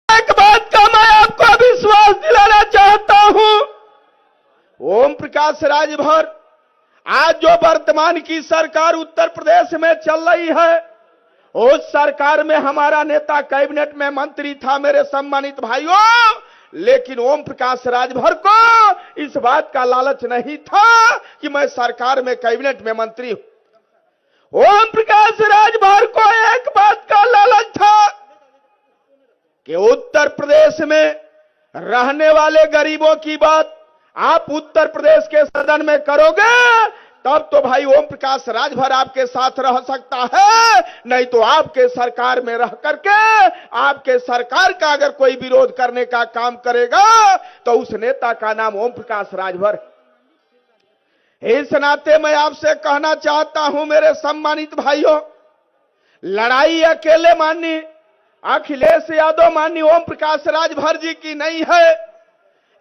एक बात का मैं आपको विश्वास दिलाना चाहता हूं, ओम प्रकाश राजभर, आज जो वर्तमान की सरकार उत्तर प्रदेश में चल रही है, उस सरकार में हमारा नेता कैबिनेट में मंत्री था मेरे सम्मानित भाइयों, लेकिन ओम प्रकाश राजभर को इस बात का लालच नहीं था कि मैं सरकार में कैबिनेट में मंत्री हूं। ओम प्रकाश राजभर को एक बात का लालच था कि उत्तर प्रदेश में रहने वाले गरीबों की बात आप उत्तर प्रदेश के सदन में करोगे, तब तो भाई ओम प्रकाश राजभर आपके साथ रह सकता है, नहीं तो आपके सरकार में रह करके आपके सरकार का अगर कोई विरोध करने का काम करेगा तो उस नेता का नाम ओम प्रकाश राजभर है। इस नाते मैं आपसे कहना चाहता हूं मेरे सम्मानित भाइयों, लड़ाई अकेले माननीय अखिलेश यादव माननीय ओम प्रकाश राजभर जी की नहीं है।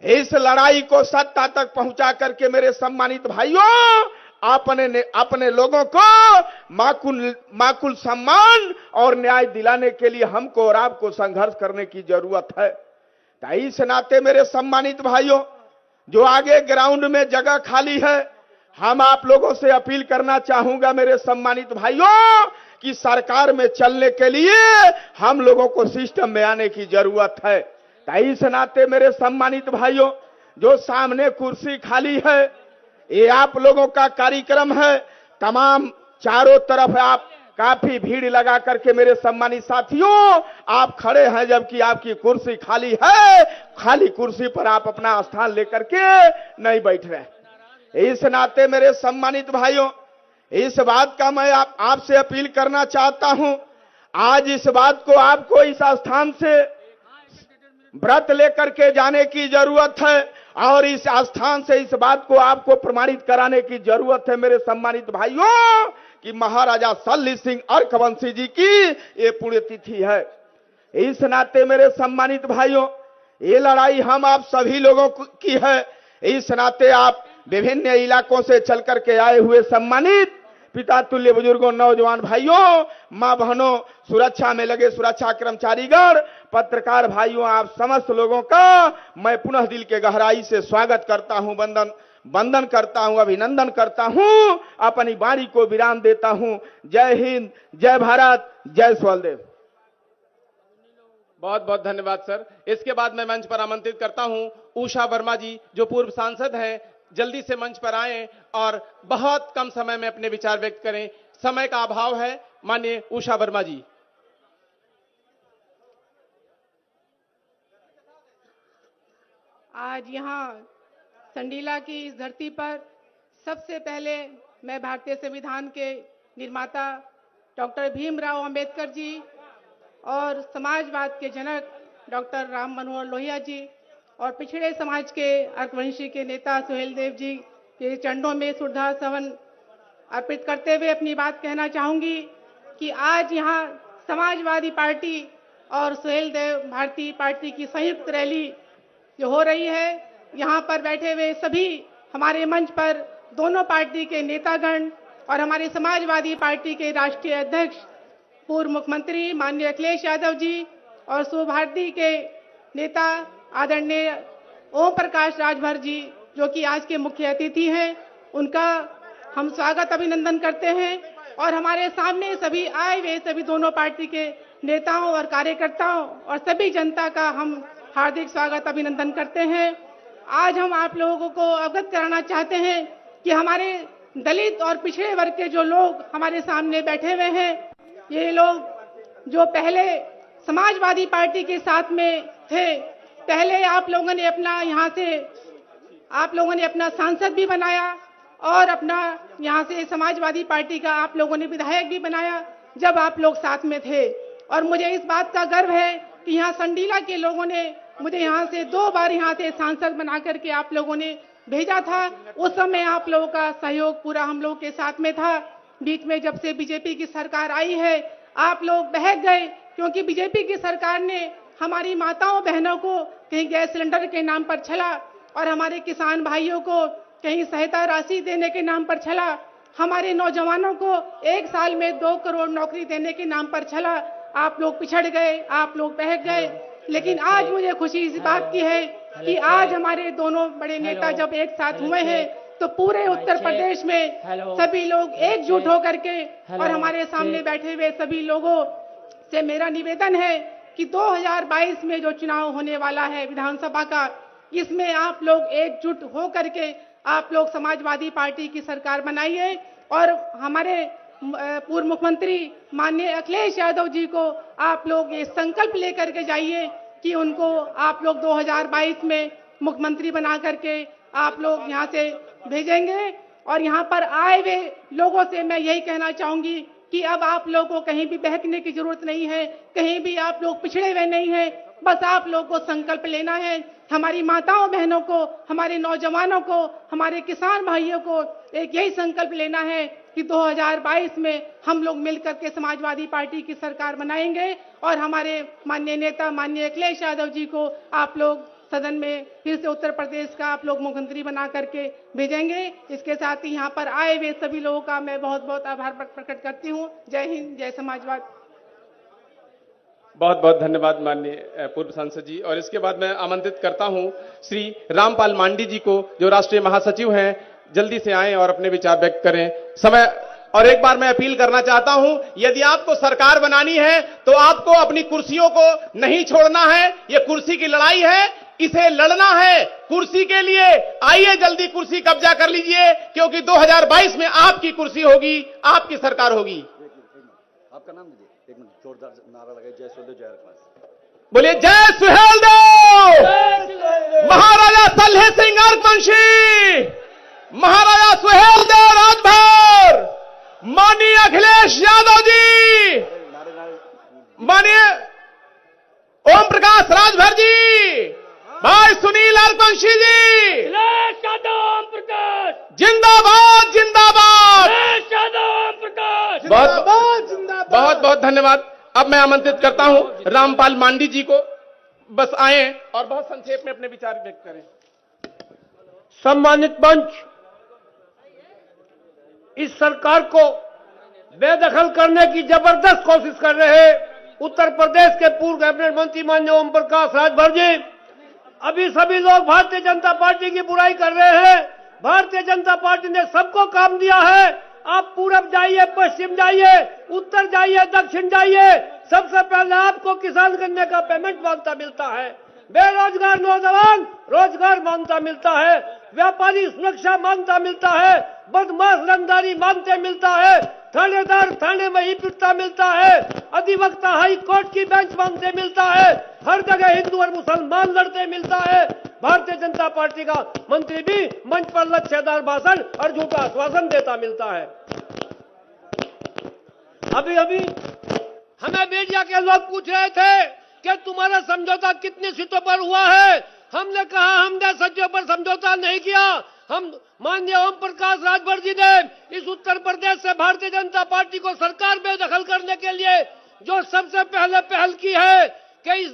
इस लड़ाई को सत्ता तक पहुंचा करके मेरे सम्मानित भाइयों अपने लोगों को माकुल सम्मान और न्याय दिलाने के लिए हमको और आपको संघर्ष करने की जरूरत है। तो इस नाते मेरे सम्मानित भाइयों, जो आगे ग्राउंड में जगह खाली है, हम आप लोगों से अपील करना चाहूंगा मेरे सम्मानित भाइयों कि सरकार में चलने के लिए हम लोगों को सिस्टम में आने की जरूरत है। तो इस नाते मेरे सम्मानित भाइयों, जो सामने कुर्सी खाली है, ये आप लोगों का कार्यक्रम है। तमाम चारों तरफ आप काफी भीड़ लगा करके मेरे सम्मानित साथियों आप खड़े हैं, जबकि आपकी कुर्सी खाली है। खाली कुर्सी पर आप अपना स्थान लेकर के नहीं बैठ रहे। इस नाते मेरे सम्मानित भाइयों, इस बात का मैं आपसे अपील करना चाहता हूं, आज इस बात को आपको इस स्थान से व्रत लेकर के जाने की जरूरत है और इस स्थान से इस बात को आपको प्रमाणित कराने की जरूरत है मेरे सम्मानित भाइयों कि महाराजा सल्ली सिंह अर्कवंशी जी की ये पुण्यतिथि है। इस नाते मेरे सम्मानित भाइयों, ये लड़ाई हम आप सभी लोगों की है। इस नाते आप विभिन्न इलाकों से चल करके आए हुए सम्मानित पिता तुल्य बुजुर्गों, नौजवान भाइयों, मां बहनों, सुरक्षा में लगे सुरक्षा कर्मचारीगण, पत्रकार भाइयों, आप समस्त लोगों का मैं पुनः दिल के गहराई से स्वागत करता हूं, वंदन करता हूं, अभिनंदन करता हूं, अपनी वाणी को विराम देता हूं। जय हिंद, जय भारत, जय स्वलदेव। बहुत बहुत धन्यवाद सर। इसके बाद मैं मंच पर आमंत्रित करता हूं उषा वर्मा जी, जो पूर्व सांसद हैं, जल्दी से मंच पर आएं और बहुत कम समय में अपने विचार व्यक्त करें। समय का अभाव है। माननीय उषा वर्मा जी। आज यहाँ संडीला की इस धरती पर सबसे पहले मैं भारतीय संविधान के निर्माता डॉक्टर भीमराव अंबेडकर जी और समाजवाद के जनक डॉक्टर राम मनोहर लोहिया जी और पिछड़े समाज के अर्कवंशी के नेता सुहेलदेव जी के चरणों में श्रद्धा सुमन अर्पित करते हुए अपनी बात कहना चाहूंगी कि आज यहाँ समाजवादी पार्टी और सुहेलदेव भारतीय पार्टी की संयुक्त रैली जो हो रही है, यहाँ पर बैठे हुए सभी हमारे मंच पर दोनों पार्टी के नेतागण और हमारे समाजवादी पार्टी के राष्ट्रीय अध्यक्ष पूर्व मुख्यमंत्री माननीय अखिलेश यादव जी और शुभ भारती के नेता आदरणीय ओम प्रकाश राजभर जी, जो कि आज के मुख्य अतिथि हैं, उनका हम स्वागत अभिनंदन करते हैं। और हमारे सामने सभी आए हुए सभी दोनों पार्टी के नेताओं और कार्यकर्ताओं और सभी जनता का हम हार्दिक स्वागत अभिनंदन करते हैं। आज हम आप लोगों को अवगत कराना चाहते हैं कि हमारे दलित और पिछड़े वर्ग के जो लोग हमारे सामने बैठे हुए हैं, ये लोग जो पहले समाजवादी पार्टी के साथ में थे, पहले आप लोगों ने अपना सांसद भी बनाया और अपना यहाँ से समाजवादी पार्टी का आप लोगों ने विधायक भी बनाया जब आप लोग साथ में थे। और मुझे इस बात का गर्व है कि यहाँ संडीला के लोगों ने मुझे यहाँ से 2 बार यहाँ से सांसद बना करके आप लोगों ने भेजा था। उस समय आप लोगों का सहयोग पूरा हम लोगों के साथ में था। बीच में जब से बीजेपी की सरकार आई है, आप लोग बहक गए, क्योंकि बीजेपी की सरकार ने हमारी माताओं बहनों को कहीं गैस सिलेंडर के नाम पर छला और हमारे किसान भाइयों को कहीं सहायता राशि देने के नाम पर छला, हमारे नौजवानों को 1 साल में 2 करोड़ नौकरी देने के नाम पर छला। आप लोग पिछड़ गए, आप लोग बहक गए। लेकिन आज मुझे खुशी इस बात की है कि आज हमारे दोनों बड़े नेता जब एक साथ हुए हैं तो पूरे उत्तर प्रदेश में सभी लोग एकजुट होकर के और हमारे सामने बैठे हुए सभी लोगों से मेरा निवेदन है कि 2022 में जो चुनाव होने वाला है विधानसभा का, इसमें आप लोग एकजुट हो करके आप लोग समाजवादी पार्टी की सरकार बनाइए और हमारे पूर्व मुख्यमंत्री माननीय अखिलेश यादव जी को आप लोग ये संकल्प लेकर के जाइए कि उनको आप लोग 2022 में मुख्यमंत्री बना करके आप लोग यहाँ से भेजेंगे। और यहाँ पर आए हुए लोगों से मैं यही कहना चाहूंगी कि अब आप लोगों को कहीं भी बहकने की जरूरत नहीं है, कहीं भी आप लोग पिछड़े हुए नहीं हैं, बस आप लोगों को संकल्प लेना है। हमारी माताओं बहनों को, हमारे नौजवानों को, हमारे किसान भाइयों को एक यही संकल्प लेना है कि 2022 में हम लोग मिलकर के समाजवादी पार्टी की सरकार बनाएंगे और हमारे माननीय नेता माननीय अखिलेश यादव जी को आप लोग सदन में फिर से उत्तर प्रदेश का आप लोग मुख्यमंत्री बना करके भेजेंगे। इसके साथ ही यहाँ पर आए हुए सभी लोगों का मैं बहुत बहुत आभार प्रकट करती हूँ। जय हिंद, जय समाजवाद। बहुत बहुत धन्यवाद माननीय पूर्व सांसद जी। और इसके बाद मैं आमंत्रित करता हूं श्री रामपाल मांडी जी को, जो राष्ट्रीय महासचिव हैं, जल्दी से आएं और अपने विचार व्यक्त करें। समय और एक बार मैं अपील करना चाहता हूं, यदि आपको सरकार बनानी है तो आपको अपनी कुर्सियों को नहीं छोड़ना है। यह कुर्सी की लड़ाई है, इसे लड़ना है कुर्सी के लिए। आइए जल्दी कुर्सी कब्जा कर लीजिए, क्योंकि 2022 में आपकी कुर्सी होगी, आपकी सरकार होगी। आपका नाम दीजिए, एक मिनट, जोरदार नारा लगाइए, जय सुहेलदेव, जय अरकवंशी। बोलिए जय सुहेलदेव। महाराजा सल्हे सिंह अरकवंशी, महाराजा सुहेलदेव राजभर, माननीय अखिलेश यादव जी, माननीय ओम प्रकाश राजभर जी, भाई सुनील अरकवंशी जी, जिंदाबाद जिंदाबाद, बहुत बहुत धन्यवाद। अब मैं आमंत्रित करता हूं रामपाल मांडी जी को, बस आए और बहुत संक्षेप में अपने विचार व्यक्त करें। सम्मानित मंच, इस सरकार को बेदखल करने की जबरदस्त कोशिश कर रहे उत्तर प्रदेश के पूर्व कैबिनेट मंत्री माननीय ओम प्रकाश राजभर जी, अभी सभी लोग भारतीय जनता पार्टी की बुराई कर रहे हैं। भारतीय जनता पार्टी ने सबको काम दिया है। आप पूरब जाइए, पश्चिम जाइए, उत्तर जाइए, दक्षिण जाइए, सबसे पहले आपको किसान गन्ने का पेमेंट मांगता मिलता है, बेरोजगार नौजवान रोजगार मांगता मिलता है, व्यापारी सुरक्षा मांगता मिलता है, बदमाश रंगदारी मांगते मिलता है, थानेदार थाने में ही पिटता मिलता है, अधिवक्ता हाई कोर्ट की बेंच मांगते मिलता है, हर जगह हिंदू और मुसलमान लड़ते मिलता है। भारतीय जनता पार्टी का मंत्री भी मंच पर लक्ष्यदार भाषण और झूठा आश्वासन देता मिलता है। अभी अभी हमें मीडिया के लोग पूछ रहे थे कि तुम्हारा समझौता कितनी सीटों पर हुआ है। हमने कहा हमने सीटों पर समझौता नहीं किया। हम माननीय ओम प्रकाश राजभर जी ने इस उत्तर प्रदेश से भारतीय जनता पार्टी को सरकार में दखल करने के लिए जो सबसे पहले पहल की है कि इस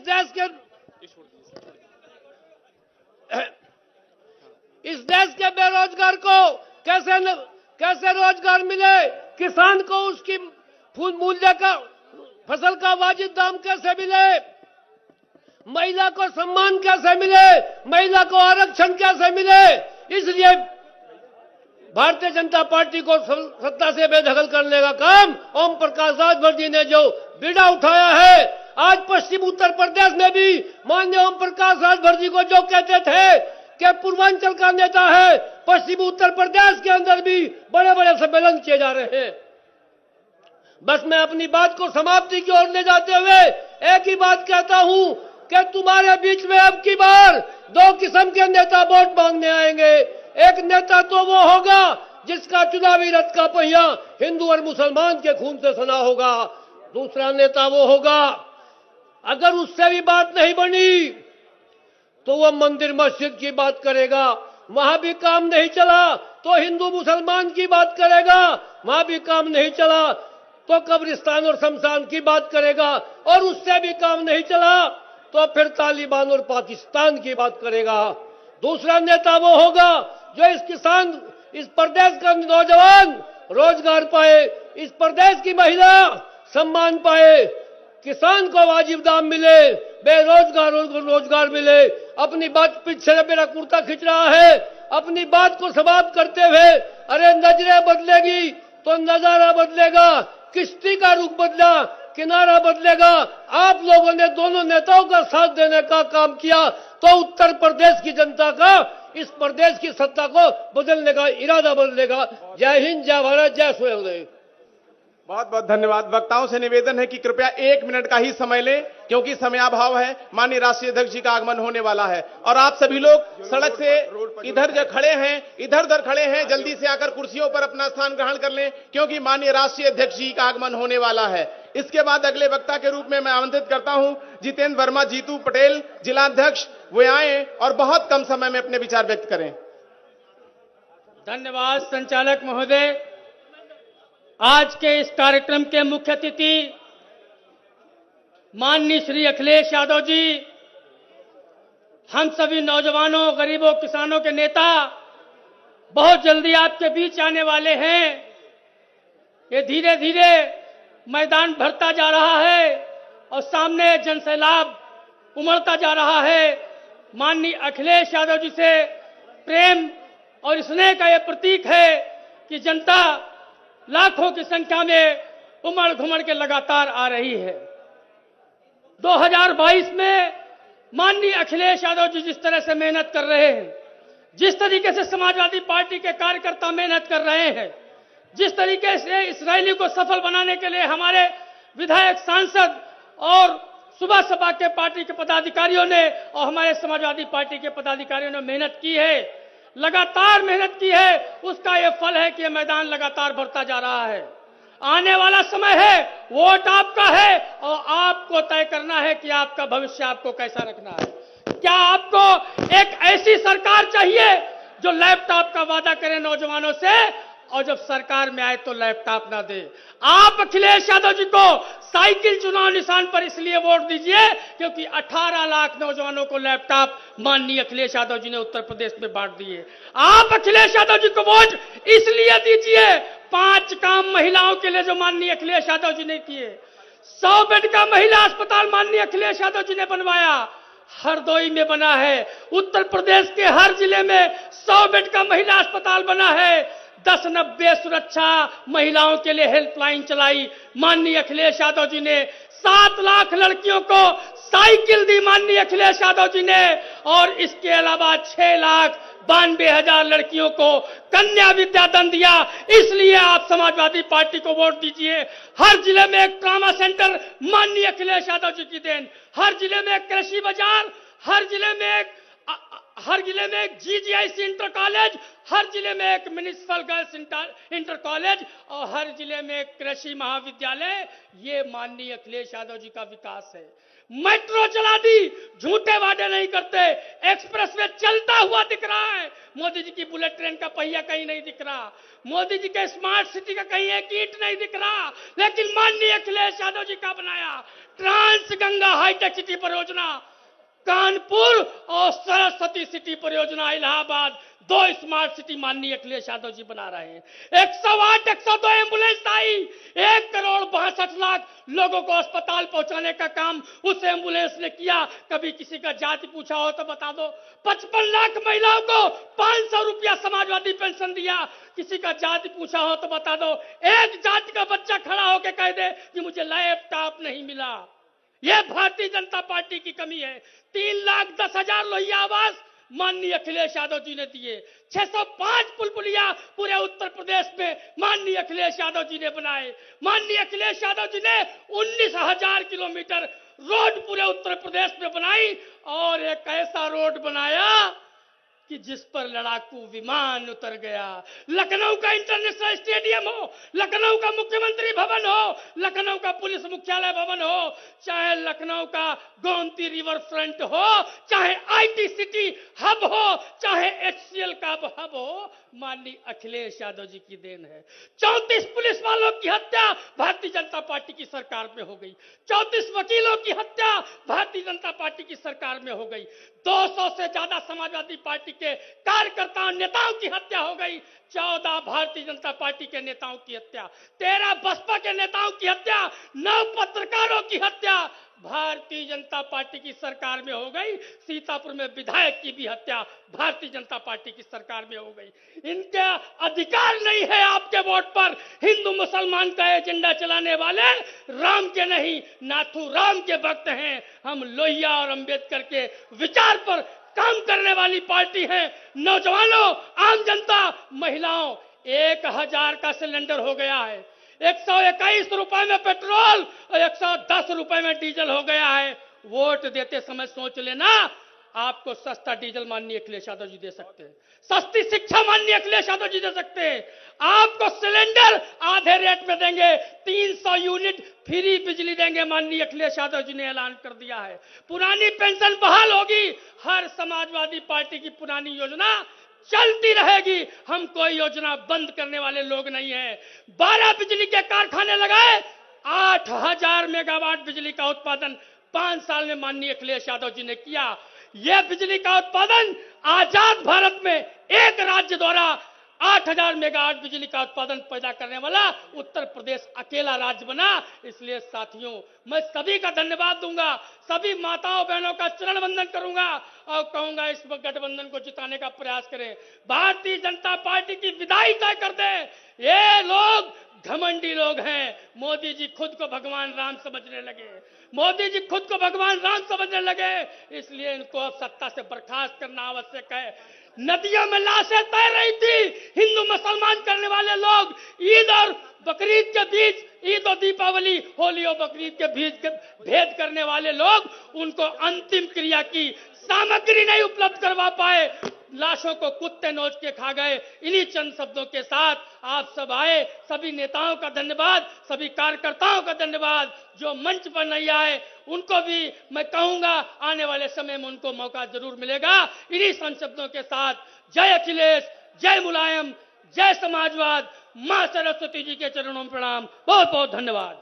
देश के बेरोजगार को कैसे रोजगार मिले, किसान को उसकी मूल्य का फसल का वाजिब दाम कैसे मिले, महिला को सम्मान कैसे मिले, महिला को आरक्षण कैसे मिले। इसलिए भारतीय जनता पार्टी को सत्ता से बेदखल करने का काम ओम प्रकाश राजभर जी ने जो बीड़ा उठाया है, आज पश्चिम उत्तर प्रदेश में भी माननीय ओम प्रकाश राजभर जी को जो कहते थे कि पूर्वांचल का नेता है, पश्चिमी उत्तर प्रदेश के अंदर भी बड़े बड़े सम्मेलन किए जा रहे हैं। बस मैं अपनी बात को समाप्ति की ओर ले जाते हुए एक ही बात कहता हूं कि तुम्हारे बीच में अब की बार दो किस्म के नेता वोट मांगने आएंगे। एक नेता तो वो होगा जिसका चुनावी रथ का पहिया हिंदू और मुसलमान के खून से सना होगा। दूसरा नेता वो होगा, अगर उससे भी बात नहीं बनी तो वह मंदिर मस्जिद की बात करेगा, वहां भी काम नहीं चला तो हिंदू मुसलमान की बात करेगा, वहां भी काम नहीं चला तो कब्रिस्तान और शमशान की बात करेगा, और उससे भी काम नहीं चला तो फिर तालिबान और पाकिस्तान की बात करेगा। दूसरा नेता वो होगा जो इस प्रदेश का नौजवान रोजगार पाए, इस प्रदेश की महिला सम्मान पाए, किसान को वाजिब दाम मिले, बेरोजगारों को रोजगार मिले। अपनी बात पीछे मेरा कुर्ता खींच रहा है, अपनी बात को समाप्त करते हुए, अरे नजरें बदलेगी तो नजारा बदलेगा, किश्ती का रुख बदला, किनारा बदलेगा। आप लोगों ने दोनों नेताओं का साथ देने का काम किया तो उत्तर प्रदेश की जनता का इस प्रदेश की सत्ता को बदलने का इरादा बदलेगा। जय हिंद, जय भारत, जय सूर्योदय। बहुत बहुत धन्यवाद। वक्ताओं से निवेदन है कि कृपया 1 मिनट का ही समय लें, क्योंकि समयाभाव है। माननीय राष्ट्रीय अध्यक्ष जी का आगमन होने वाला है और आप सभी लोग सड़क से इधर जो खड़े हैं, इधर उधर खड़े हैं, जल्दी से आकर कुर्सियों पर अपना स्थान ग्रहण कर लें, क्योंकि माननीय राष्ट्रीय अध्यक्ष जी का आगमन होने वाला है। इसके बाद अगले वक्ता के रूप में मैं आमंत्रित करता हूं जितेंद्र वर्मा जीतू पटेल, जिलाध्यक्ष, वे आए और बहुत कम समय में अपने विचार व्यक्त करें। धन्यवाद संचालक महोदय। आज के इस कार्यक्रम के मुख्य अतिथि माननीय श्री अखिलेश यादव जी, हम सभी नौजवानों, गरीबों, किसानों के नेता बहुत जल्दी आपके बीच आने वाले हैं। ये धीरे धीरे मैदान भरता जा रहा है और सामने जनसैलाब उमड़ता जा रहा है। माननीय अखिलेश यादव जी से प्रेम और स्नेह का यह प्रतीक है कि जनता लाखों की संख्या में उमड़ घुमड़ के लगातार आ रही है। 2022 में माननीय अखिलेश यादव जी जिस तरह से मेहनत कर रहे हैं, जिस तरीके से समाजवादी पार्टी के कार्यकर्ता मेहनत कर रहे हैं, जिस तरीके से इस रैली को सफल बनाने के लिए हमारे विधायक, सांसद और सुबह सपा के पार्टी के पदाधिकारियों ने और हमारे समाजवादी पार्टी के पदाधिकारियों ने मेहनत की है, लगातार मेहनत की है, उसका यह फल है कि यह मैदान लगातार बढ़ता जा रहा है। आने वाला समय है, वोट आपका है और आपको तय करना है कि आपका भविष्य आपको कैसा रखना है। क्या आपको एक ऐसी सरकार चाहिए जो लैपटॉप का वादा करे नौजवानों से और जब सरकार में आए तो लैपटॉप ना दे? आप अखिलेश यादव जी को साइकिल चुनाव निशान पर इसलिए वोट दीजिए क्योंकि 18 लाख नौजवानों को लैपटॉप माननीय अखिलेश यादव जी ने उत्तर प्रदेश में बांट दिए। आप अखिलेश यादव जी को वोट इसलिए दीजिए 5 काम महिलाओं के लिए जो माननीय अखिलेश यादव जी ने किए। 100 बेड का महिला अस्पताल माननीय अखिलेश यादव जी ने बनवाया, हरदोई में बना है। उत्तर प्रदेश के हर जिले में 100 बेड का महिला अस्पताल बना है। 1090 सुरक्षा महिलाओं के लिए हेल्पलाइन चलाई माननीय अखिलेश यादव जी ने। 7 लाख लड़कियों को साइकिल दी माननीय अखिलेश यादव जी ने और इसके अलावा 6,92,000 लड़कियों को कन्या विद्याधन दिया। इसलिए आप समाजवादी पार्टी को वोट दीजिए। हर जिले में एक ट्रामा सेंटर माननीय अखिलेश यादव जी की देन, हर जिले में एक कृषि बाजार, हर जिले में एक GGIC इंटर कॉलेज, हर जिले में एक म्युनिसिपल गर्ल्स इंटर कॉलेज और हर जिले में एक कृषि महाविद्यालय। ये माननीय अखिलेश यादव जी का विकास है। मेट्रो चला दी, झूठे वादे नहीं करते। एक्सप्रेस वे चलता हुआ दिख रहा है। मोदी जी की बुलेट ट्रेन का पहिया कहीं नहीं दिख रहा, मोदी जी के स्मार्ट सिटी का कहीं एक ईंट नहीं दिख रहा, लेकिन माननीय अखिलेश यादव जी का बनाया ट्रांस गंगा हाईटेक सिटी परियोजना, कानपुर और सरस्वती सिटी परियोजना इलाहाबाद, 2 स्मार्ट सिटी माननीय अखिलेश यादव जी बना रहे हैं। 108, 102 एम्बुलेंस आई, 1,62,00,000 लोगों को अस्पताल पहुंचाने का काम उस एम्बुलेंस ने किया। कभी किसी का जाति पूछा हो तो बता दो। 55 लाख महिलाओं को 500 रुपया समाजवादी पेंशन दिया। किसी का जाति पूछा हो तो बता दो। एक जाति का बच्चा खड़ा होकर कह दे कि मुझे लैपटॉप नहीं मिला। यह भारतीय जनता पार्टी की कमी है। 3,10,000 लोहिया आवास माननीय अखिलेश यादव जी ने दिए। 605 पुल-पुलिया पूरे उत्तर प्रदेश में माननीय अखिलेश यादव जी ने बनाए। माननीय अखिलेश यादव जी ने 19,000 किलोमीटर रोड पूरे उत्तर प्रदेश में बनाई और एक ऐसा रोड बनाया कि जिस पर लड़ाकू विमान उतर गया। लखनऊ का इंटरनेशनल स्टेडियम हो, लखनऊ का मुख्यमंत्री भवन हो, लखनऊ का पुलिस मुख्यालय भवन हो, चाहे लखनऊ का गोमती रिवर फ्रंट हो, चाहे IT सिटी हब हो, चाहे HCL का हब हो, माननीय अखिलेश यादव जी की देन है। 34 पुलिस वालों की हत्या भारतीय जनता पार्टी की सरकार में हो गई। 34 वकीलों की हत्या भारतीय जनता पार्टी की सरकार में हो गई। 200 से ज्यादा समाजवादी पार्टी के कार्यकर्ताओं, नेताओं की हत्या हो गई। 14 भारतीय जनता पार्टी के नेताओं की हत्या, 13 बसपा के नेताओं की हत्या, 9 पत्रकारों की हत्या भारतीय जनता पार्टी की सरकार में हो गई। सीतापुर में विधायक की भी हत्या भारतीय जनता पार्टी की सरकार में हो गई। इनका अधिकार नहीं है आपके वोट पर। हिंदू मुसलमान का एजेंडा चलाने वाले राम के नहीं, नाथू राम के भक्त हैं। हम लोहिया और अंबेडकर के विचार पर काम करने वाली पार्टी है। नौजवानों, आम जनता, महिलाओं, 1000 का सिलेंडर हो गया है, 121 रुपए में पेट्रोल और 110 रुपए में डीजल हो गया है। वोट देते समय सोच लेना, आपको सस्ता डीजल माननीय अखिलेश यादव जी दे सकते हैं, सस्ती शिक्षा माननीय अखिलेश यादव जी दे सकते हैं, आपको सिलेंडर आधे रेट में देंगे, 300 यूनिट फ्री बिजली देंगे माननीय अखिलेश यादव जी ने ऐलान कर दिया है। पुरानी पेंशन बहाल होगी। हर समाजवादी पार्टी की पुरानी योजना चलती रहेगी। हम कोई योजना बंद करने वाले लोग नहीं हैं। 12 बिजली के कारखाने लगाए, 8000 मेगावाट बिजली का उत्पादन 5 साल में माननीय अखिलेश यादव जी ने किया। यह बिजली का उत्पादन आजाद भारत में एक राज्य द्वारा 8000 मेगावाट बिजली का उत्पादन पैदा करने वाला उत्तर प्रदेश अकेला राज्य बना। इसलिए साथियों, मैं सभी का धन्यवाद दूंगा, सभी माताओं बहनों का चरण वंदन करूंगा और कहूंगा इस गठबंधन को जिताने का प्रयास करें। भारतीय जनता पार्टी की विदाई तय कर दे। ये लोग घमंडी लोग हैं। मोदी जी खुद को भगवान राम समझने लगे, मोदी जी खुद को भगवान राम समझने लगे, इसलिए इनको अब सत्ता से बर्खास्त करना आवश्यक है। नदियों में लाशें तैर रही थी। हिंदू मुसलमान करने वाले लोग ईद और बकरीद के बीच, ईद और दीपावली, होली और बकरीद के बीच भेद करने वाले लोग, उनको अंतिम क्रिया की सामग्री नहीं उपलब्ध करवा पाए, लाशों को कुत्ते नोच के खा गए। इन्हीं चंद शब्दों के साथ आप सब आए। सभी नेताओं का धन्यवाद, सभी कार्यकर्ताओं का धन्यवाद। जो मंच पर नहीं आए उनको भी मैं कहूंगा आने वाले समय में उनको मौका जरूर मिलेगा। इन्हीं चंद शब्दों के साथ जय अखिलेश, जय मुलायम, जय समाजवाद। मां सरस्वती जी के चरणों में प्रणाम। बहुत बहुत धन्यवाद।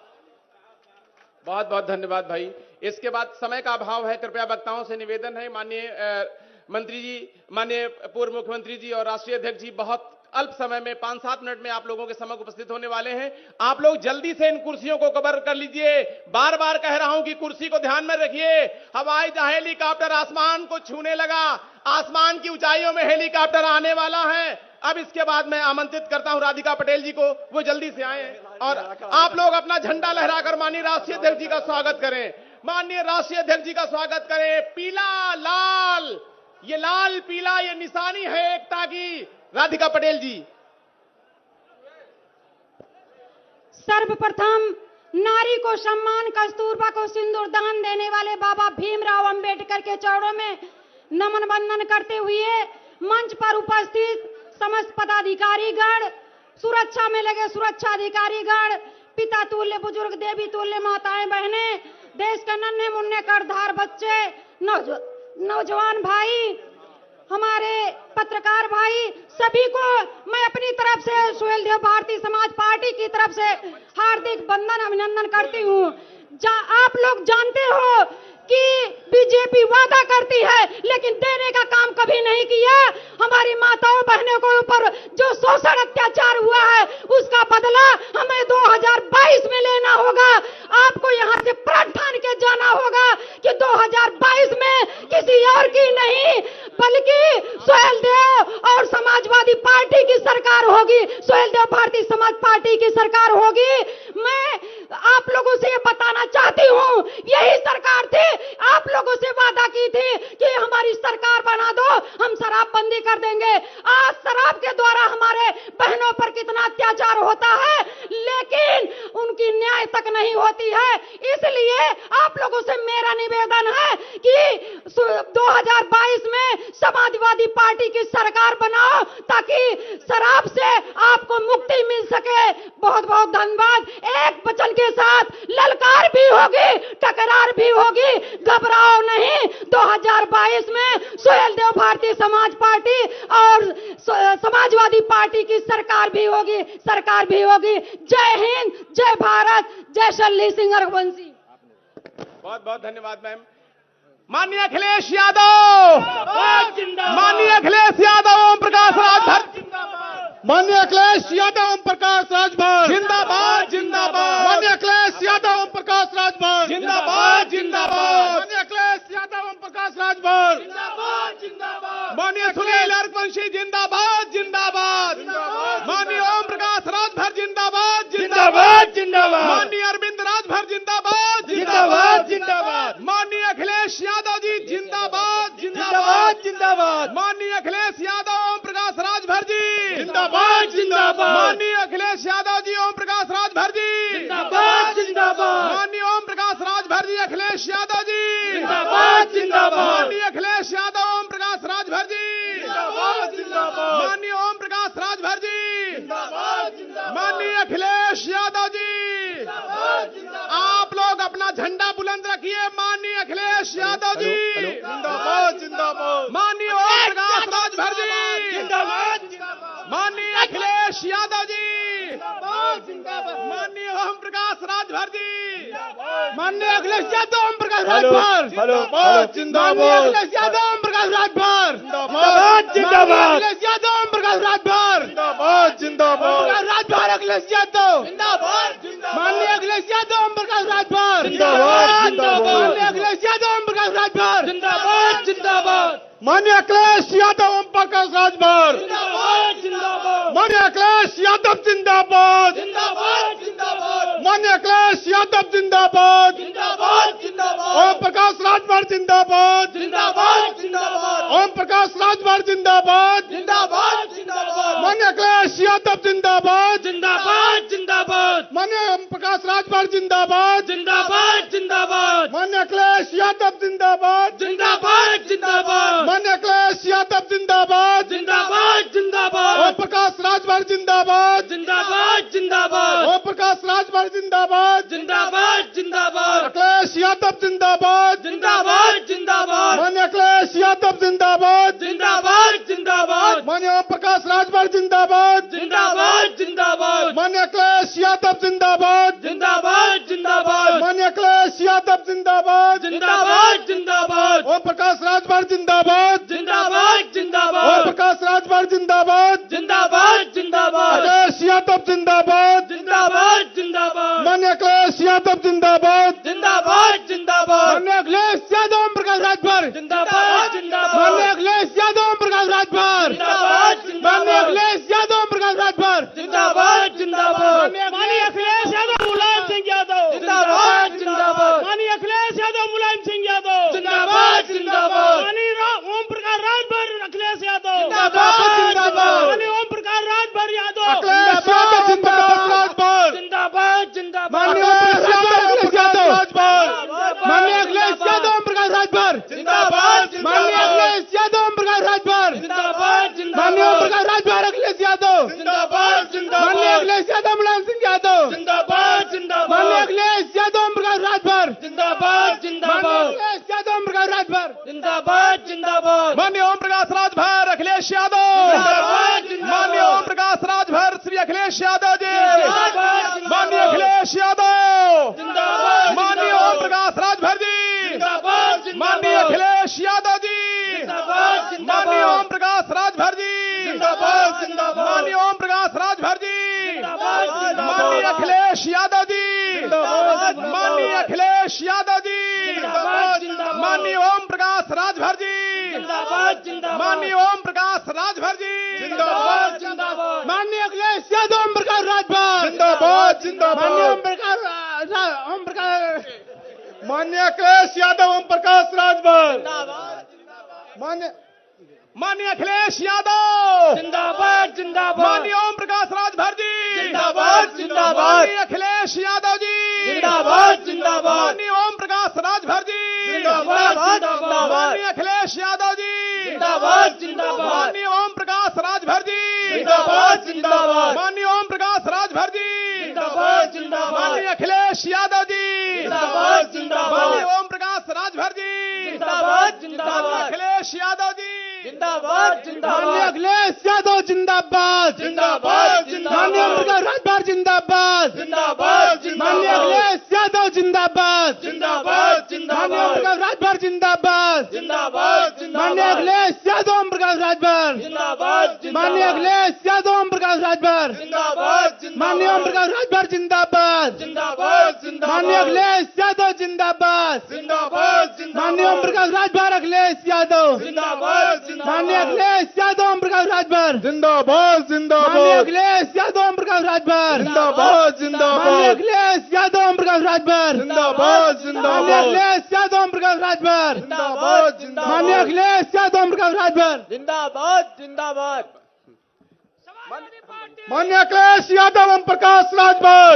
बहुत बहुत धन्यवाद भाई। इसके बाद समय का अभाव है, कृपया वक्ताओं से निवेदन है, माननीय मंत्री जी, माननीय पूर्व मुख्यमंत्री जी और राष्ट्रीय अध्यक्ष जी बहुत अल्प समय में 5-7 मिनट में आप लोगों के समक्ष उपस्थित होने वाले हैं। आप लोग जल्दी से इन कुर्सियों को कवर कर लीजिए। बार बार कह रहा हूं कि कुर्सी को ध्यान में रखिए। हवाई जहाज, हेलीकॉप्टर आसमान को छूने लगा, आसमान की ऊंचाइयों में हेलीकॉप्टर आने वाला है। अब इसके बाद मैं आमंत्रित करता हूं राधिका पटेल जी को, वो जल्दी से आए और आप लोग अपना झंडा लहराकर माननीय राष्ट्रीय अध्यक्ष जी का स्वागत करें। माननीय राष्ट्रीय अध्यक्ष जी का स्वागत करें। पीला लाल, ये लाल पीला ये निशानी है एकता की। राधिका पटेल जी। सर्वप्रथम नारी को सम्मान, कस्तूरबा को सिंदूर दान देने वाले बाबा भीमराव अंबेडकर के चरणों में नमन वंदन करते हुए मंच पर उपस्थित समस्त पदाधिकारीगण, सुरक्षा में लगे सुरक्षा अधिकारीगण, पिता तुल्य बुजुर्ग, देवी तुल्य माताएं बहनें, देश के नन्हे मुन्ने करधार बच्चे, नौजवान भाई, हमारे पत्रकार भाई, सभी को मैं अपनी तरफ से सुहेल देव भारतीय समाज पार्टी की तरफ से हार्दिक वंदन अभिनंदन करती हूँ। आप लोग जानते हो कि बीजेपी वादा करती है लेकिन देने का काम कभी नहीं किया। हमारी माताओं बहनों के ऊपर जो शोषण अत्याचार हुआ है उसका बदला हमें 2022 में लेना होगा। आपको यहाँ से प्रण ठान के जाना होगा कि 2022 में किसी और की नहीं बल्कि सुहेल देव और समाजवादी पार्टी की सरकार होगी, सुहेल देव भारतीय समाज पार्टी की सरकार होगी। मैं आप लोगों से ये बताना चाहती हूँ, यही सरकार थी, आप लोगों से वादा की थी कि हमारी सरकार बना दो, हम शराबबंदी कर देंगे। आज शराब के द्वारा हमारे बहनों पर कितना अत्याचार होता है लेकिन उनकी न्याय तक नहीं होती है। इसलिए आप लोगों से मेरा निवेदन है कि 2022 में समाजवादी पार्टी की सरकार बनाओ ताकि शराब से आपको मुक्ति मिल सके। बहुत बहुत धन्यवाद। एक वचन के साथ ललकार भी होगी, टकरार भी होगी, घबराओ नहीं। 2022 में सुहेल देव भारतीय समाज पार्टी और समाजवादी पार्टी की सरकार भी होगी, सरकार भी होगी। जय हिंद, जय भारत, जय शल्ली सिंह रघुवंशी। बहुत बहुत धन्यवाद मैम। माननीय अखिलेश यादव, माननीय अखिलेश यादव, ओम प्रकाश राजभर, माननीय अखिलेश यादव, ओम प्रकाश राजभर जिंदाबाद जिंदाबाद, माननीय अखिलेश यादव, ओम प्रकाश राजभर जिंदाबाद जिंदाबाद। सुनील हरवंशी जिंदाबाद जिंदाबाद माननीय ओम प्रकाश राजभर जिंदाबाद जिंदाबाद जिंदाबाद माननीय अरविंद राजभर जिंदाबाद जिंदाबाद जिंदाबाद माननीय अखिलेश यादव जी जिंदाबाद जिंदाबाद जिंदाबाद माननीय अखिलेश यादव ओम प्रकाश राजभर जी जिंदाबाद जिंदाबाद माननीय अखिलेश यादव जी ओम प्रकाश राजभर जी जिंदाबाद जिंदाबाद माननीय ओम प्रकाश राजभर जी अखिलेश यादव जी जिंदाबाद जिंदाबाद माननीय अखिलेश यादव ओम प्रकाश राजभर जी जिंदाबाद जिंदाबाद माननीय ओम प्रकाश राजभर जी जिंदाबाद जिंदाबाद माननीय अखिलेश यादव जी आप लोग अपना झंडा बुलंद रखिए। माननीय अखिलेश यादव जी जिंदाबाद जिंदाबाद माननीय ओम प्रकाश राजभर जी जिंदाबाद माननीय अखिलेश यादव जी माननीय ओम प्रकाश राजभर जी माननीय अखिलेश यादव ओम प्रकाश राजभर जिंदाबाद अखिलेश यादव ओम प्रकाश राजभर जिंदाबाद अखिलेश यादव ओम प्रकाश राजभर जिंदाबाद राजभर अखिलेश यादव माननीय अखिलेश यादव ओम प्रकाश राजभर माननीय अखिलेश यादव ओम प्रकाश राजभर जिंदाबाद जिंदाबाद माननीय अखिलेश यादव ओम प्रकाश राजभर माननीय अखिलेश यादव जिंदाबाद माननीय अखिलेश यादव जिंदाबाद ओम प्रकाश राजभर जिंदाबाद ओम प्रकाश राजभर जिंदाबाद माननीय अखिलेश यादव जिंदाबाद माननीय ओम प्रकाश राजभर जिंदाबाद माननीय अखिलेश यादव जिंदाबाद माननीय अखिलेश यादव जिंदाबाद ओम प्रकाश राजभर जिंदाबाद ओम प्रकाश राजभर जिंदाबाद अखिलेश यादव जिंदाबाद माननीय अखिलेश यादव जिंदाबाद माननीय ओम प्रकाश राजभर जिंदाबाद माननीय अखिलेश यादव जिंदाबाद माननीय अखिलेश यादव जिंदाबाद ओम प्रकाश राजभर जिंदाबाद ओम प्रकाश राजभर जिंदाबाद अखिलेश यादव जिंदाबाद माननीय अखिलेश यादव जिंदाबाद माननीय अखिलेश यादव ओम प्रकाश राजभर माननीय अखिलेश यादव ओम प्रकाश राजभर माननीय अखिलेश यादव ओम प्रकाश राजभर माननीय अखिलेश यादव मुलायम सिंह यादव माननीय अखिलेश यादव मुलायम सिंह यादव माननीय ओम प्रकाश राजभर अखिलेश यादव माननीय ओम प्रकाश राजभर यादव अखिलेश यादव जिंदाबाद माननीय अखिलेश यादव माननीय अखिलेश यादव ओम प्रकाश राजभर माननीय अखिलेश यादव ओम प्रकाश राजभर माननीय ओम प्रकाश राजभर अखिलेश यादव माननीय अखिलेश यादव मुलायम सिंह यादव माननीय अखिलेश यादव ओम प्रकाश राजभर अखिलेश यादव ओम प्रकाश राजभर माननीय ओम प्रकाश राजभर अखिलेश यादव माननीय ओम प्रकाश राजभर श्री अखिलेश यादव जी माननीय अखिलेश यादव माननीय ओम प्रकाश राजभर जी माननीय अखिलेश यादव जी माननीय ओम प्रकाश राजभर जी माननीय ओम प्रकाश राजभर जी माननीय अखिलेश यादव जी माननीय अखिलेश यादव जी माननीय ओम प्रकाश राजभर जी माननीय ओम प्रकाश राजभर जी माननीय अखिलेश यादव ओम प्रकाश राजभर माननीय ओम प्रकाश माननीय अखिलेश यादव ओम प्रकाश राजभर माननीय अखिलेश यादव माननीय ओम प्रकाश राजभर जी माननीय अखिलेश यादव जी माननीय ओम प्रकाश राजभर जी माननीय अखिलेश यादव जी माननीय ओम प्रकाश राजभर जी माननीय ओम प्रकाश राजभर जी माननीय अखिलेश यादव जी माननीय ओम प्रकाश राजभर जी अखिलेश यादव जी माननीय अखिलेश यादव जिंदाबाद माननीय ओम प्रकाश राजभर जिंदाबाद माननीय अखिलेश यादव जिंदाबाद माननीय ओम प्रकाश राजभर जिंदाबाद माननीय अखिलेश यादव ओम प्रकाश राजभर माननीय अखिलेश यादव ओम प्रकाश राजभर माननीय ओम प्रकाश राजभर जिंदाबाद, माननीय अखिलेश यादव जिंदाबाद, माननीय ओम प्रकाश राजभर अखिलेश यादव, माननीय अखिलेश यादव ओम प्रकाश राजभर जिंदाबाद, माननीय अखिलेश यादव ओम प्रकाश राजभर माननीय अखिलेश यादव ओम प्रकाश राजभर माननीय अखिलेश यादव ओम प्रकाश राजभर माननीय अखिलेश यादव ओम प्रकाश राजभर माननीय अखिलेश यादव ओम प्रकाश राजभर,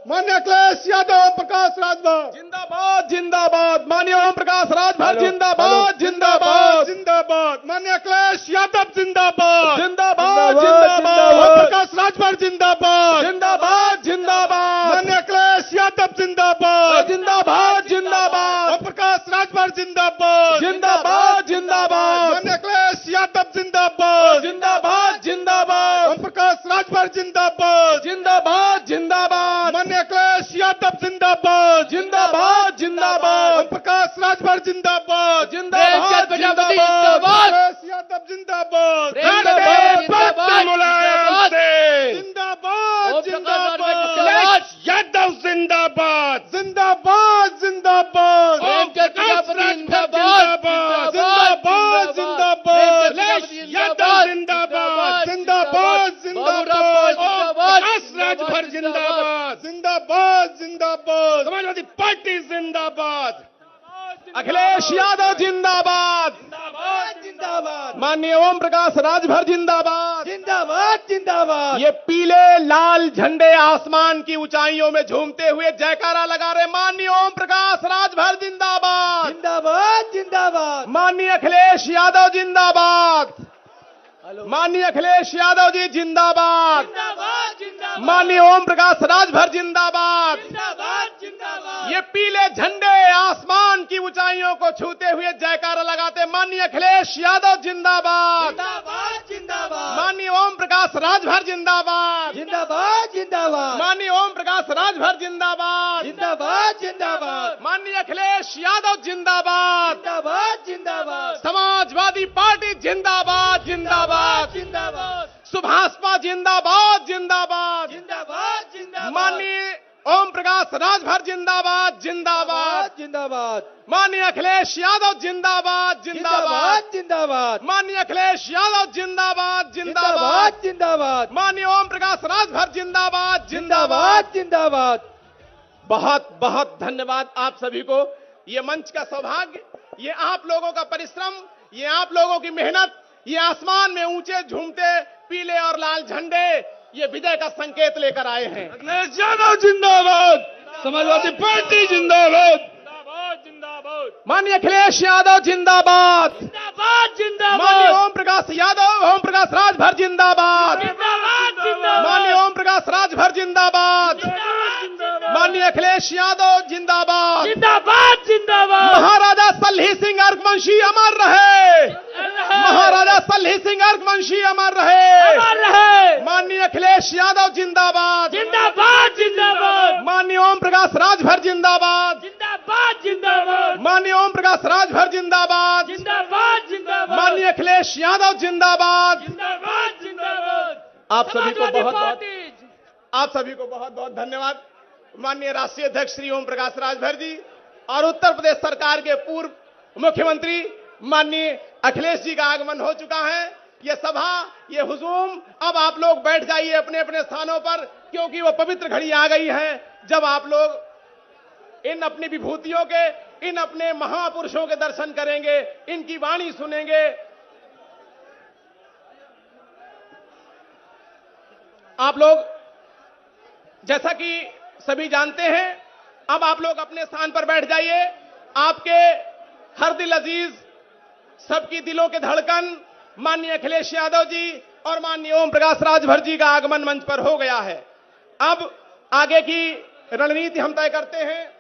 माननीय अखिलेश यादव ओम प्रकाश राजभर जिंदाबाद जिंदाबाद, माननीय ओम प्रकाश राजभर जिंदाबाद जिंदाबाद जिंदाबाद, माननीय अखिलेश यादव जिंदाबाद जिंदाबाद जिंदाबाद, ओम प्रकाश राजभर जिंदाबाद जिंदाबाद जिंदाबाद, माननीय अखिलेश यादव जिंदाबाद जिंदाबाद जिंदाबाद, ओम प्रकाश राजभर जिंदाबाद जिंदाबाद जिंदाबाद, माननीय अखिलेश यादव जिंदाबाद जिंदाबाद जिंदाबाद, ओम प्रकाश राजभर जिंदाबाद जिंदाबाद जिंदाबाद, माननीय अखिलेश यादव जिंदाबाद जिंदाबाद जिंदाबाद, ओम प्रकाश राजभर जिंदाबाद जिंदाबाद जिंदाबाद, अखिलेश यादव जिंदाबाद जिंदाबाद जिंदाबाद, यादव जिंदाबाद जिंदाबाद जिंदाबाद, ओम प्रकाश जिंदाबाद जिंदाबाद जिंदाबाद, अखिलेश यादव जिंदाबाद जिंदाबाद जिंदाबाद, प्रकाश राजभर जिंदाबाद जिंदाबाद जिंदाबाद, समाजवादी पार्टी जिंदाबाद, अखिलेश यादव जिंदाबाद जिंदाबाद, माननीय ओम प्रकाश राजभर जिंदाबाद जिंदाबाद जिंदाबाद। ये पीले लाल झंडे आसमान की ऊंचाइयों में झूमते हुए जयकारा लगा रहे माननीय ओम प्रकाश राजभर जिंदाबाद जिंदाबाद जिंदाबाद, माननीय अखिलेश यादव जिंदाबाद, माननीय अखिलेश यादव जी जिंदाबाद, माननीय ओम प्रकाश राजभर जिंदाबाद जिंदाबाद। ये पीले झंडे आसमान की ऊंचाइयों को छूते हुए जयकारा लगाते माननीय अखिलेश यादव जिंदाबाद जिंदाबाद, माननीय ओम प्रकाश राजभर जिंदाबाद जिंदाबाद जिंदाबाद, माननीय ओम प्रकाश राजभर जिंदाबाद जिंदाबाद जिंदाबाद, माननीय अखिलेश यादव जिंदाबाद जिंदाबाद जिंदाबाद, समाजवादी पार्टी जिंदाबाद जिंदाबाद जिंदाबाद, सुभाषपा जिंदाबाद जिंदाबाद जिंदाबाद जिंदाबाद, माननीय ओम प्रकाश राजभर जिंदाबाद जिंदाबाद जिंदाबाद, माननीय अखिलेश यादव जिंदाबाद जिंदाबाद जिंदाबाद, माननीय अखिलेश यादव जिंदाबाद जिंदाबाद जिंदाबाद, माननीय ओम प्रकाश राजभर जिंदाबाद जिंदाबाद जिंदाबाद। बहुत बहुत धन्यवाद आप सभी को। ये मंच का सौभाग्य, ये आप लोगों का परिश्रम, ये आप लोगों की मेहनत, ये आसमान में ऊंचे झूमते पीले और लाल झंडे ये विजय का संकेत लेकर आए हैं। अखिलेश यादव जिंदाबाद, समाजवादी पार्टी जिंदाबाद जिंदाबाद, माननीय अखिलेश यादव जिंदाबाद जिंदाबाद, माननीय ओम प्रकाश यादव ओम प्रकाश राजभर जिंदाबाद माननीय ओम प्रकाश राजभर जिंदाबाद, माननीय अखिलेश यादव जिंदाबाद जिंदाबाद, महाराजा सल्ही सिंह अर्कवंशी अमर रहे, महाराजा सल्ही सिंह अर्कवंशी अमर रहे, माननीय अखिलेश यादव जिंदाबाद जिंदाबाद, माननीय ओम प्रकाश राजभर जिंदाबाद जिंदाबाद, माननीय ओम प्रकाश राजभर जिंदाबाद जिंदाबाद, माननीय अखिलेश यादव जिंदाबाद जिंदाबाद। आप सभी को बहुत बहुत धन्यवाद। माननीय राष्ट्रीय अध्यक्ष श्री ओम प्रकाश राजभर जी और उत्तर प्रदेश सरकार के पूर्व मुख्यमंत्री माननीय अखिलेश जी का आगमन हो चुका है। ये सभा, ये हुजूम, अब आप लोग बैठ जाइए अपने अपने स्थानों पर, क्योंकि वो पवित्र घड़ी आ गई है जब आप लोग इन अपनी विभूतियों के, इन अपने महापुरुषों के दर्शन करेंगे, इनकी वाणी सुनेंगे। आप लोग जैसा कि सभी जानते हैं, अब आप लोग अपने स्थान पर बैठ जाइए। आपके हर दिल अजीज, सबकी दिलों के धड़कन माननीय अखिलेश यादव जी और माननीय ओम प्रकाश राजभर जी का आगमन मंच पर हो गया है। अब आगे की रणनीति हम तय करते हैं।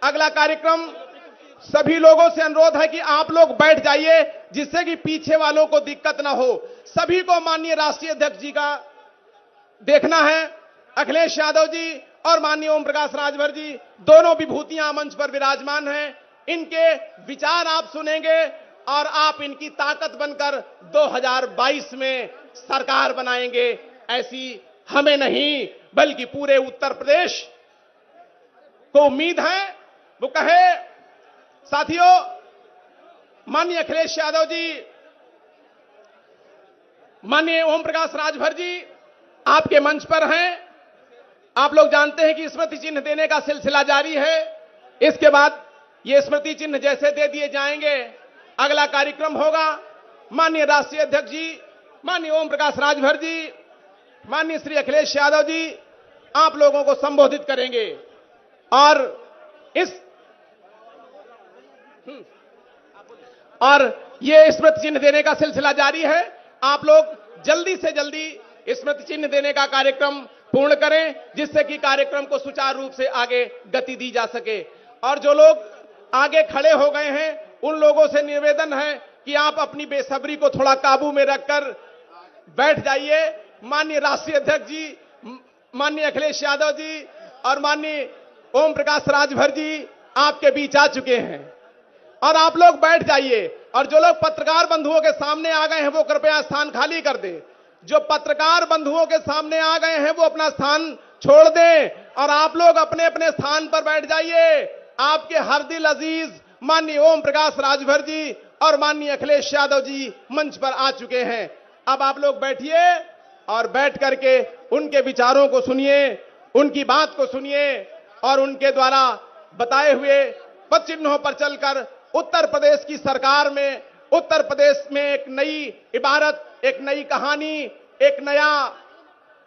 अगला कार्यक्रम, सभी लोगों से अनुरोध है कि आप लोग बैठ जाइए, जिससे कि पीछे वालों को दिक्कत ना हो। सभी को माननीय राष्ट्रीय अध्यक्ष जी का देखना है। अखिलेश यादव जी और माननीय ओम प्रकाश राजभर जी दोनों विभूतियां मंच पर विराजमान हैं। इनके विचार आप सुनेंगे और आप इनकी ताकत बनकर 2022 में सरकार बनाएंगे, ऐसी हमें नहीं बल्कि पूरे उत्तर प्रदेश को उम्मीद है वो कहे। साथियों, माननीय अखिलेश यादव जी, माननीय ओम प्रकाश राजभर जी आपके मंच पर हैं। आप लोग जानते हैं कि स्मृति चिन्ह देने का सिलसिला जारी है। इसके बाद ये स्मृति चिन्ह जैसे दे दिए जाएंगे, अगला कार्यक्रम होगा। माननीय राष्ट्रीय अध्यक्ष जी, माननीय ओम प्रकाश राजभर जी, माननीय श्री अखिलेश यादव जी आप लोगों को संबोधित करेंगे और ये स्मृति चिन्ह देने का सिलसिला जारी है। आप लोग जल्दी से जल्दी स्मृति चिन्ह देने का कार्यक्रम पूर्ण करें, जिससे कि कार्यक्रम को सुचारू रूप से आगे गति दी जा सके। और जो लोग आगे खड़े हो गए हैं उन लोगों से निवेदन है कि आप अपनी बेसब्री को थोड़ा काबू में रखकर बैठ जाइए। माननीय राष्ट्रीय अध्यक्ष जी, माननीय अखिलेश यादव जी और माननीय ओम प्रकाश राजभर जी आपके बीच आ चुके हैं और आप लोग बैठ जाइए। और जो लोग पत्रकार बंधुओं के सामने आ गए हैं वो कृपया स्थान खाली कर दें। जो पत्रकार बंधुओं के सामने आ गए हैं वो अपना स्थान छोड़ दें और आप लोग अपने अपने स्थान पर बैठ जाइए। आपके हर दिल अजीज माननीय ओम प्रकाश राजभर जी और माननीय अखिलेश यादव जी मंच पर आ चुके हैं। अब आप लोग बैठिए और बैठ करके उनके विचारों को सुनिए, उनकी बात को सुनिए और उनके द्वारा बताए हुए पद चिन्हों पर चलकर उत्तर प्रदेश की सरकार में, उत्तर प्रदेश में एक नई इबारत, एक नई कहानी, एक नया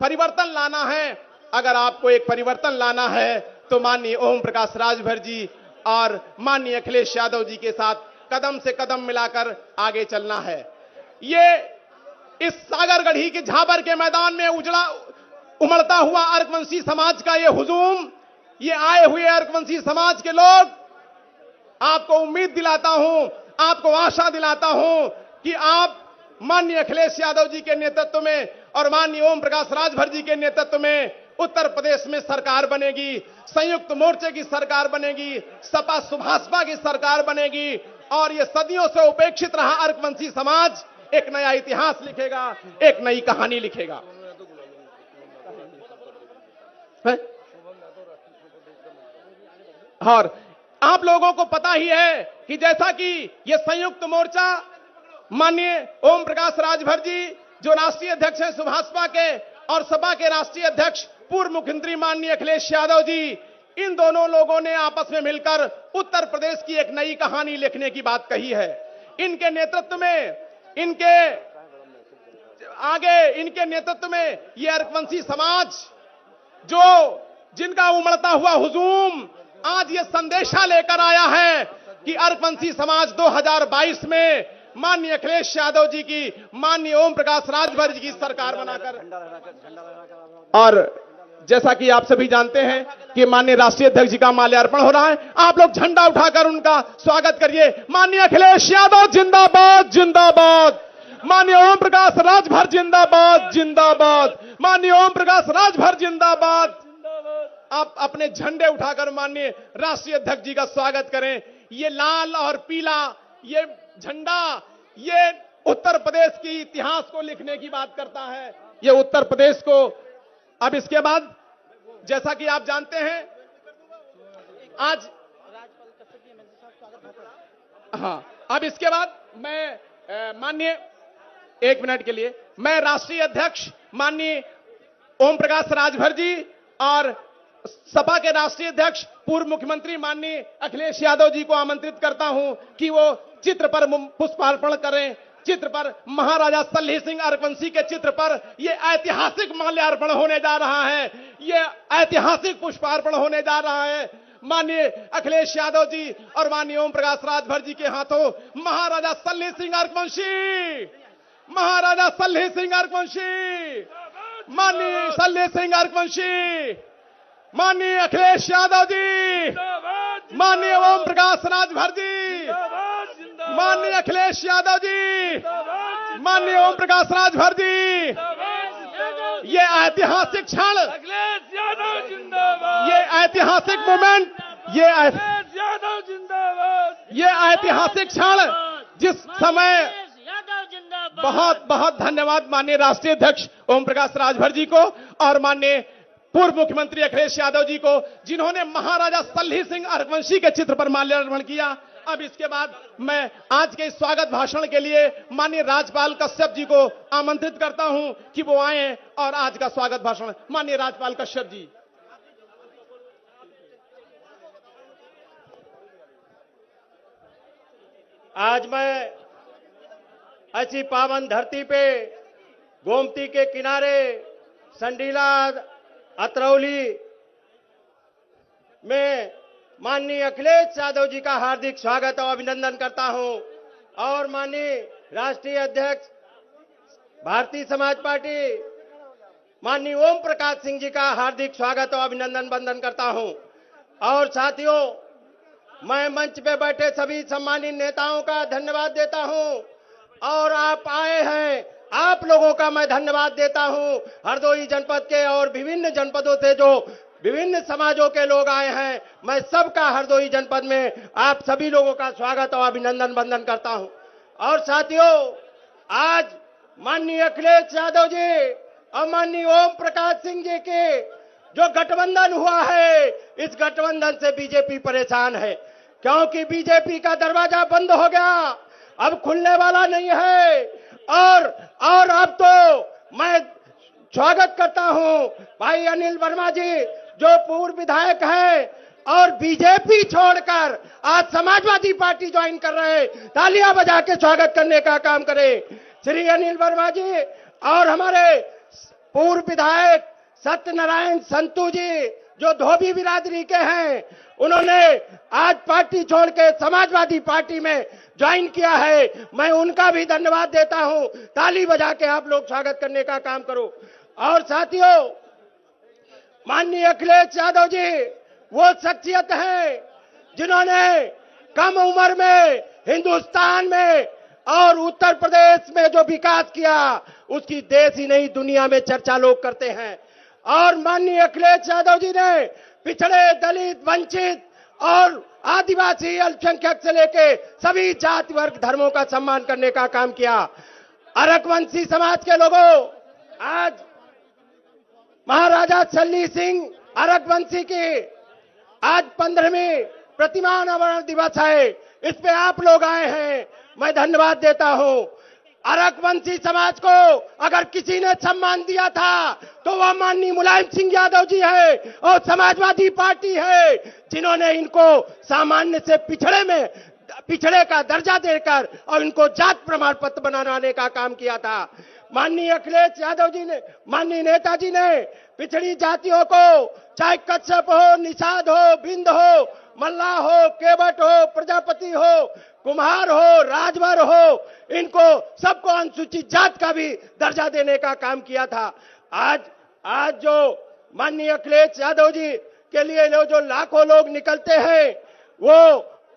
परिवर्तन लाना है। अगर आपको एक परिवर्तन लाना है तो माननीय ओम प्रकाश राजभर जी और माननीय अखिलेश यादव जी के साथ कदम से कदम मिलाकर आगे चलना है। ये इस सागरगढ़ी के झाबर के मैदान में उमड़ता हुआ अर्कवंशी समाज का ये हुजूम, ये आए हुए अर्कवंशी समाज के लोग, आपको उम्मीद दिलाता हूं, आपको आशा दिलाता हूं कि आप माननीय अखिलेश यादव जी के नेतृत्व में और माननीय ओम प्रकाश राजभर जी के नेतृत्व में उत्तर प्रदेश में सरकार बनेगी, संयुक्त मोर्चे की सरकार बनेगी, सपा सुभाषपा की सरकार बनेगी और ये सदियों से उपेक्षित रहा अर्कवंशी समाज एक नया इतिहास लिखेगा, एक नई कहानी लिखेगा। और आप लोगों को पता ही है कि जैसा कि ये संयुक्त मोर्चा माननीय ओम प्रकाश राजभर जी जो राष्ट्रीय अध्यक्ष हैं सुभाषपा के और सपा के राष्ट्रीय अध्यक्ष पूर्व मुख्यमंत्री माननीय अखिलेश यादव जी, इन दोनों लोगों ने आपस में मिलकर उत्तर प्रदेश की एक नई कहानी लिखने की बात कही है। इनके नेतृत्व में, इनके नेतृत्व में ये अर्कवंशी समाज जो जिनका उमड़ता हुआ हुजूम आज ये संदेशा लेकर आया है कि अर्कवंशी समाज 2022 में माननीय अखिलेश यादव जी की, माननीय ओम प्रकाश राजभर जी की सरकार बनाकर, और जैसा कि आप सभी जानते हैं कि माननीय राष्ट्रीय अध्यक्ष जी का माल्यार्पण हो रहा है, आप लोग झंडा उठाकर उनका स्वागत करिए। माननीय अखिलेश यादव जिंदाबाद जिंदाबाद, माननीय ओम प्रकाश राजभर जिंदाबाद जिंदाबाद, माननीय ओम प्रकाश राजभर जिंदाबाद। आप अपने झंडे उठाकर माननीय राष्ट्रीय अध्यक्ष जी का स्वागत करें। ये लाल और पीला ये झंडा ये उत्तर प्रदेश की इतिहास को लिखने की बात करता है। ये उत्तर प्रदेश को, अब इसके बाद जैसा कि आप जानते हैं आज, हाँ, अब इसके बाद मैं माननीय, एक मिनट के लिए मैं राष्ट्रीय अध्यक्ष माननीय ओम प्रकाश राजभर जी और सपा के राष्ट्रीय अध्यक्ष पूर्व मुख्यमंत्री माननीय अखिलेश यादव जी को आमंत्रित करता हूं कि वो चित्र पर पुष्पार्पण करें। चित्र पर महाराजा सल्ही सिंह अर्कवंशी के चित्र पर यह ऐतिहासिक माल्यार्पण होने जा रहा है, यह ऐतिहासिक पुष्पार्पण होने जा रहा है। माननीय अखिलेश यादव जी और माननीय ओम प्रकाश राजभर जी के हाथों महाराजा सल्ही सिंह अर्कवंशी, महाराजा सल्ही सिंह अर्कवंशी, माननीय सल्ही सिंह अर्कवंशी, माननीय अखिलेश यादव जी, माननीय ओम प्रकाश राजभर जी, माननीय अखिलेश यादव जी, माननीय ओम प्रकाश राजभर जी, ये ऐतिहासिक क्षण, ये ऐतिहासिक मोमेंट, ये ऐतिहासिक क्षण जिस समय बहुत बहुत धन्यवाद माननीय राष्ट्रीय अध्यक्ष ओम प्रकाश राजभर जी को और माननीय पूर्व मुख्यमंत्री अखिलेश यादव जी को, जिन्होंने महाराजा सल्ही सिंह अरगवंशी के चित्र पर माल्यार्पण किया। अब इसके बाद मैं आज के स्वागत भाषण के लिए माननीय राज्यपाल कश्यप जी को आमंत्रित करता हूं कि वो आए और आज का स्वागत भाषण। माननीय राज्यपाल कश्यप जी। आज मैं ऐसी पावन धरती पे गोमती के किनारे संडीला अतरौली में माननीय अखिलेश यादव जी का हार्दिक स्वागत और अभिनंदन करता हूं और माननीय राष्ट्रीय अध्यक्ष भारतीय समाज पार्टी माननीय ओम प्रकाश सिंह जी का हार्दिक स्वागत और अभिनंदन वंदन करता हूं। और साथियों, मैं मंच पे बैठे सभी सम्मानित नेताओं का धन्यवाद देता हूं और आप आए हैं, आप लोगों का मैं धन्यवाद देता हूं। हरदोई जनपद के और विभिन्न जनपदों से जो विभिन्न समाजों के लोग आए हैं, मैं सबका हरदोई जनपद में आप सभी लोगों का स्वागत और अभिनंदन वंदन करता हूं। और साथियों, आज माननीय अखिलेश यादव जी और माननीय ओम प्रकाश सिंह जी के जो गठबंधन हुआ है, इस गठबंधन से बीजेपी परेशान है, क्योंकि बीजेपी का दरवाजा बंद हो गया, अब खुलने वाला नहीं है। और अब तो मैं स्वागत करता हूं भाई अनिल वर्मा जी, जो पूर्व विधायक हैं और बीजेपी छोड़कर आज समाजवादी पार्टी ज्वाइन कर रहे हैं। तालियां बजा के स्वागत करने का काम करें श्री अनिल वर्मा जी। और हमारे पूर्व विधायक सत्यनारायण संतू जी, जो धोबी बिरादरी के हैं, उन्होंने आज पार्टी छोड़ के समाजवादी पार्टी में ज्वाइन किया है। मैं उनका भी धन्यवाद देता हूं। ताली बजा के आप लोग स्वागत करने का काम करो। और साथियों, माननीय अखिलेश यादव जी वो शख्सियत हैं जिन्होंने कम उम्र में हिंदुस्तान में और उत्तर प्रदेश में जो विकास किया, उसकी देश ही नहीं दुनिया में चर्चा लोग करते हैं। और माननीय अखिलेश यादव जी ने पिछड़े, दलित, वंचित और आदिवासी, अल्पसंख्यक से लेके सभी जाति वर्ग धर्मों का सम्मान करने का काम किया। अरगवंशी समाज के लोगों, आज महाराजा सल्ली सिंह अरगवंशी की आज 15वीं प्रतिमा अनावरण दिवस है। इस पे आप लोग आए हैं, मैं धन्यवाद देता हूं। अरगवंशी समाज को अगर किसी ने सम्मान दिया था तो वह माननीय मुलायम सिंह यादव जी है और समाजवादी पार्टी है, जिन्होंने इनको सामान्य से पिछड़े का दर्जा देकर और इनको जात प्रमाण पत्र बनाने का काम किया था। माननीय अखिलेश यादव जी ने, माननीय नेताजी ने पिछड़ी जातियों को, चाहे कच्छप हो, निषाद हो, बिंद हो, मल्लाह हो, केवट हो, प्रजापति हो, कुम्हार हो, राजभर हो, इनको सबको अनुसूचित जात का भी दर्जा देने का काम किया था। आज जो माननीय अखिलेश यादव जी के लिए जो लाखों लोग निकलते हैं, वो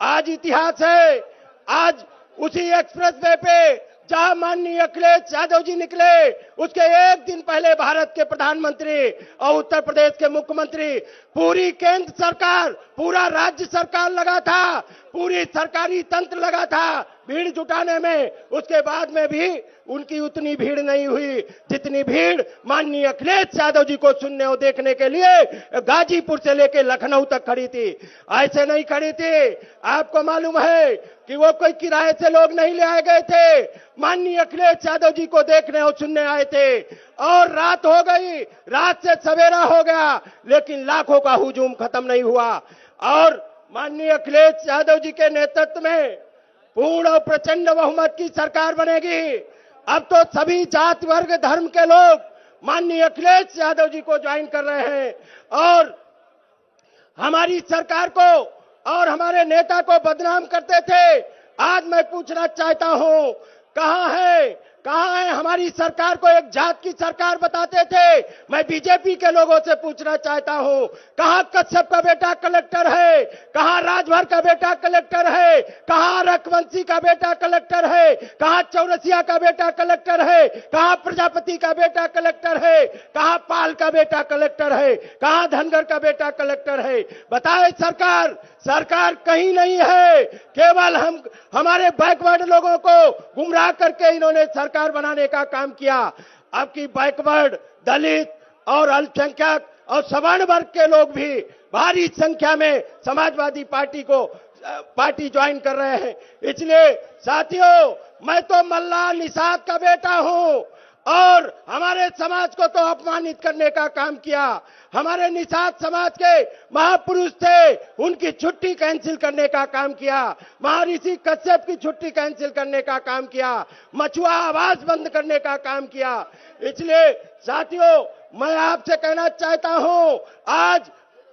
आज इतिहास है। आज उसी एक्सप्रेस वे पे जहां माननीय अखिलेश यादव जी निकले, उसके एक दिन पहले भारत के प्रधानमंत्री और उत्तर प्रदेश के मुख्यमंत्री, पूरी केंद्र सरकार, पूरा राज्य सरकार लगा था, पूरी सरकारी तंत्र लगा था भीड़ जुटाने में। उसके बाद में भी उनकी उतनी भीड़ नहीं हुई जितनी भीड़ माननीय अखिलेश यादव जी को सुनने और देखने के लिए गाजीपुर से लेकर लखनऊ तक खड़ी थी। ऐसे नहीं खड़ी थी। आपको मालूम है कि वो कोई किराए से लोग नहीं ले आए गए थे, माननीय अखिलेश यादव जी को देखने और सुनने आए थे। और रात हो गई, रात से सवेरा हो गया, लेकिन लाखों का हुजूम खत्म नहीं हुआ। और माननीय अखिलेश यादव जी के नेतृत्व में पूर्ण और प्रचंड बहुमत की सरकार बनेगी। अब तो सभी जाति वर्ग धर्म के लोग माननीय अखिलेश यादव जी को ज्वाइन कर रहे हैं और हमारी सरकार को और हमारे नेता को बदनाम करते थे। आज मैं पूछना चाहता हूं, कहां है हमारी सरकार को एक जात की सरकार बताते थे। मैं बीजेपी के लोगों से पूछना चाहता हूं, कहां कश्यप का बेटा कलेक्टर है, कहां राजभर का बेटा कलेक्टर है, कहां रघुवंशी का बेटा कलेक्टर है, कहां चौरसिया का बेटा कलेक्टर है, कहां प्रजापति का बेटा कलेक्टर है, कहां पाल का बेटा कलेक्टर है, कहां धनगर का बेटा कलेक्टर है। बताए सरकार कहीं नहीं है। केवल हमारे बैकवर्ड लोगों को गुमराह करके इन्होंने सरकार सरकार बनाने का काम किया। आपकी बैकवर्ड, दलित और अल्पसंख्यक और सवर्ण वर्ग के लोग भी भारी संख्या में समाजवादी पार्टी ज्वाइन कर रहे हैं। इसलिए साथियों, मैं तो मल्ला निषाद का बेटा हूं और हमारे समाज को तो अपमानित करने का काम किया। हमारे निषाद समाज के महापुरुष थे, उनकी छुट्टी कैंसिल करने का काम किया। महर्षि कश्यप की छुट्टी कैंसिल करने का काम किया। मछुआ आवास बंद करने का काम किया। इसलिए साथियों, मैं आपसे कहना चाहता हूं,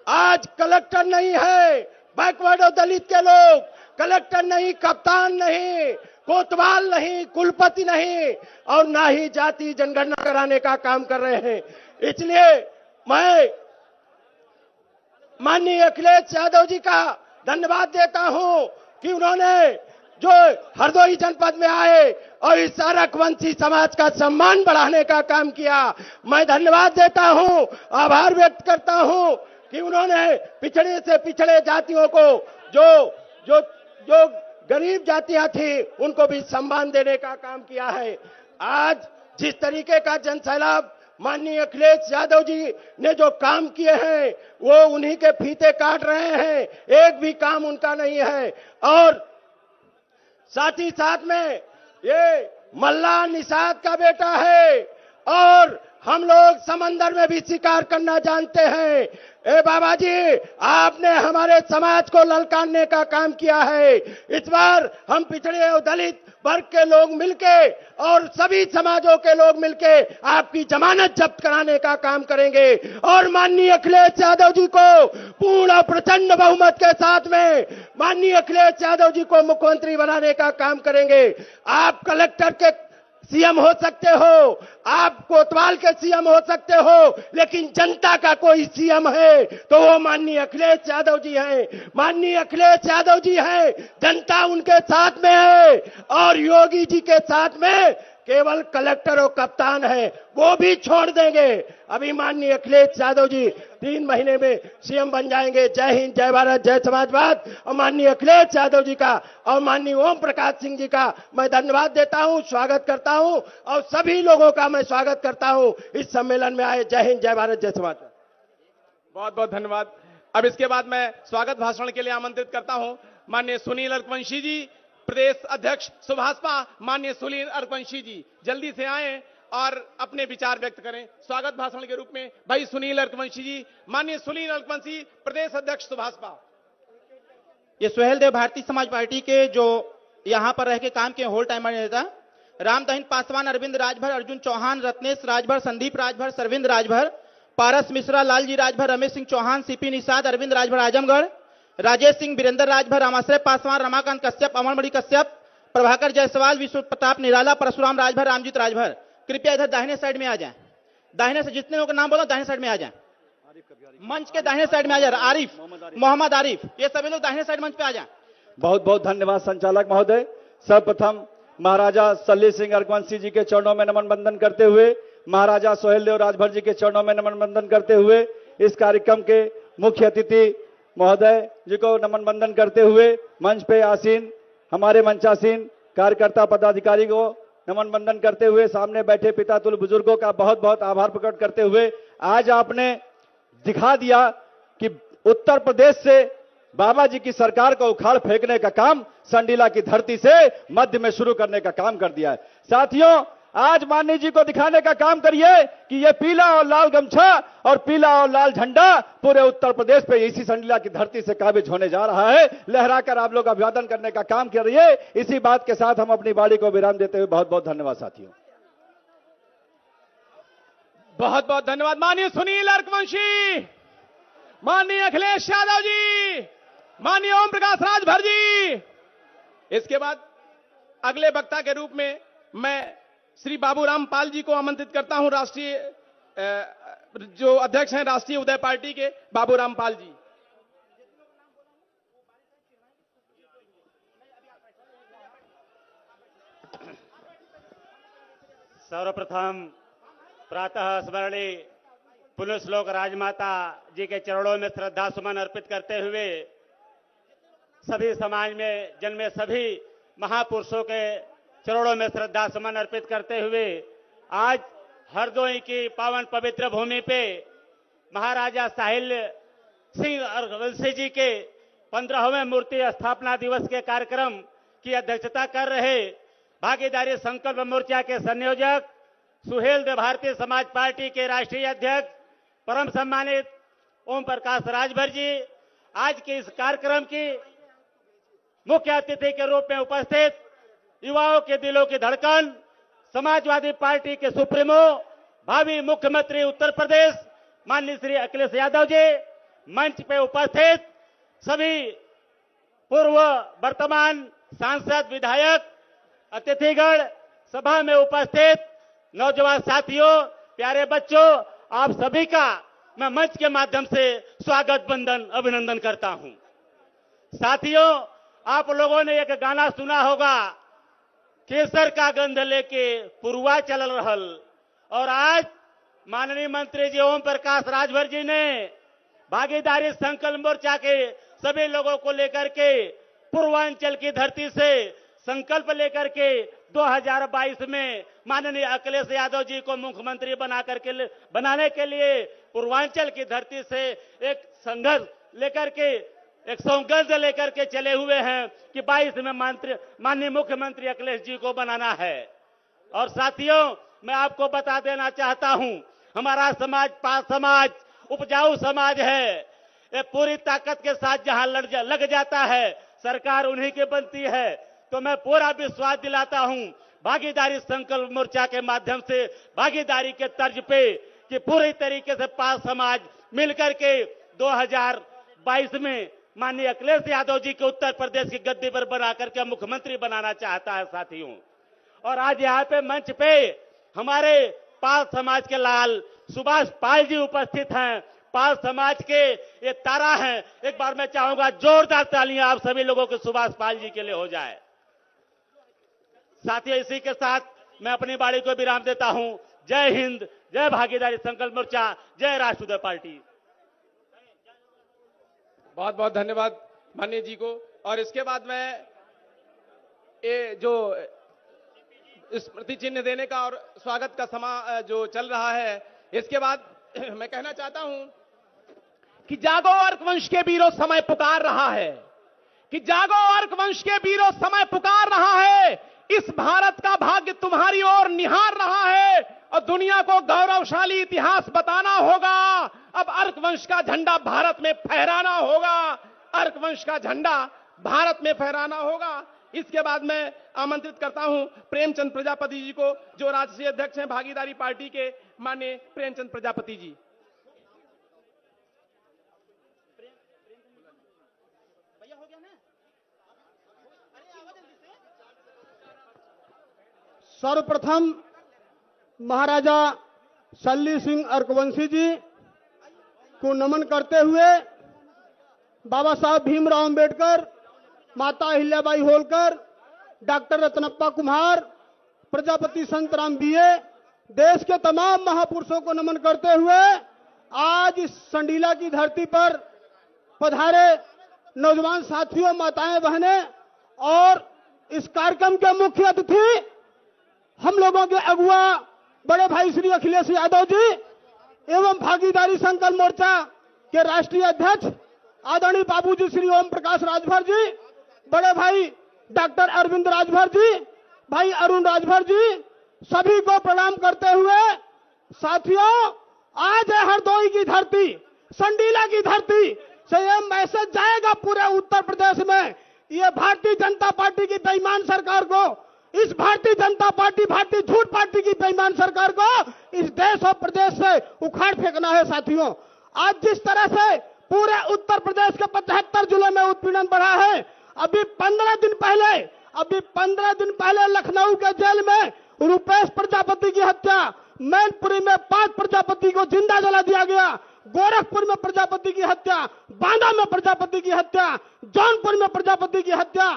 आज कलेक्टर नहीं है बैकवर्ड और दलित के लोग, कलेक्टर नहीं, कप्तान नहीं, कोतवाल नहीं, कुलपति नहीं और ना ही जाति जनगणना कराने का काम कर रहे हैं। इसलिए मैं माननीय अखिलेश यादव जी का धन्यवाद देता हूं कि उन्होंने जो हरदोई जनपद में आए और इस अरकवंशी समाज का सम्मान बढ़ाने का काम किया। मैं धन्यवाद देता हूं, आभार व्यक्त करता हूं कि उन्होंने पिछड़े से पिछड़े जातियों को जो गरीब जातियां थी उनको भी सम्मान देने का काम किया है। आज जिस तरीके का जनसैलाब माननीय अखिलेश यादव जी ने जो काम किए हैं वो उन्हीं के फीते काट रहे हैं, एक भी काम उनका नहीं है। और साथ ही साथ में ये मल्ला निषाद का बेटा है और हम लोग समंदर में भी शिकार करना जानते हैं। ए बाबा जी, आपने हमारे समाज को ललकारने का काम किया है। इस बार हम पिछड़े और दलित वर्ग के लोग मिलके और सभी समाजों के लोग मिलके आपकी जमानत जब्त कराने का काम करेंगे और माननीय अखिलेश यादव जी को पूर्ण और प्रचंड बहुमत के साथ में माननीय अखिलेश यादव जी को मुख्यमंत्री बनाने का काम करेंगे। आप कलेक्टर के सीएम हो सकते हो, आप कोतवाल के सीएम हो सकते हो, लेकिन जनता का कोई सीएम है तो वो माननीय अखिलेश यादव जी हैं। माननीय अखिलेश यादव जी हैं, जनता उनके साथ में है और योगी जी के साथ में केवल कलेक्टर और कप्तान है, वो भी छोड़ देंगे। अभी माननीय अखिलेश यादव जी 3 महीने में सीएम बन जाएंगे। जय हिंद, जय भारत, जय समाजवाद। और माननीय अखिलेश यादव जी का और माननीय ओम प्रकाश सिंह जी का मैं धन्यवाद देता हूं, स्वागत करता हूं और सभी लोगों का मैं स्वागत करता हूं इस सम्मेलन में आए। जय हिंद, जय भारत, जय समाजवाद। बहुत बहुत धन्यवाद। अब इसके बाद मैं स्वागत भाषण के लिए आमंत्रित करता हूं माननीय सुनील अरकवंशी जी, प्रदेश अध्यक्ष सुभाषपा। माननीय सुनील अरकवंशी जी जल्दी से आए और अपने विचार व्यक्त करें स्वागत भाषण के रूप में। भाई सुनील अरकवंशी जी, माननीय सुनील अरकवंशी, प्रदेश अध्यक्ष सुभाषपा। ये सुहेल देव भारतीय समाज पार्टी के जो यहां पर रह के काम किए होल टाइमर नेता रामदहिन पासवान, अरविंद राजभर, अर्जुन चौहान, रत्नेश राजभर, संदीप राजभर, सरविंद राजभर, पारस मिश्रा, लालजी राजभर, रमेश सिंह चौहान, सीपी निषाद, अरविंद राजभर आजमगढ़, राजेश सिंह, वीरेंद्र राजभर, रामाश्रय पासवान, रमाकांत कश्यप, अमरमणि कश्यप, प्रभाकर जायसवाल, विश्व प्रताप निराला, परशुराम राजभर, रामजीत राजभर। कृपया इधर दाहिने साइड में आ जाएं। दाहिने से जितने लोगों का नाम बोलो दाहिने साइड में आ जाएं। मंच के दाहिने साइड में आ जाए। आरिफ, मोहम्मद आरिफ, ये सभी लोग दाहिने साइड मंच पे आ जाएं। बहुत बहुत धन्यवाद संचालक महोदय। सर्वप्रथम महाराजा सल्ली सिंह अरकवंशी जी के चरणों में नमन बंदन करते हुए, महाराजा सोहेल देव राजभर जी के चरणों में नमन बंदन करते हुए, इस कार्यक्रम के मुख्य अतिथि महोदय जी को नमन बंदन करते हुए, मंच पे आसीन हमारे मंचासीन कार्यकर्ता पदाधिकारी को नमन बंदन करते हुए, सामने बैठे पितातुल बुजुर्गों का बहुत बहुत आभार प्रकट करते हुए, आज आपने दिखा दिया कि उत्तर प्रदेश से बाबा जी की सरकार को उखाड़ फेंकने का काम संडीला की धरती से मध्य में शुरू करने का काम कर दिया है। साथियों, आज माननीय जी को दिखाने का काम करिए कि ये पीला और लाल गमछा और पीला और लाल झंडा पूरे उत्तर प्रदेश पे इसी संडीला की धरती से काबिज होने जा रहा है। लहराकर आप लोग अभिवादन करने का काम करिए। इसी बात के साथ हम अपनी वाणी को विराम देते हुए बहुत बहुत धन्यवाद साथियों। बहुत बहुत धन्यवाद माननीय सुनील अरकवंशी, माननीय अखिलेश यादव जी, माननीय ओम प्रकाश राजभर जी। इसके बाद अगले वक्ता के रूप में मैं श्री बाबूराम पाल जी को आमंत्रित करता हूं, राष्ट्रीय जो अध्यक्ष हैं राष्ट्रीय उदय पार्टी के बाबूराम पाल जी। सर्वप्रथम प्रातः स्मरणीय पुण्य श्लोक राजमाता जी के चरणों में श्रद्धा सुमन अर्पित करते हुए सभी समाज में जन्मे सभी महापुरुषों के चरणों में श्रद्धा सुमन अर्पित करते हुए आज हरदोई की पावन पवित्र भूमि पे महाराजा साहिल सिंह अरगवंशी जी के 15वें मूर्ति स्थापना दिवस के कार्यक्रम की अध्यक्षता कर रहे भागीदारी संकल्प मोर्चा के संयोजक सुहेल देव भारतीय समाज पार्टी के राष्ट्रीय अध्यक्ष परम सम्मानित ओम प्रकाश राजभर जी, आज के इस कार्यक्रम की मुख्य अतिथि के रूप में उपस्थित युवाओं के दिलों की धड़कन समाजवादी पार्टी के सुप्रीमो भावी मुख्यमंत्री उत्तर प्रदेश माननीय श्री अखिलेश यादव जी, मंच पे उपस्थित सभी पूर्व वर्तमान सांसद विधायक अतिथिगण, सभा में उपस्थित नौजवान साथियों, प्यारे बच्चों, आप सभी का मैं मंच के माध्यम से स्वागत वंदन अभिनंदन करता हूं। साथियों, आप लोगों ने एक गाना सुना होगा, केसर का गंध लेके पुरवा चल रहल, और आज माननीय मंत्री जी ओम प्रकाश राजभर जी ने भागीदारी संकल्प मोर्चा के सभी लोगों को लेकर के पूर्वांचल की धरती से संकल्प लेकर के 2022 में माननीय अखिलेश यादव जी को मुख्यमंत्री बनाने के लिए पूर्वांचल की धरती से एक संघर्ष लेकर के, एक सौगंध लेकर के चले हुए हैं कि 22 में माननीय मुख्यमंत्री अखिलेश जी को बनाना है। और साथियों, मैं आपको बता देना चाहता हूं, हमारा समाज पास समाज उपजाऊ समाज है। ये पूरी ताकत के साथ जहां लग जाता है, सरकार उन्हीं की बनती है। तो मैं पूरा विश्वास दिलाता हूं भागीदारी संकल्प मोर्चा के माध्यम से, भागीदारी के तर्ज पे, कि पूरी तरीके से पास समाज मिलकर के 2022 में माननीय अखिलेश यादव जी को उत्तर प्रदेश की गद्दी पर बना करके मुख्यमंत्री बनाना चाहता है साथियों। और आज यहाँ पे मंच पे हमारे पाल समाज के लाल सुभाष पाल जी उपस्थित हैं। पाल समाज के ये तारा हैं। एक बार मैं चाहूंगा जोरदार तालियां आप सभी लोगों के सुभाष पाल जी के लिए हो जाए। साथियों, इसी के साथ मैं अपनी बाड़ी को विराम देता हूं। जय हिंद, जय भागीदारी संकल्प मोर्चा, जय राष्ट्रीय पार्टी। बहुत बहुत धन्यवाद माननीय जी को। और इसके बाद मैं ये जो स्मृति चिन्ह देने का और स्वागत का समा जो चल रहा है, इसके बाद मैं कहना चाहता हूं कि जागो अर्कवंश के वीरों, समय पुकार रहा है, कि जागो अर्कवंश के वीरों, समय पुकार रहा है। इस भारत का भाग्य तुम्हारी ओर निहार रहा है और दुनिया को गौरवशाली इतिहास बताना होगा। अब अर्कवंश का झंडा भारत में फहराना होगा, अर्कवंश का झंडा भारत में फहराना होगा। इसके बाद मैं आमंत्रित करता हूं प्रेमचंद प्रजापति जी को, जो राष्ट्रीय अध्यक्ष हैं भागीदारी पार्टी के, माननीय प्रेमचंद प्रजापति जी। सर्वप्रथम महाराजा सल्ली सिंह अरकवंशी जी को नमन करते हुए बाबा साहब भीमराव अंबेडकर, माता अहिल्याबाई होलकर, डॉक्टर रत्नप्पा कुम्हार, प्रजापति संतराम बीए, देश के तमाम महापुरुषों को नमन करते हुए आज इस संडीला की धरती पर पधारे नौजवान साथियों, माताएं, बहनें और इस कार्यक्रम के मुख्य अतिथि हम लोगों के अगुआ बड़े भाई श्री अखिलेश यादव जी एवं भागीदारी संकल्प मोर्चा के राष्ट्रीय अध्यक्ष आदरणीय बाबूजी श्री ओम प्रकाश राजभर जी, बड़े भाई डॉक्टर अरविंद राजभर जी, भाई अरुण राजभर जी, सभी को प्रणाम करते हुए साथियों, आज है हरदोई की धरती, संडीला की धरती से यह मैसेज जाएगा पूरे उत्तर प्रदेश में। ये भारतीय जनता पार्टी की बेईमान सरकार को, इस भारतीय जनता पार्टी, भारतीय झूठ पार्टी की बेईमान सरकार को इस देश और प्रदेश से उखाड़ फेंकना है साथियों। आज जिस तरह से पूरे उत्तर प्रदेश के 75 जिलों में उत्पीड़न बढ़ा है, अभी 15 दिन पहले लखनऊ के जेल में रुपेश प्रजापति की हत्या, मैनपुरी में 5 प्रजापति को जिंदा जला दिया गया, गोरखपुर में प्रजापति की हत्या, बांदा में प्रजापति की हत्या, जौनपुर में प्रजापति की हत्या,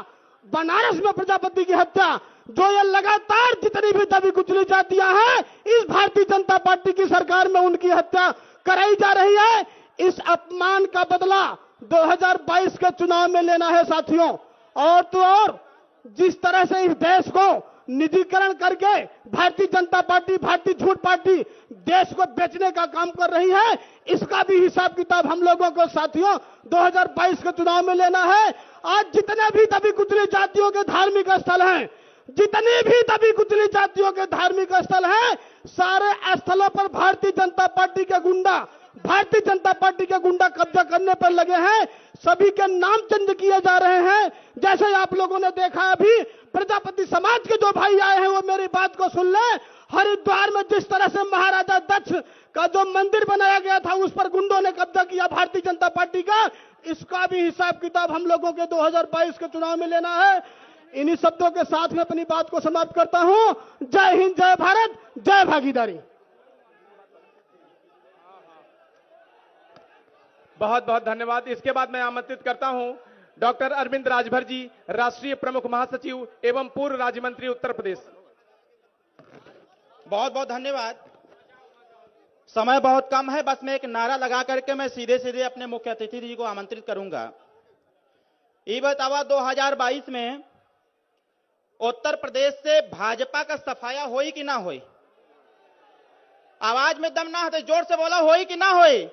बनारस में प्रजापति की हत्या, जो ये लगातार जितनी भी दबी कुचली जातियां हैं, इस भारतीय जनता पार्टी की सरकार में उनकी हत्या कराई जा रही है। इस अपमान का बदला 2022 के चुनाव में लेना है साथियों। और तो और जिस तरह से इस देश को निजीकरण करके भारतीय जनता पार्टी, भारतीय झूठ पार्टी देश को बेचने का काम कर रही है। इसका भी हिसाब किताब हम लोगों को साथियों 2022 के चुनाव में लेना है। आज जितने भी दबी कुचली जातियों के धार्मिक स्थल हैं, जितनी भी दबी कुचली जातियों के धार्मिक स्थल हैं, सारे स्थलों पर भारतीय जनता पार्टी के गुंडा कब्जा करने पर लगे हैं। सभी के नाम चेंज किए जा रहे हैं। जैसे आप लोगों ने देखा, अभी प्रजापति समाज के जो भाई आए हैं वो मेरी बात को सुन ले। हरिद्वार में जिस तरह से महाराजा दक्ष का जो मंदिर बनाया गया था उस पर गुंडों ने कब्जा किया भारतीय जनता पार्टी का, इसका भी हिसाब किताब हम लोगों के 2022 के चुनाव में लेना है। इन्हीं शब्दों के साथ में अपनी बात को समाप्त करता हूं। जय हिंद, जय भारत, जय भागीदारी। बहुत बहुत धन्यवाद। इसके बाद मैं आमंत्रित करता हूं डॉक्टर अरविंद राजभर जी, राष्ट्रीय प्रमुख महासचिव एवं पूर्व राज्य मंत्री उत्तर प्रदेश। बहुत बहुत धन्यवाद। समय बहुत कम है, बस मैं एक नारा लगा करके मैं सीधे सीधे अपने मुख्य अतिथि जी को आमंत्रित करूंगा। ये बतावा 2022 में उत्तर प्रदेश से भाजपा का सफाया होई कि ना होई? आवाज में दम ना है तो जोर से बोला, होई कि ना होई?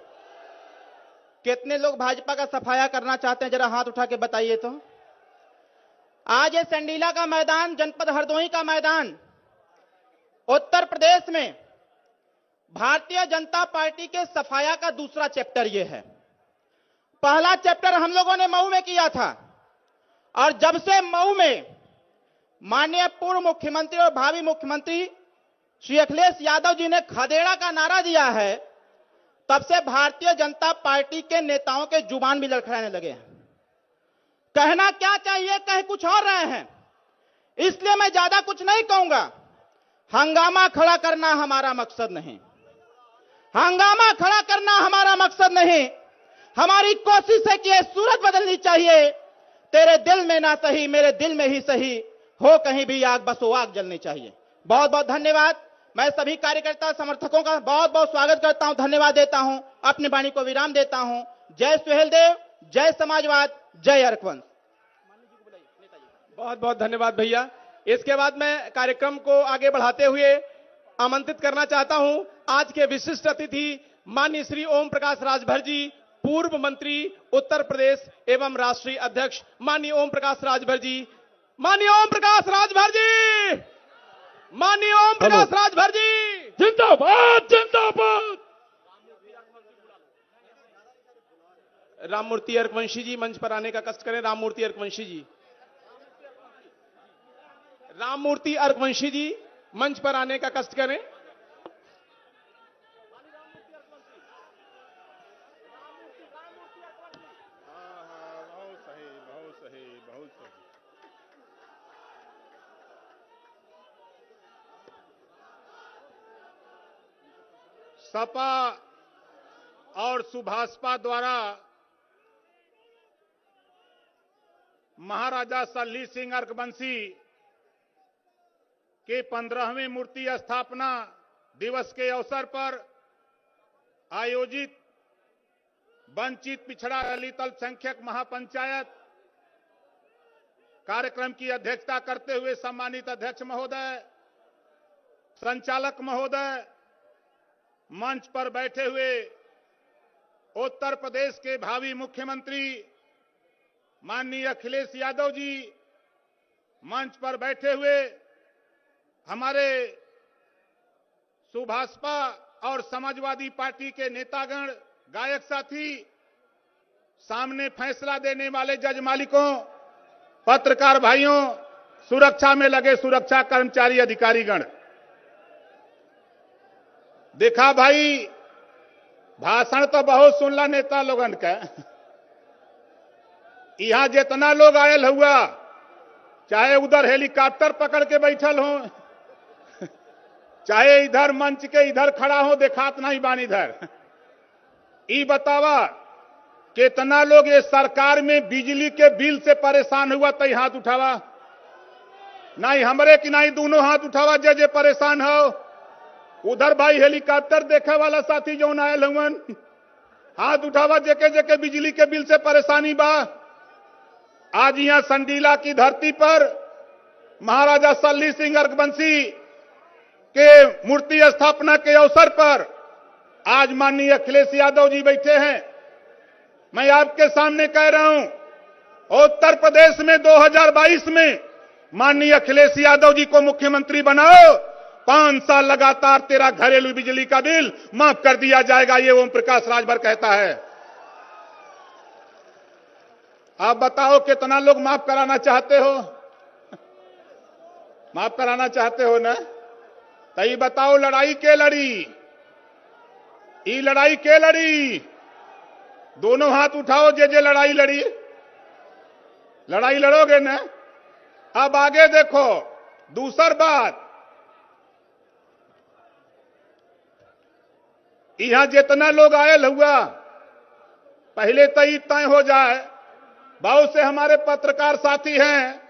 कितने लोग भाजपा का सफाया करना चाहते हैं, जरा हाथ उठा के बताइए तो। आज ये संडीला का मैदान, जनपद हरदोई का मैदान, उत्तर प्रदेश में भारतीय जनता पार्टी के सफाया का दूसरा चैप्टर ये है। पहला चैप्टर हम लोगों ने मऊ में किया था, और जब से मऊ में माननीय पूर्व मुख्यमंत्री और भावी मुख्यमंत्री श्री अखिलेश यादव जी ने खदेड़ा का नारा दिया है, तब से भारतीय जनता पार्टी के नेताओं के जुबान भी लड़खड़ाने लगे हैं। कहना क्या चाहिए, कह कुछ और रहे हैं। इसलिए मैं ज्यादा कुछ नहीं कहूंगा। हंगामा खड़ा करना हमारा मकसद नहीं, हंगामा खड़ा करना हमारा मकसद नहीं। हमारी कोशिश है कि यह सूरत बदलनी चाहिए। तेरे दिल में ना सही, मेरे दिल में ही सही, हो कहीं भी आग, बस वो आग जलनी चाहिए। बहुत बहुत धन्यवाद। मैं सभी कार्यकर्ता समर्थकों का बहुत बहुत स्वागत करता हूं, धन्यवाद देता हूं, अपनी वाणी को विराम देता हूं। जय सुहेलदेव, जय समाजवाद, जय अरकवंश। बहुत बहुत धन्यवाद भैया। इसके बाद मैं कार्यक्रम को आगे बढ़ाते हुए आमंत्रित करना चाहता हूं आज के विशिष्ट अतिथि माननीय श्री ओम प्रकाश राजभर जी, पूर्व मंत्री उत्तर प्रदेश एवं राष्ट्रीय अध्यक्ष माननीय ओम प्रकाश राजभर जी। माननीय ओम प्रकाश राजभर जी, माननीय ओम प्रकाश राजभर जी, जिंदाबाद जिंदाबाद। राममूर्ति अर्कवंशी जी मंच पर आने का कष्ट करें। राममूर्ति अर्कवंशी जी, राममूर्ति अर्कवंशी जी मंच पर आने का कष्ट करें। सपा और सुभाषपा द्वारा महाराजा सल्ली सिंह अर्कवंशी के 15वें मूर्ति स्थापना दिवस के अवसर पर आयोजित वंचित पिछड़ा दलित अल्पसंख्यक महापंचायत कार्यक्रम की अध्यक्षता करते हुए सम्मानित अध्यक्ष महोदय, संचालक महोदय, मंच पर बैठे हुए उत्तर प्रदेश के भावी मुख्यमंत्री माननीय अखिलेश यादव जी, मंच पर बैठे हुए हमारे सुभाषपा और समाजवादी पार्टी के नेतागण, गायक साथी, सामने फैसला देने वाले जज मालिकों, पत्रकार भाइयों, सुरक्षा में लगे सुरक्षा कर्मचारी अधिकारीगण। देखा भाई, भाषण तो बहुत सुनला नेता लोगन का। यहां जितना लोग आयल हुआ, चाहे उधर हेलीकॉप्टर पकड़ के बैठल हो, चाहे इधर मंच के इधर खड़ा हो, देखात नहीं बानी इधर। ई बतावा कितना लोग ये सरकार में बिजली के बिल से परेशान हुआ, तई हाथ उठावा। नहीं हमरे कि नहीं, दोनों हाथ उठावा जे जे परेशान हो। उधर भाई हेलीकॉप्टर देखे वाला साथी जो आयल हुवन, हाथ उठावा जेके जेके बिजली के बिल से परेशानी बा। आज यहां संडीला की धरती पर महाराजा सल्ली सिंह अर्कवंशी के मूर्ति स्थापना के अवसर पर आज माननीय अखिलेश यादव जी बैठे हैं। मैं आपके सामने कह रहा हूं, उत्तर प्रदेश में 2022 में माननीय अखिलेश यादव जी को मुख्यमंत्री बनाओ, 5 साल लगातार तेरा घरेलू बिजली का बिल माफ कर दिया जाएगा, ये ओम प्रकाश राजभर कहता है। आप बताओ कितना लोग माफ कराना चाहते हो? माफ कराना चाहते हो ना? तो ये बताओ लड़ाई के लड़ी, ये लड़ाई के लड़ी? दोनों हाथ उठाओ जे लड़ाई लड़ी। लड़ाई लड़ोगे ना? अब आगे देखो, दूसर बात, यहां जितना लोग आयल हुआ, पहले तो ये तय हो जाए, बहुत से हमारे पत्रकार साथी हैं,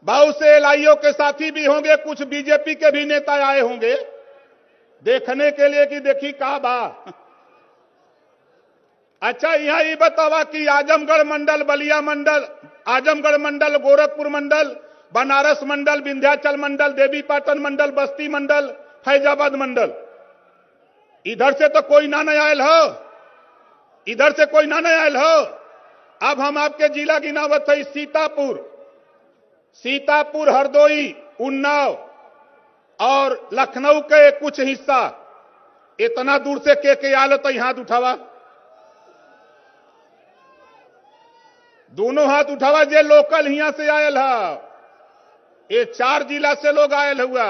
बहुत से एलआईओ के साथी भी होंगे, कुछ बीजेपी के भी नेता आए होंगे देखने के लिए कि देखी कहा बा। अच्छा, यहां ये बतावा कि आजमगढ़ मंडल, बलिया मंडल, आजमगढ़ मंडल, गोरखपुर मंडल, बनारस मंडल, विंध्याचल मंडल, देवीपाटन मंडल, बस्ती मंडल, फैजाबाद मंडल, इधर से तो कोई ना आयल हो, इधर से कोई ना आयल हो। अब हम आपके जिला गिनावत है, सीतापुर, हरदोई, उन्नाव और लखनऊ के कुछ हिस्सा, इतना दूर से के आयल तो हाथ उठावा, दोनों हाथ उठावा जे लोकल यहां से आयल है। ये 4 जिला से लोग आयल हुआ।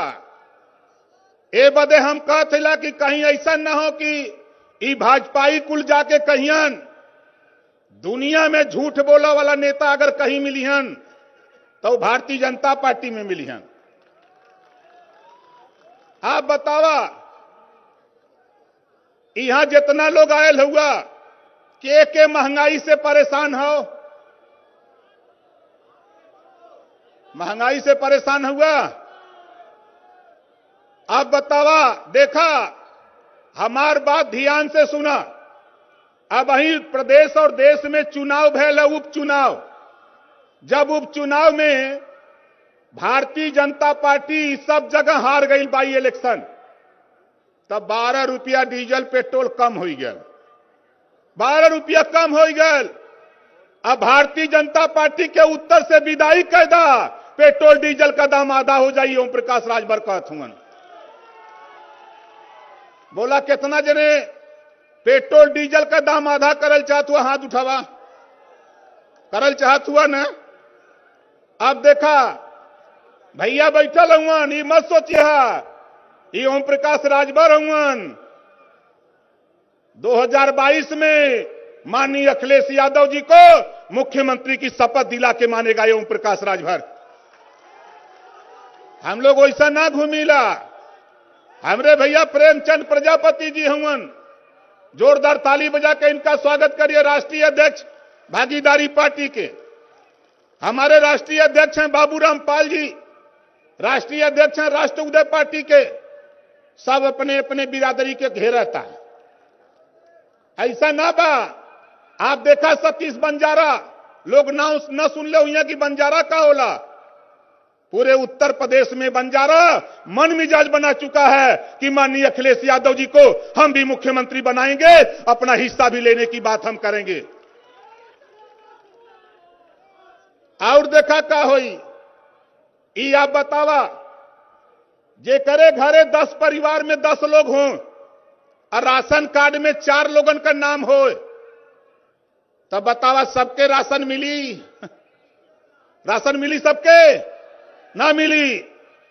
ए बदे हम कहते ला कि कहीं ऐसा न हो कि ई भाजपाई कुल जाके कहियन दुनिया में झूठ बोला वाला नेता अगर कहीं मिलिहन तो भारतीय जनता पार्टी में मिलिहन। आप बतावा, यहां जितना लोग आयल हुआ के महंगाई से परेशान हो, महंगाई से परेशान हुआ। आप बतावा, देखा, हमार बात ध्यान से सुना। अब वही प्रदेश और देश में चुनाव भैल, उपचुनाव। जब उपचुनाव में भारतीय जनता पार्टी सब जगह हार गई बाई इलेक्शन, तब 12 रुपया डीजल पेट्रोल कम हो गया, 12 रुपया कम हो गया। अब भारतीय जनता पार्टी के उत्तर से विदाई कैदा, पेट्रोल डीजल का दाम आधा हो जाइए। ओम प्रकाश राजभर कहत हुआ, बोला कितना जने पेट्रोल डीजल का दाम आधा करल चाहत हुआ, हाथ उठावा। करल चाहत हुआ ना? अब देखा, भैया बैठल हुआ, ये मत सोचिए ये ओम प्रकाश राजभर हुआ। 2022 में माननीय अखिलेश यादव जी को मुख्यमंत्री की शपथ दिला के मानेगा ये ओम प्रकाश राजभर। हम लोग वैसा ना घूमीला। हमरे भैया प्रेमचंद प्रजापति जी हुवन, जोरदार ताली बजा के इनका स्वागत करिए। राष्ट्रीय अध्यक्ष भागीदारी पार्टी के हमारे राष्ट्रीय अध्यक्ष हैं बाबूराम पाल जी, राष्ट्रीय अध्यक्ष हैं राष्ट्र उदय पार्टी के। सब अपने अपने बिरादरी के घेरता है, ऐसा ना बा। आप देखा सतीश बंजारा, लोग ना न सुन ले हुई कि बंजारा का होला। पूरे उत्तर प्रदेश में बंजारा मन मिजाज बना चुका है कि माननीय अखिलेश यादव जी को हम भी मुख्यमंत्री बनाएंगे, अपना हिस्सा भी लेने की बात हम करेंगे। और देखा क्या होई, ये आप बतावा, जे करे घरे 10 परिवार में 10 लोग हों और राशन कार्ड में 4 लोगन का नाम हो, तब बतावा सबके राशन मिली? राशन मिली सबके? ना मिली।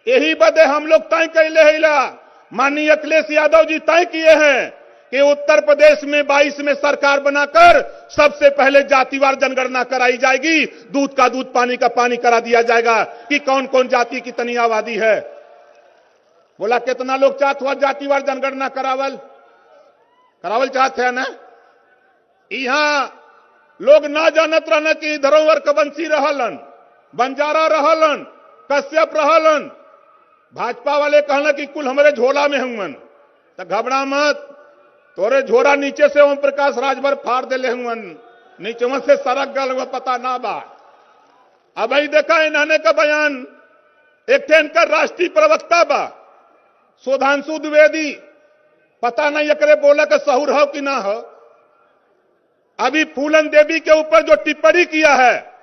यही बदे हम लोग तय कैले हैला, माननीय अखिलेश यादव जी तय किए हैं कि उत्तर प्रदेश में 22 में सरकार बनाकर सबसे पहले जातिवार जनगणना कराई जाएगी। दूध का दूध, पानी का पानी करा दिया जाएगा कि कौन कौन जाति कितनी आबादी है। बोला कितना लोग चाहत हुआ जातिवार जनगणना करावल चाहते हैं ना? यहां लोग ना जानत रहना कि धरोहर कबंसी रहलन, बंजारा रहलन, कश्यप रहलन। भाजपा वाले कहना कि कुल हमारे झोला में हुवन, तो घबरा मत, तोरे झोरा नीचे से ओम प्रकाश राजभर फाड़ देले हुवन, नीचे से सरक गल हुआ, पता ना बा। अब ही देखा इन्होंने का बयान एक थे इनका राष्ट्रीय प्रवक्ता बा सुधांशु द्विवेदी, पता नहीं एकरे बोला के सहूर हो कि ना हो। अभी फूलन देवी के ऊपर जो टिप्पणी किया है,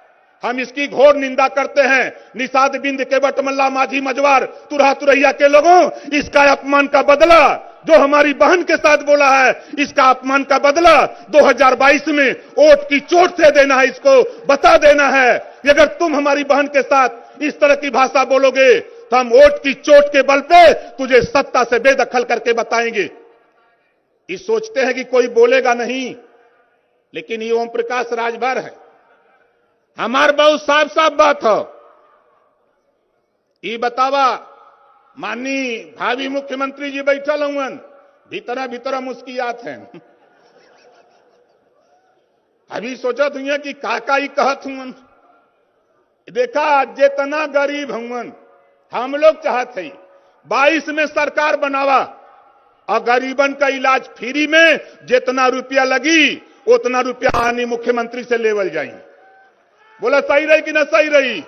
हम इसकी घोर निंदा करते हैं। निषाद बिंद केवट मल्ला माझी मजवार तुरहा तुरैया के लोगों, इसका अपमान का बदला जो हमारी बहन के साथ बोला है, इसका अपमान का बदला 2022 में वोट की चोट से देना है। इसको बता देना है कि अगर तुम हमारी बहन के साथ इस तरह की भाषा बोलोगे तो हम वोट की चोट के बल पे तुझे सत्ता से बेदखल करके बताएंगे। ये सोचते हैं कि कोई बोलेगा नहीं, लेकिन ये ओम प्रकाश राजभर है। हमार बहुत साफ साफ बात हो। ये बतावा माननीय भावी मुख्यमंत्री जी बैठल हुन, भीतरा भीतरा मुस्कियात हैं। अभी सोचत हुई कि काका ही कहत हुन। देखा जितना गरीब हुन, हम लोग चाहते हैं 22 में सरकार बनावा और गरीबन का इलाज फ्री में जितना रुपया लगी उतना रुपया आनी मुख्यमंत्री से लेवल जाए। बोला सही रही कि ना सही रही?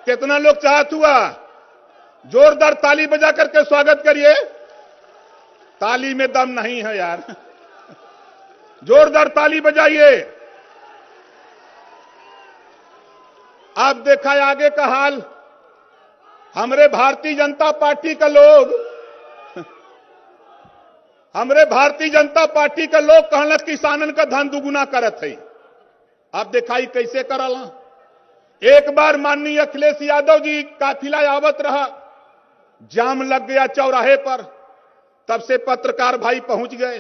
कितना लोग चाहत हुआ? जोरदार ताली बजा करके स्वागत करिए। ताली में दम नहीं है यार, जोरदार ताली बजाइए। अब देखा आगे का हाल। हमरे भारतीय जनता पार्टी का लोग कहला किसानन का धन दुगुना करत है। अब दिखाई कैसे करला। एक बार माननीय अखिलेश यादव जी काफिला आवत रहा, जाम लग गया चौराहे पर। तब से पत्रकार भाई पहुंच गए,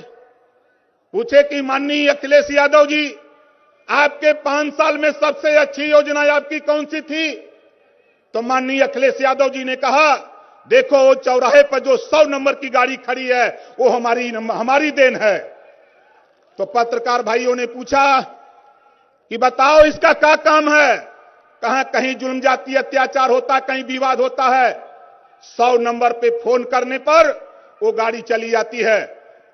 पूछे कि माननीय अखिलेश यादव जी, आपके 5 साल में सबसे अच्छी योजना आपकी कौन सी थी? तो माननीय अखिलेश यादव जी ने कहा, देखो वो चौराहे पर जो 100 नंबर की गाड़ी खड़ी है वो हमारी देन है। तो पत्रकार भाइयों ने पूछा कि बताओ इसका क्या काम है? कहां कहीं जुल्म जाति अत्याचार होता, कहीं विवाद होता है। 100 नंबर पे फोन करने पर वो गाड़ी चली जाती है,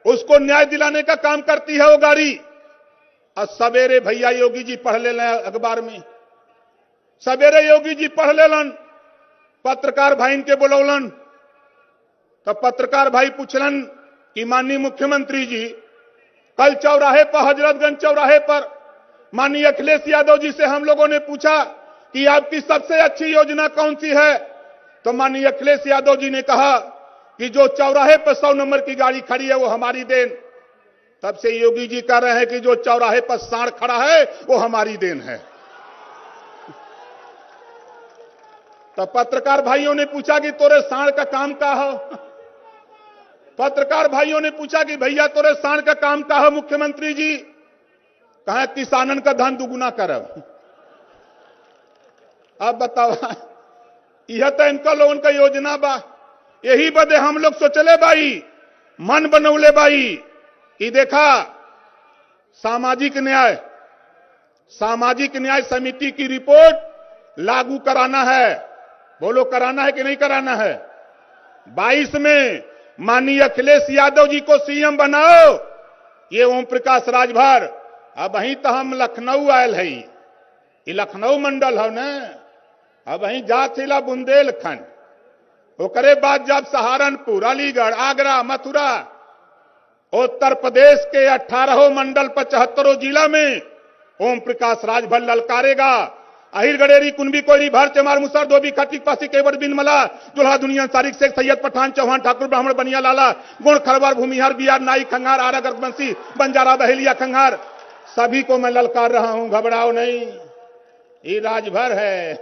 उसको न्याय दिलाने का काम करती है वो गाड़ी। और सवेरे भैया योगी जी पढ़ ले अखबार में, सवेरे योगी जी पढ़ लेलन, पत्रकार भाई इनके बोलौलन। तो पत्रकार भाई पूछलन कि माननीय मुख्यमंत्री जी, कल चौराहे पर, हजरतगंज चौराहे पर माननीय अखिलेश यादव जी से हम लोगों ने पूछा कि आपकी सबसे अच्छी योजना कौन सी है? तो माननीय अखिलेश यादव जी ने कहा कि जो चौराहे पर 100 नंबर की गाड़ी खड़ी है वो हमारी देन। तब से योगी जी कह रहे हैं कि जो चौराहे पर सांड खड़ा है वो हमारी देन है। तो पत्रकार भाइयों ने पूछा कि तोरे सांड का काम क्या हो? पत्रकार भाइयों ने पूछा कि भैया तोरे सांड का काम क्या हो मुख्यमंत्री जी? कहा किसानन का धन दुगुना करब। अब बताओ, यह तो इनका लोगन का योजना बा। यही बदे हम लोग सोचले बाई, मन बनौले बाई कि देखा सामाजिक न्याय समिति की रिपोर्ट लागू कराना है। बोलो कराना है कि नहीं कराना है? 22 में माननीय अखिलेश यादव जी को सीएम बनाओ। ये ओम प्रकाश राजभर। अब वहीं तो हम लखनऊ आयल है, ये लखनऊ मंडल हो न। अब वहीं जा थिला बुंदेलखंड, ओकरे बाद जब सहारनपुर, अलीगढ़, आगरा, मथुरा, उत्तर प्रदेश के 18 मंडल 75 जिला में ओम प्रकाश राजभर ललकारेगा। अहिर गडेरी कुंभी कोयरी भर चमार मुसर धोबी खटिक पासी केवट बिन मला दुल्हा दुनिया तारिक शेख सैयद पठान चौहान ठाकुर ब्राह्मण बनिया लाला गुण खरवार भूमिहार बिहार नाई खंगार आरा गर्भवंशी बंजारा बहेलिया खंगार, सभी को मैं ललकार रहा हूं। घबराओ नहीं, ये राजभर है,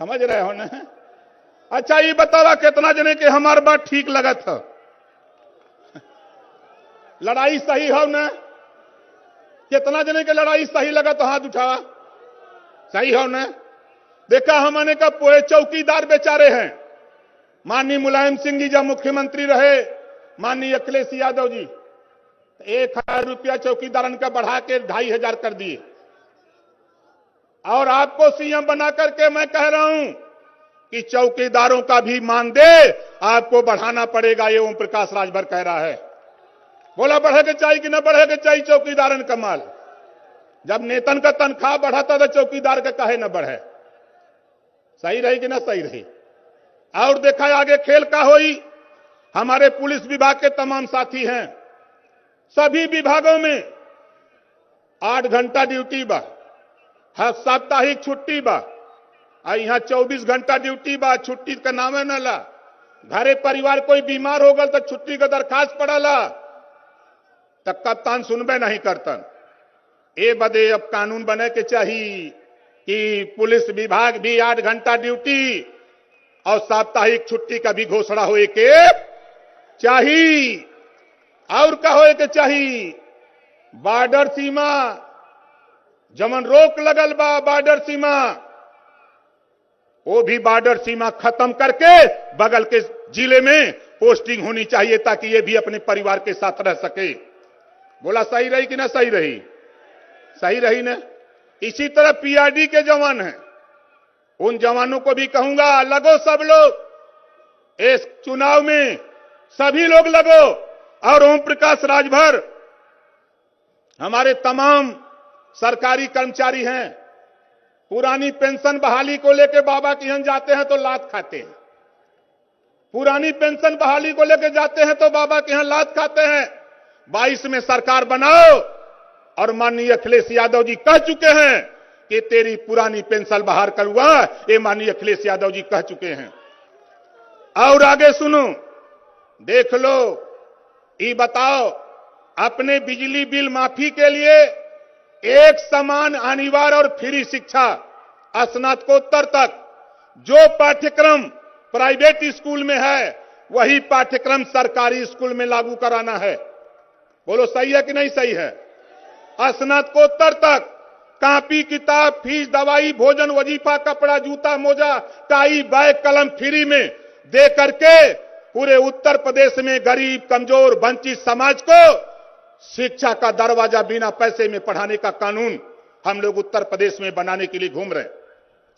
समझ रहे हो ना? अच्छा ये बतावा कितना जने के हमार बात ठीक लगत हो? लड़ाई सही हो ना? कितना जने के लड़ाई सही लगा तो हाथ उठावा। सही हो ना? देखा हमने का पोए चौकीदार बेचारे हैं। माननीय मुलायम सिंह जी जब मुख्यमंत्री रहे, माननीय अखिलेश यादव जी 1000 रुपया चौकीदारन का बढ़ा के 2500 कर दिए। और आपको सीएम बना करके मैं कह रहा हूं कि चौकीदारों का भी मानदेय आपको बढ़ाना पड़ेगा। ये ओम प्रकाश राजभर कह रहा है। बोला बढ़े के चाहिए कि न बढ़े के चाहिए चौकीदारन का माल? जब नेतन का तनख्वाह बढ़ाता तो चौकीदार का काहे न बढ़े? सही रही कि ना सही रही? और देखा आगे खेल का होई। हमारे पुलिस विभाग के तमाम साथी हैं, सभी विभागों में 8 घंटा ड्यूटी बा, हर साप्ताहिक छुट्टी बा, और यहाँ 24 घंटा ड्यूटी बा, छुट्टी का नाम है न ला। घरे परिवार कोई बीमार हो गल तो छुट्टी का दरखास्त पड़ला, तब कप्तान सुनबे नहीं करतन। ए बदे अब कानून बने के चाहिए कि पुलिस विभाग भी 8 घंटा ड्यूटी और साप्ताहिक छुट्टी का भी घोषणा होए के चाहिए। और का होए के चाहिए, बॉर्डर सीमा जमन रोक लगल बा, बॉर्डर सीमा, वो भी बॉर्डर सीमा खत्म करके बगल के जिले में पोस्टिंग होनी चाहिए, ताकि ये भी अपने परिवार के साथ रह सके। बोला सही रही कि ना सही रही? सही रही ना? इसी तरह पीआरडी के जवान हैं, उन जवानों को भी कहूंगा, लगो सब लोग इस चुनाव में, सभी लोग लगो। और ओम प्रकाश राजभर, हमारे तमाम सरकारी कर्मचारी हैं, पुरानी पेंशन बहाली को लेकर बाबा के यहां जाते हैं तो लात खाते हैं, पुरानी पेंशन बहाली को लेकर जाते हैं तो बाबा के यहां लात खाते हैं। 22 में सरकार बनाओ, और माननीय अखिलेश यादव जी कह चुके हैं कि तेरी पुरानी पेंशन बहाल करूंगा, ये माननीय अखिलेश यादव जी कह चुके हैं। और आगे सुनो, देख लो, ये बताओ, अपने बिजली बिल माफी के लिए एक समान अनिवार्य और फ्री शिक्षा स्नातकोत्तर तक, जो पाठ्यक्रम प्राइवेट स्कूल में है वही पाठ्यक्रम सरकारी स्कूल में लागू कराना है। बोलो सही है कि नहीं सही है? स्नातकोत्तर तक कॉपी किताब, फीस, दवाई, भोजन, वजीफा, कपड़ा, जूता, मोजा, टाई, बैग, कलम फ्री में दे करके पूरे उत्तर प्रदेश में गरीब, कमजोर, वंचित समाज को शिक्षा का दरवाजा बिना पैसे में पढ़ाने का कानून हम लोग उत्तर प्रदेश में बनाने के लिए घूम रहे हैं।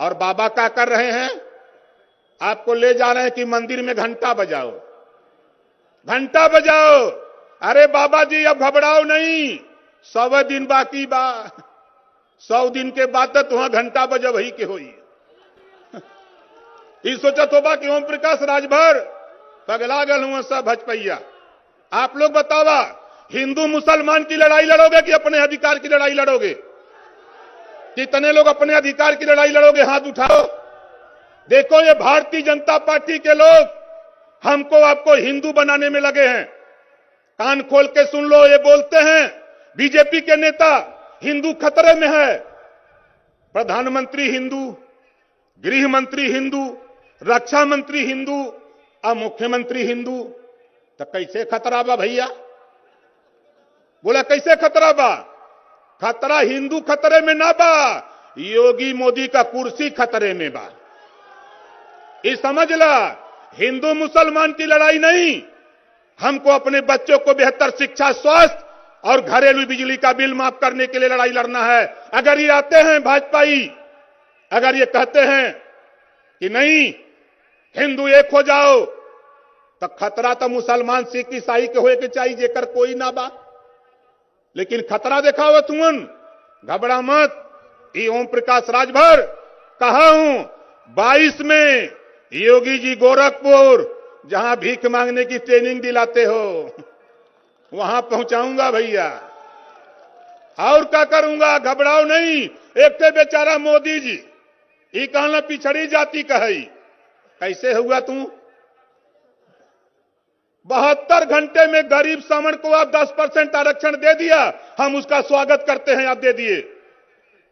और बाबा क्या कर रहे हैं? आपको ले जा रहे हैं कि मंदिर में घंटा बजाओ, घंटा बजाओ। अरे बाबा जी अब घबराओ नहीं, 100 दिन बाकी बा, 100 दिन के बाद तो वहां घंटा बजा वही के होई। ये सोचत होगा कि ओम प्रकाश राजभर पगला गल हुआ सब भजपैया। आप लोग बतावा, हिंदू मुसलमान की लड़ाई लड़ोगे कि अपने अधिकार की लड़ाई लड़ोगे? कितने लोग अपने अधिकार की लड़ाई लड़ोगे? हाथ उठाओ। देखो, ये भारतीय जनता पार्टी के लोग हमको आपको हिंदू बनाने में लगे हैं। कान खोल के सुन लो, ये बोलते हैं बीजेपी के नेता हिंदू खतरे में है, प्रधानमंत्री हिंदू, गृह मंत्री हिंदू, रक्षा मंत्री हिंदू और मुख्यमंत्री हिंदू। तो कैसे खतरा बा भैया? बोला कैसे खतरा बा? खतरा हिंदू खतरे में ना बा, योगी मोदी का कुर्सी खतरे में बा। ये समझ ला, हिंदू मुसलमान की लड़ाई नहीं, हमको अपने बच्चों को बेहतर शिक्षा, स्वास्थ्य और घरेलू बिजली का बिल माफ करने के लिए लड़ाई लड़ना है। अगर ये आते हैं भाजपाई, अगर ये कहते हैं कि नहीं हिंदू एक हो जाओ, तो खतरा तो मुसलमान, सिख, ईसाई के होए के चाहिए, जेकर कोई ना बा। लेकिन खतरा देखा हो तुमन, घबरा मत। ये ओम प्रकाश राजभर कहा हूं, 22 में योगी जी गोरखपुर, जहां भीख मांगने की ट्रेनिंग दिलाते हो, वहां पहुंचाऊंगा भैया। और क्या करूंगा? घबराओ नहीं। एक थे बेचारा मोदी जी, ये कहना पिछड़ी जाति कही, कैसे हुआ तू? 72 घंटे में गरीब सामण को आप 10% आरक्षण दे दिया, हम उसका स्वागत करते हैं, आप दे दिए।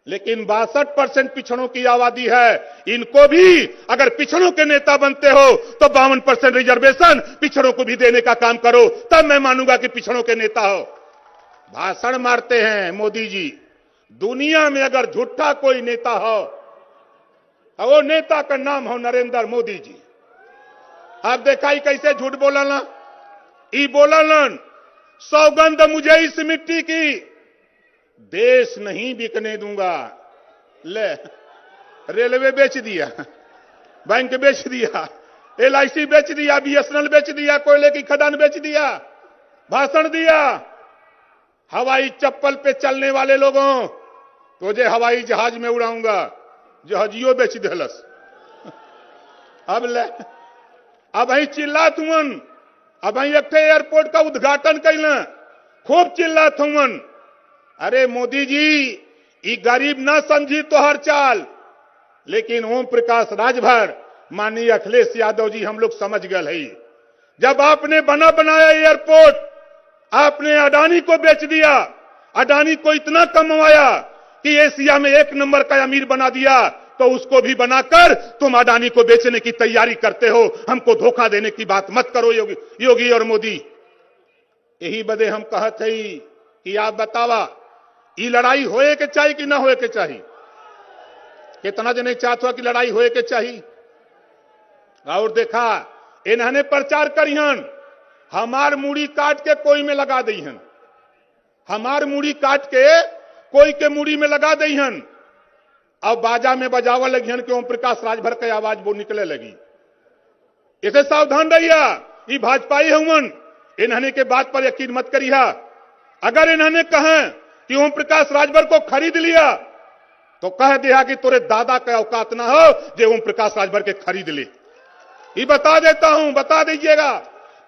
लेकिन 62% पिछड़ों की आबादी है, इनको भी अगर पिछड़ों के नेता बनते हो तो 52% रिजर्वेशन पिछड़ों को भी देने का काम करो, तब मैं मानूंगा कि पिछड़ों के नेता हो। भाषण मारते हैं मोदी जी। दुनिया में अगर झूठा कोई नेता हो, वो नेता का नाम हो नरेंद्र मोदी जी। आप देखा ही कैसे झूठ बोलना, ई बोललन, सौगंध मुझे इस मिट्टी की, देश नहीं बिकने दूंगा। ले, रेलवे बेच दिया, बैंक बेच दिया, LIC बेच दिया, BSNL बेच दिया, कोयले की खदान बेच दिया, भाषण दिया। हवाई चप्पल पे चलने वाले लोगों, तुझे हवाई जहाज में उड़ाऊंगा, जहाजियो बेच देलस। अब ही चिल्लात हुवन, अब ही एक एयरपोर्ट का उद्घाटन कैल, खूब चिल्लात हुवन। अरे मोदी जी, ई गरीब ना समझी तोहर चाल, लेकिन ओम प्रकाश राजभर, माननीय अखिलेश यादव जी हम लोग समझ गए है। जब आपने बना बनाया एयरपोर्ट, आपने अडानी को बेच दिया, अडानी को इतना कमवाया कि एशिया में 1 नंबर का अमीर बना दिया, तो उसको भी बनाकर तुम अडानी को बेचने की तैयारी करते हो। हमको धोखा देने की बात मत करो योगी और मोदी। यही बदे हम कहत है कि आप बतावा, ये लड़ाई होए के चाहिए कि ना होए के चाहिए? कितना जने चाहत हो कि लड़ाई होए के चाहिए? और देखा, इन्होंने प्रचार करिहन, हमार मूड़ी काट के कोई में लगा दईहन, हमार मूड़ी काट के कोई के मूड़ी में लगा दईहन। अब बाजा में बजावा लगिहन कि ओम प्रकाश राजभर के आवाज वो निकले लगी। इसे सावधान रहिया, ये भाजपाई हुवन, इन्होंने के बात पर यकीन मत करिया। अगर इन्होंने कहा कि ओम प्रकाश राजभर को खरीद लिया, तो कह दिया कि तोरे दादा का औकात ना हो जो ओम प्रकाश राजभर के खरीद ले। ये बता देता हूं, बता दीजिएगा,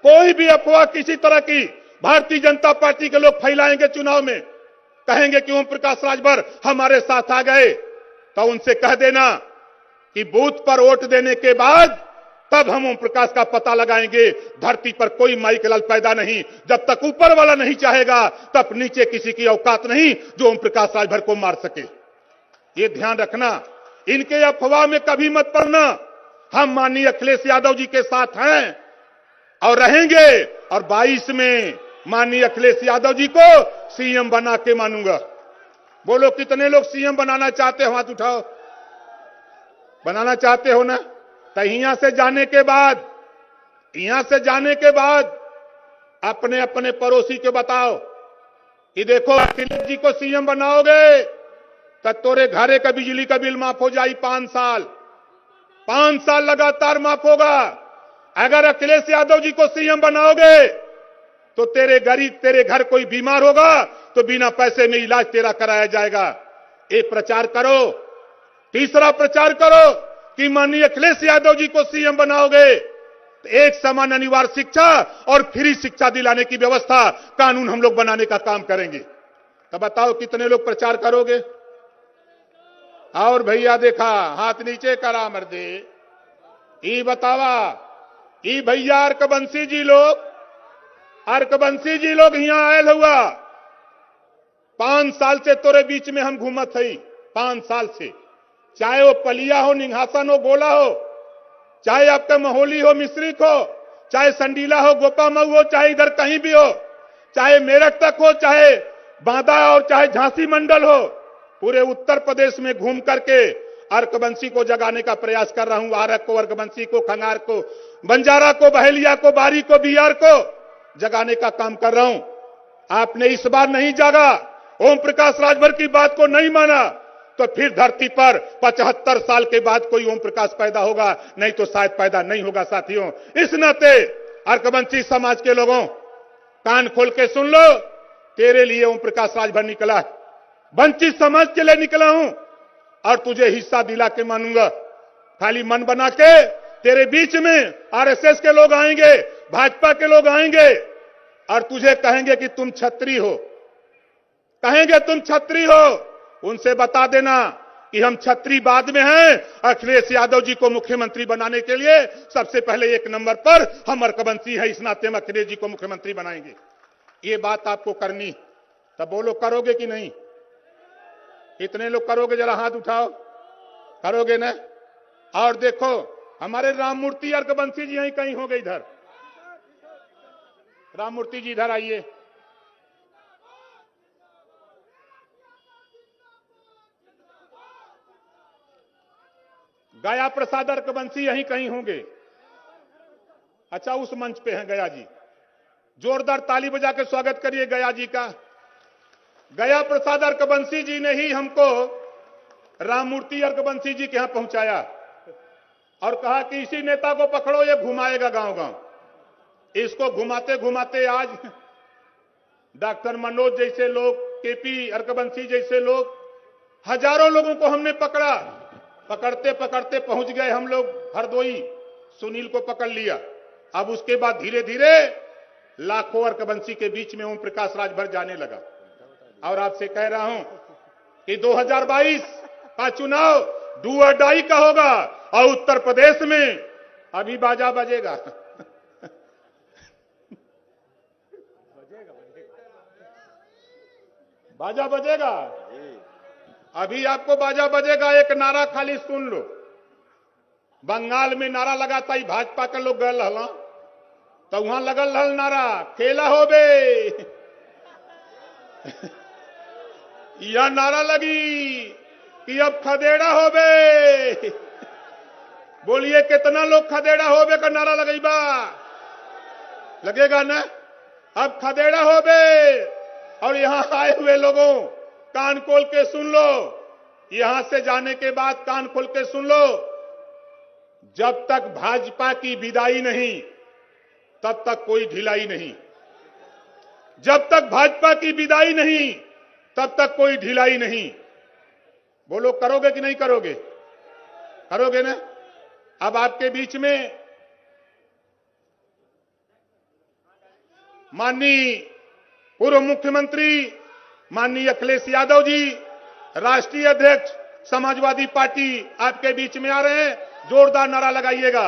कोई भी अफवाह किसी तरह की भारतीय जनता पार्टी के लोग फैलाएंगे चुनाव में, कहेंगे कि ओम प्रकाश राजभर हमारे साथ आ गए, तो उनसे कह देना कि बूथ पर वोट देने के बाद तब हम ओम प्रकाश का पता लगाएंगे। धरती पर कोई माई के लाल पैदा नहीं, जब तक ऊपर वाला नहीं चाहेगा तब नीचे किसी की औकात नहीं जो ओम प्रकाश राजभर को मार सके। ये ध्यान रखना, इनके अफवाह में कभी मत पड़ना। हम माननीय अखिलेश यादव जी के साथ हैं और रहेंगे, और 22 में माननीय अखिलेश यादव जी को सीएम बना के मानूंगा। बोलो, कितने लोग सीएम बनाना चाहते हो? हाथ उठाओ। बनाना चाहते हो ना? तो यहां से जाने के बाद अपने अपने पड़ोसी के बताओ कि देखो, अखिलेश जी को सीएम बनाओगे तो तोरे घरे का बिजली का बिल माफ हो जाए 5 साल लगातार माफ होगा। अगर अखिलेश यादव जी को सीएम बनाओगे तो तेरे घर कोई बीमार होगा तो बिना पैसे में इलाज तेरा कराया जाएगा। एक प्रचार करो। तीसरा प्रचार करो कि माननीय अखिलेश यादव जी को सीएम बनाओगे तो एक समान अनिवार्य शिक्षा और फ्री शिक्षा दिलाने की व्यवस्था, कानून हम लोग बनाने का काम करेंगे। तो बताओ कितने लोग प्रचार करोगे? और भैया देखा, हाथ नीचे करा मर्दे। ई बतावा, ई भैया अर्कबंसी जी लोग यहाँ आयल हुआ। 5 साल से तोरे बीच में हम घूमत हई, 5 साल से, चाहे वो पलिया हो, निघासन हो, गोला हो, चाहे आपका महोली हो, मिश्रिक हो, चाहे संडीला हो, गोपामऊ हो, चाहे इधर कहीं भी हो, चाहे मेरठ तक हो, चाहे बांदा और चाहे झांसी मंडल हो, पूरे उत्तर प्रदेश में घूम करके अर्कबंसी को जगाने का प्रयास कर रहा हूं। आरक को, अर्कबंसी को, खंगार को, बंजारा को, बहेलिया को, बारी को, बिहार को जगाने का काम कर रहा हूं। आपने इस बार नहीं जागा, ओम प्रकाश राजभर की बात को नहीं माना, तो फिर धरती पर 75 साल के बाद कोई ओम प्रकाश पैदा होगा, नहीं तो शायद पैदा नहीं होगा। साथियों, इस नाते अर्कबंसी समाज के लोगों, कान खोल के सुन लो, तेरे लिए ओम प्रकाश राजभर निकला है, वंचित समाज के लिए निकला हूं, और तुझे हिस्सा दिला के मानूंगा। खाली मन बना के तेरे बीच में आरएसएस के लोग आएंगे, भाजपा के लोग आएंगे और तुझे कहेंगे कि तुम छत्री हो, कहेंगे तुम छत्री हो। उनसे बता देना कि हम छत्री बाद में हैं। अखिलेश यादव जी को मुख्यमंत्री बनाने के लिए सबसे पहले 1 नंबर पर हम अर्कबंसी है, इस नाते हम अखिलेश जी को मुख्यमंत्री बनाएंगे। ये बात आपको करनी, तब बोलो करोगे कि नहीं? कितने लोग करोगे? जरा हाथ उठाओ। करोगे ना? और देखो, हमारे राममूर्ति अर्कबंसी जी यहीं कहीं होंगे। इधर राममूर्ति जी इधर आइए। गया प्रसाद अर्कबंसी यहीं कहीं होंगे। अच्छा, उस मंच पे हैं गया जी। जोरदार ताली बजा के स्वागत करिए गया जी का। गया प्रसाद अर्कबंसी जी ने ही हमको राममूर्ति अर्कबंसी जी के यहां पहुंचाया और कहा कि इसी नेता को पकड़ो, ये घुमाएगा गांव गांव। इसको घुमाते घुमाते आज डॉक्टर मनोज जैसे लोग, केपी अर्कबंसी जैसे लोग, हजारों लोगों को हमने पकड़ा। पकड़ते पकड़ते पहुंच गए हम लोग हरदोई, सुनील को पकड़ लिया। अब उसके बाद धीरे धीरे लाखों अर्कवंशी के बीच में ओम प्रकाश राजभर जाने लगा। और आपसे कह रहा हूं कि 2022 का चुनाव डू और डाई का होगा और उत्तर प्रदेश में अभी बाजा बजेगा। बाजा बजेगा, अभी आपको बाजा बजेगा। एक नारा खाली सुन लो। बंगाल में नारा लगाता ही भाजपा के लोग गल हल, तो वहां लगल हल नारा खेला हो बे। यह नारा लगी कि अब खदेड़ा हो बे। बोलिए कितना लोग खदेड़ा हो बे का नारा लगेगा? लगेगा ना? अब खदेड़ा हो बे। और यहां आए हुए लोगों कान खोल के सुन लो, यहां से जाने के बाद कान खोल के सुन लो। जब तक भाजपा की विदाई नहीं तब तक कोई ढिलाई नहीं। जब तक भाजपा की विदाई नहीं तब तक कोई ढिलाई नहीं। बोलो करोगे कि नहीं करोगे? करोगे ना? अब आपके बीच में माननीय पूर्व मुख्यमंत्री माननीय अखिलेश यादव जी, राष्ट्रीय अध्यक्ष समाजवादी पार्टी आपके बीच में आ रहे हैं। जोरदार नारा लगाइएगा।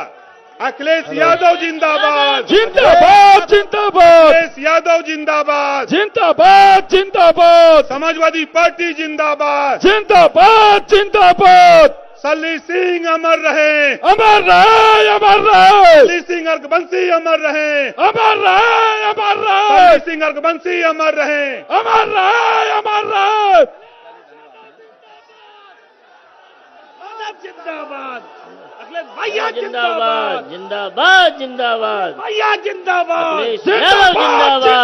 अखिलेश यादव जिंदाबाद, जिंदाबाद जिंदाबाद, अखिलेश यादव जिंदाबाद, जिंदाबाद जिंदाबाद, समाजवादी पार्टी जिंदाबाद, जिंदाबाद जिंदाबाद। सल्ली सिंह अमर रहे, अमर रहे, अमर रहे, सल्ली सिंह अर्कवंशी अमर रहे, अमर रहे, अमर रहे, सल्ली सिंह अर्कवंशी अमर रहे, अमर रहे, अमर रहे। जिंदाबाद, भैया जिंदाबाद, जिंदाबाद, जिंदाबाद, भैया जिंदाबाद, जिंदाबाद,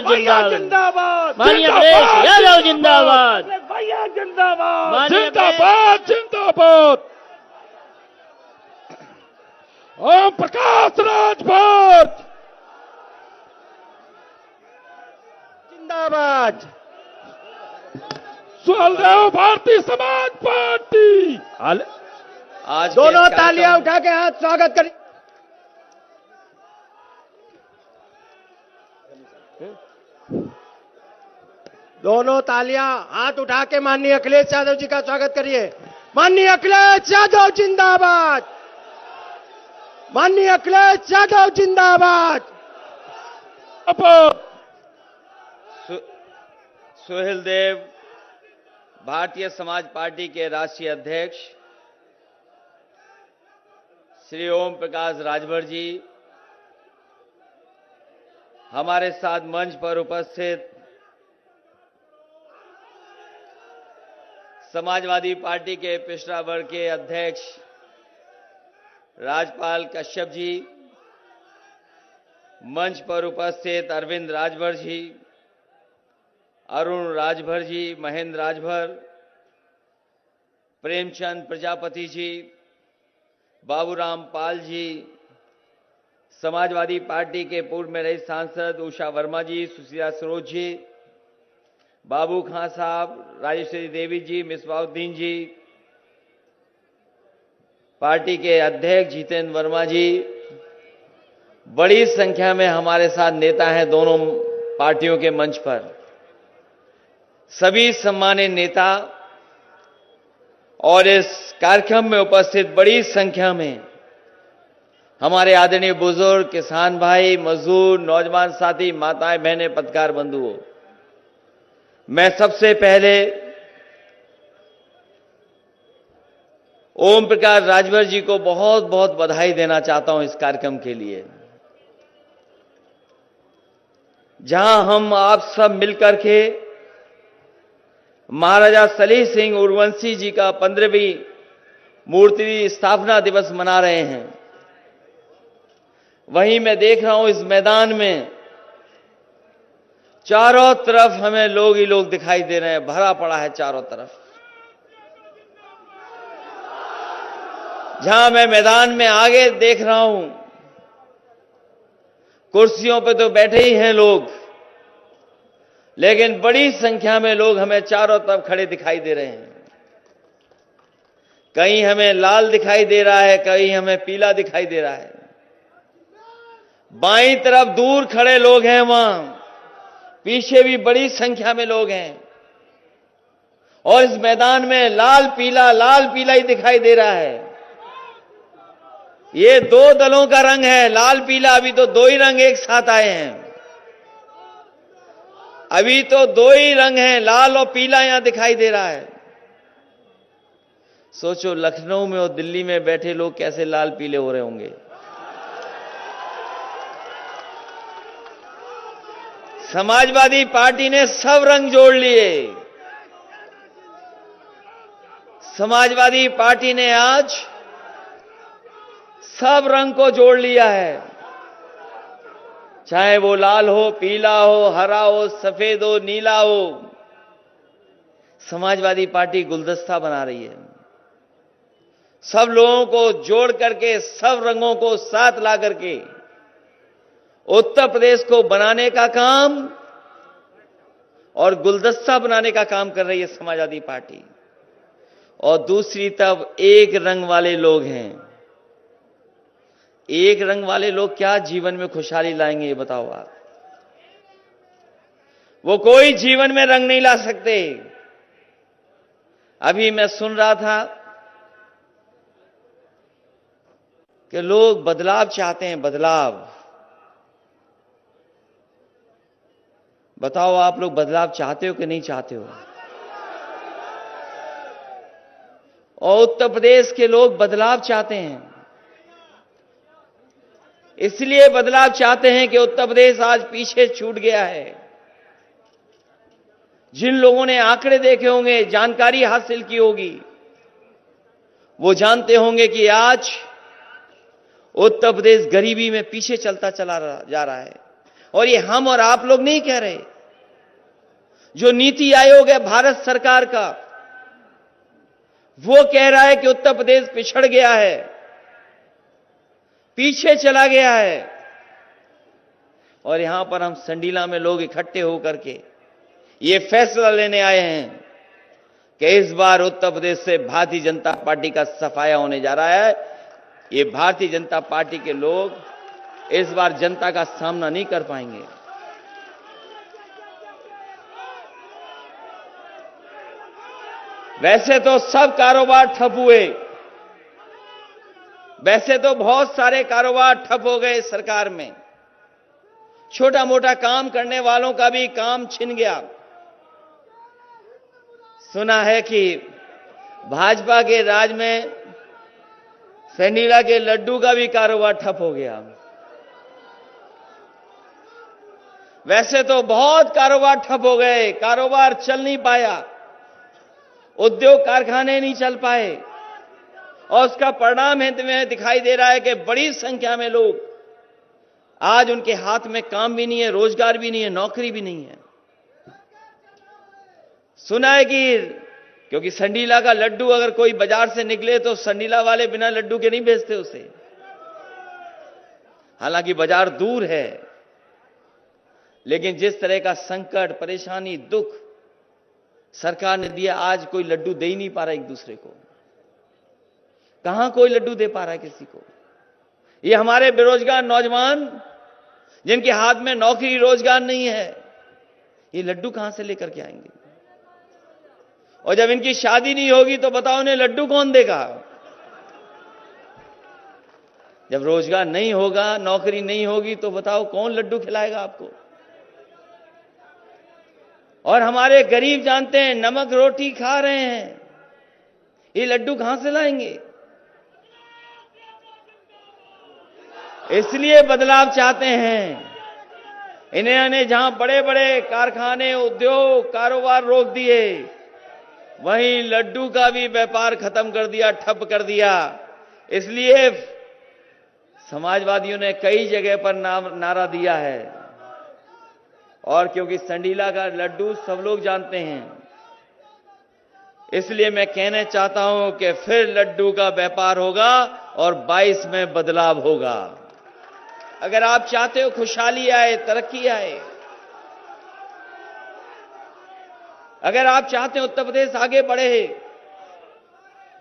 जिंदाबाद, जिंदाबाद, माननीय अखिलेश यादव जिंदाबाद, भैया जिंदाबाद, जिंदाबाद जिंदाबाद। ओम प्रकाश राजभर जिंदाबाद। सुहेलदेव भारतीय समाज पार्टी। आज दोनों तालियां उठा के हाथ स्वागत करें। दोनों तालियां हाथ उठा के माननीय अखिलेश यादव जी का स्वागत करिए। माननीय अखिलेश यादव जिंदाबाद, माननीय अखिलेश यादव जिंदाबाद। सुहेलदेव भारतीय समाज पार्टी के राष्ट्रीय अध्यक्ष श्री ओम प्रकाश राजभर जी, हमारे साथ मंच पर उपस्थित समाजवादी पार्टी के पिछड़ा वर्ग के अध्यक्ष राजपाल कश्यप जी, मंच पर उपस्थित अरविंद राजभर जी, अरुण राजभर जी, महेंद्र राजभर, प्रेमचंद प्रजापति जी, बाबूराम पाल जी, समाजवादी पार्टी के पूर्व में रही सांसद उषा वर्मा जी, सुशीला सरोज जी, बाबू खां साहब, राजेश्वरी देवी जी, मिसबाउद्दीन जी, पार्टी के अध्यक्ष जितेंद्र वर्मा जी, बड़ी संख्या में हमारे साथ नेता हैं दोनों पार्टियों के मंच पर। सभी सम्मानित नेता और इस कार्यक्रम में उपस्थित बड़ी संख्या में हमारे आदरणीय बुजुर्ग, किसान भाई, मजदूर, नौजवान साथी, माताएं, बहनें, पत्रकार बंधुओं, मैं सबसे पहले ओम प्रकाश राजभर जी को बहुत बहुत बधाई देना चाहता हूं इस कार्यक्रम के लिए, जहां हम आप सब मिलकर के महाराजा सलीम सिंह उर्वंशी जी का 15वीं मूर्ति स्थापना दिवस मना रहे हैं। वहीं मैं देख रहा हूं इस मैदान में चारों तरफ हमें लोग ही लोग दिखाई दे रहे हैं, भरा पड़ा है चारों तरफ। जहां मैं मैदान में आगे देख रहा हूं, कुर्सियों पे तो बैठे ही हैं लोग, लेकिन बड़ी संख्या में लोग हमें चारों तरफ खड़े दिखाई दे रहे हैं। कहीं हमें लाल दिखाई दे रहा है, कहीं हमें पीला दिखाई दे रहा है। बाईं तरफ दूर खड़े लोग हैं, वहां पीछे भी बड़ी संख्या में लोग हैं और इस मैदान में लाल पीला ही दिखाई दे रहा है। ये दो दलों का रंग है, लाल पीला। अभी तो दो ही रंग एक साथ आए हैं, अभी तो दो ही रंग हैं, लाल और पीला यहां दिखाई दे रहा है। सोचो लखनऊ में और दिल्ली में बैठे लोग कैसे लाल पीले हो रहे होंगे। समाजवादी पार्टी ने सब रंग जोड़ लिए। समाजवादी पार्टी ने आज सब रंग को जोड़ लिया है, चाहे वो लाल हो, पीला हो, हरा हो, सफेद हो, नीला हो। समाजवादी पार्टी गुलदस्ता बना रही है। सब लोगों को जोड़ करके, सब रंगों को साथ ला करके उत्तर प्रदेश को बनाने का काम और गुलदस्ता बनाने का काम कर रही है समाजवादी पार्टी। और दूसरी तरफ एक रंग वाले लोग हैं। एक रंग वाले लोग क्या जीवन में खुशहाली लाएंगे, ये बताओ आप। वो कोई जीवन में रंग नहीं ला सकते। अभी मैं सुन रहा था कि लोग बदलाव चाहते हैं, बदलाव। बताओ आप लोग बदलाव चाहते हो कि नहीं चाहते हो? और उत्तर प्रदेश के लोग बदलाव चाहते हैं। इसलिए बदलाव चाहते हैं कि उत्तर प्रदेश आज पीछे छूट गया है। जिन लोगों ने आंकड़े देखे होंगे, जानकारी हासिल की होगी, वो जानते होंगे कि आज उत्तर प्रदेश गरीबी में पीछे चलता चला जा रहा है। और ये हम और आप लोग नहीं कह रहे, जो नीति आयोग है भारत सरकार का, वो कह रहा है कि उत्तर प्रदेश पिछड़ गया है, पीछे चला गया है। और यहां पर हम संडीला में लोग इकट्ठे होकर के ये फैसला लेने आए हैं कि इस बार उत्तर प्रदेश से भारतीय जनता पार्टी का सफाया होने जा रहा है। ये भारतीय जनता पार्टी के लोग इस बार जनता का सामना नहीं कर पाएंगे। वैसे तो सब कारोबार ठप हुए, वैसे तो बहुत सारे कारोबार ठप हो गए सरकार में। छोटा मोटा काम करने वालों का भी काम छिन गया। सुना है कि भाजपा के राज में संडीला के लड्डू का भी कारोबार ठप हो गया। वैसे तो बहुत कारोबार ठप हो गए, कारोबार चल नहीं पाया, उद्योग कारखाने नहीं चल पाए। और उसका परिणाम है तुम्हें दिखाई दे रहा है कि बड़ी संख्या में लोग आज उनके हाथ में काम भी नहीं है, रोजगार भी नहीं है, नौकरी भी नहीं है। सुना है कि क्योंकि संडीला का लड्डू अगर कोई बाजार से निकले तो संडीला वाले बिना लड्डू के नहीं बेचते उसे, हालांकि बाजार दूर है। लेकिन जिस तरह का संकट, परेशानी, दुख सरकार ने दिया, आज कोई लड्डू दे ही नहीं पा रहा एक दूसरे को। कहां कोई लड्डू दे पा रहा है किसी को? ये हमारे बेरोजगार नौजवान जिनके हाथ में नौकरी रोजगार नहीं है, ये लड्डू कहां से लेकर के आएंगे? और जब इनकी शादी नहीं होगी तो बताओ इन्हें लड्डू कौन देगा? जब रोजगार नहीं होगा, नौकरी नहीं होगी तो बताओ कौन लड्डू खिलाएगा आपको? और हमारे गरीब जानते हैं नमक रोटी खा रहे हैं, ये लड्डू कहां से लाएंगे? इसलिए बदलाव चाहते हैं। इन्होंने जहां बड़े बड़े कारखाने, उद्योग, कारोबार रोक दिए, वहीं लड्डू का भी व्यापार खत्म कर दिया, ठप कर दिया। इसलिए समाजवादियों ने कई जगह पर नारा दिया है। और क्योंकि संडीला का लड्डू सब लोग जानते हैं, इसलिए मैं कहना चाहता हूं कि फिर लड्डू का व्यापार होगा और 22 में बदलाव होगा। अगर आप चाहते हो खुशहाली आए, तरक्की आए, अगर आप चाहते हो उत्तर प्रदेश आगे बढ़े,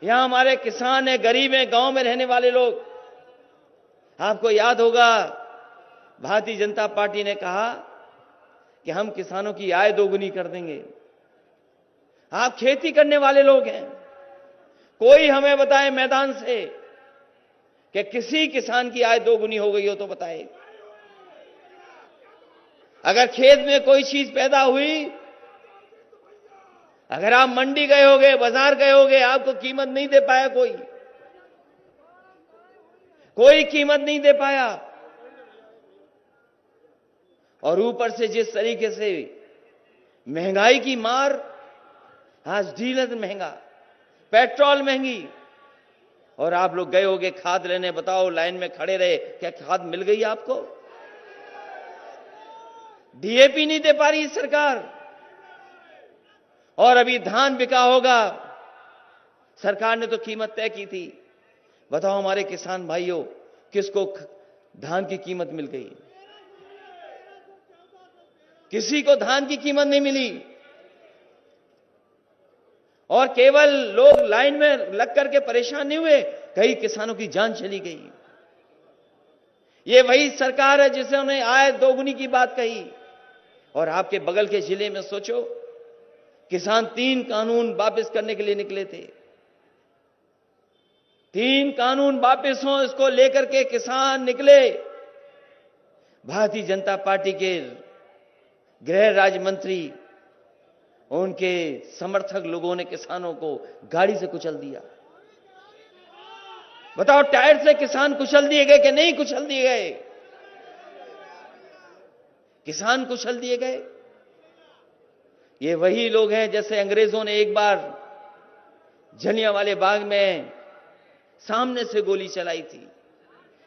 यहां हमारे किसान हैं, गरीब हैं, गांव में रहने वाले लोग। आपको याद होगा भारतीय जनता पार्टी ने कहा कि हम किसानों की आय दोगुनी कर देंगे। आप खेती करने वाले लोग हैं, कोई हमें बताए मैदान से कि किसी किसान की आय दोगुनी हो गई हो तो बताए। अगर खेत में कोई चीज पैदा हुई, अगर आप मंडी गए होगे, बाजार गए होगे, आपको कीमत नहीं दे पाया, कोई कीमत नहीं दे पाया। और ऊपर से जिस तरीके से महंगाई की मार, आज डीजल महंगा, पेट्रोल महंगी, और आप लोग गए होगे खाद लेने, बताओ लाइन में खड़े रहे, क्या खाद मिल गई आपको? डीएपी नहीं दे पा रही सरकार। और अभी धान बिका होगा, सरकार ने तो कीमत तय की थी। बताओ हमारे किसान भाइयों, किसको धान की कीमत मिल गई? किसी को धान की कीमत नहीं मिली। और केवल लोग लाइन में लग करके परेशान नहीं हुए, कई किसानों की जान चली गई। ये वही सरकार है जिसने आय दोगुनी की बात कही। और आपके बगल के जिले में सोचो, किसान 3 कानून वापस करने के लिए निकले थे। 3 कानून वापस हो, इसको लेकर के किसान निकले। भारतीय जनता पार्टी के गृह राज्य मंत्री, उनके समर्थक लोगों ने किसानों को गाड़ी से कुचल दिया। बताओ, टायर से किसान कुचल दिए गए कि नहीं कुचल दिए गए? किसान कुचल दिए गए। ये वही लोग हैं जैसे अंग्रेजों ने एक बार जलियांवाले बाग में सामने से गोली चलाई थी,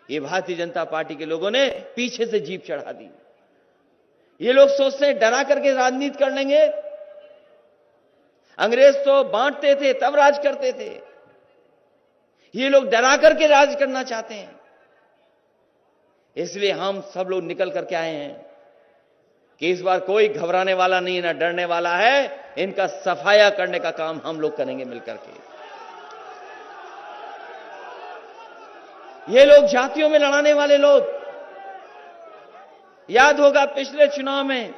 ये भारतीय जनता पार्टी के लोगों ने पीछे से जीप चढ़ा दी। ये लोग सोचते हैं डरा करके राजनीति कर लेंगे। अंग्रेज तो बांटते थे तब राज करते थे, ये लोग डरा करके राज करना चाहते हैं। इसलिए हम सब लोग निकल करके आए हैं कि इस बार कोई घबराने वाला नहीं है, ना डरने वाला है। इनका सफाया करने का काम हम लोग करेंगे मिलकर के। ये लोग जातियों में लड़ाने वाले लोग, याद होगा पिछले चुनाव में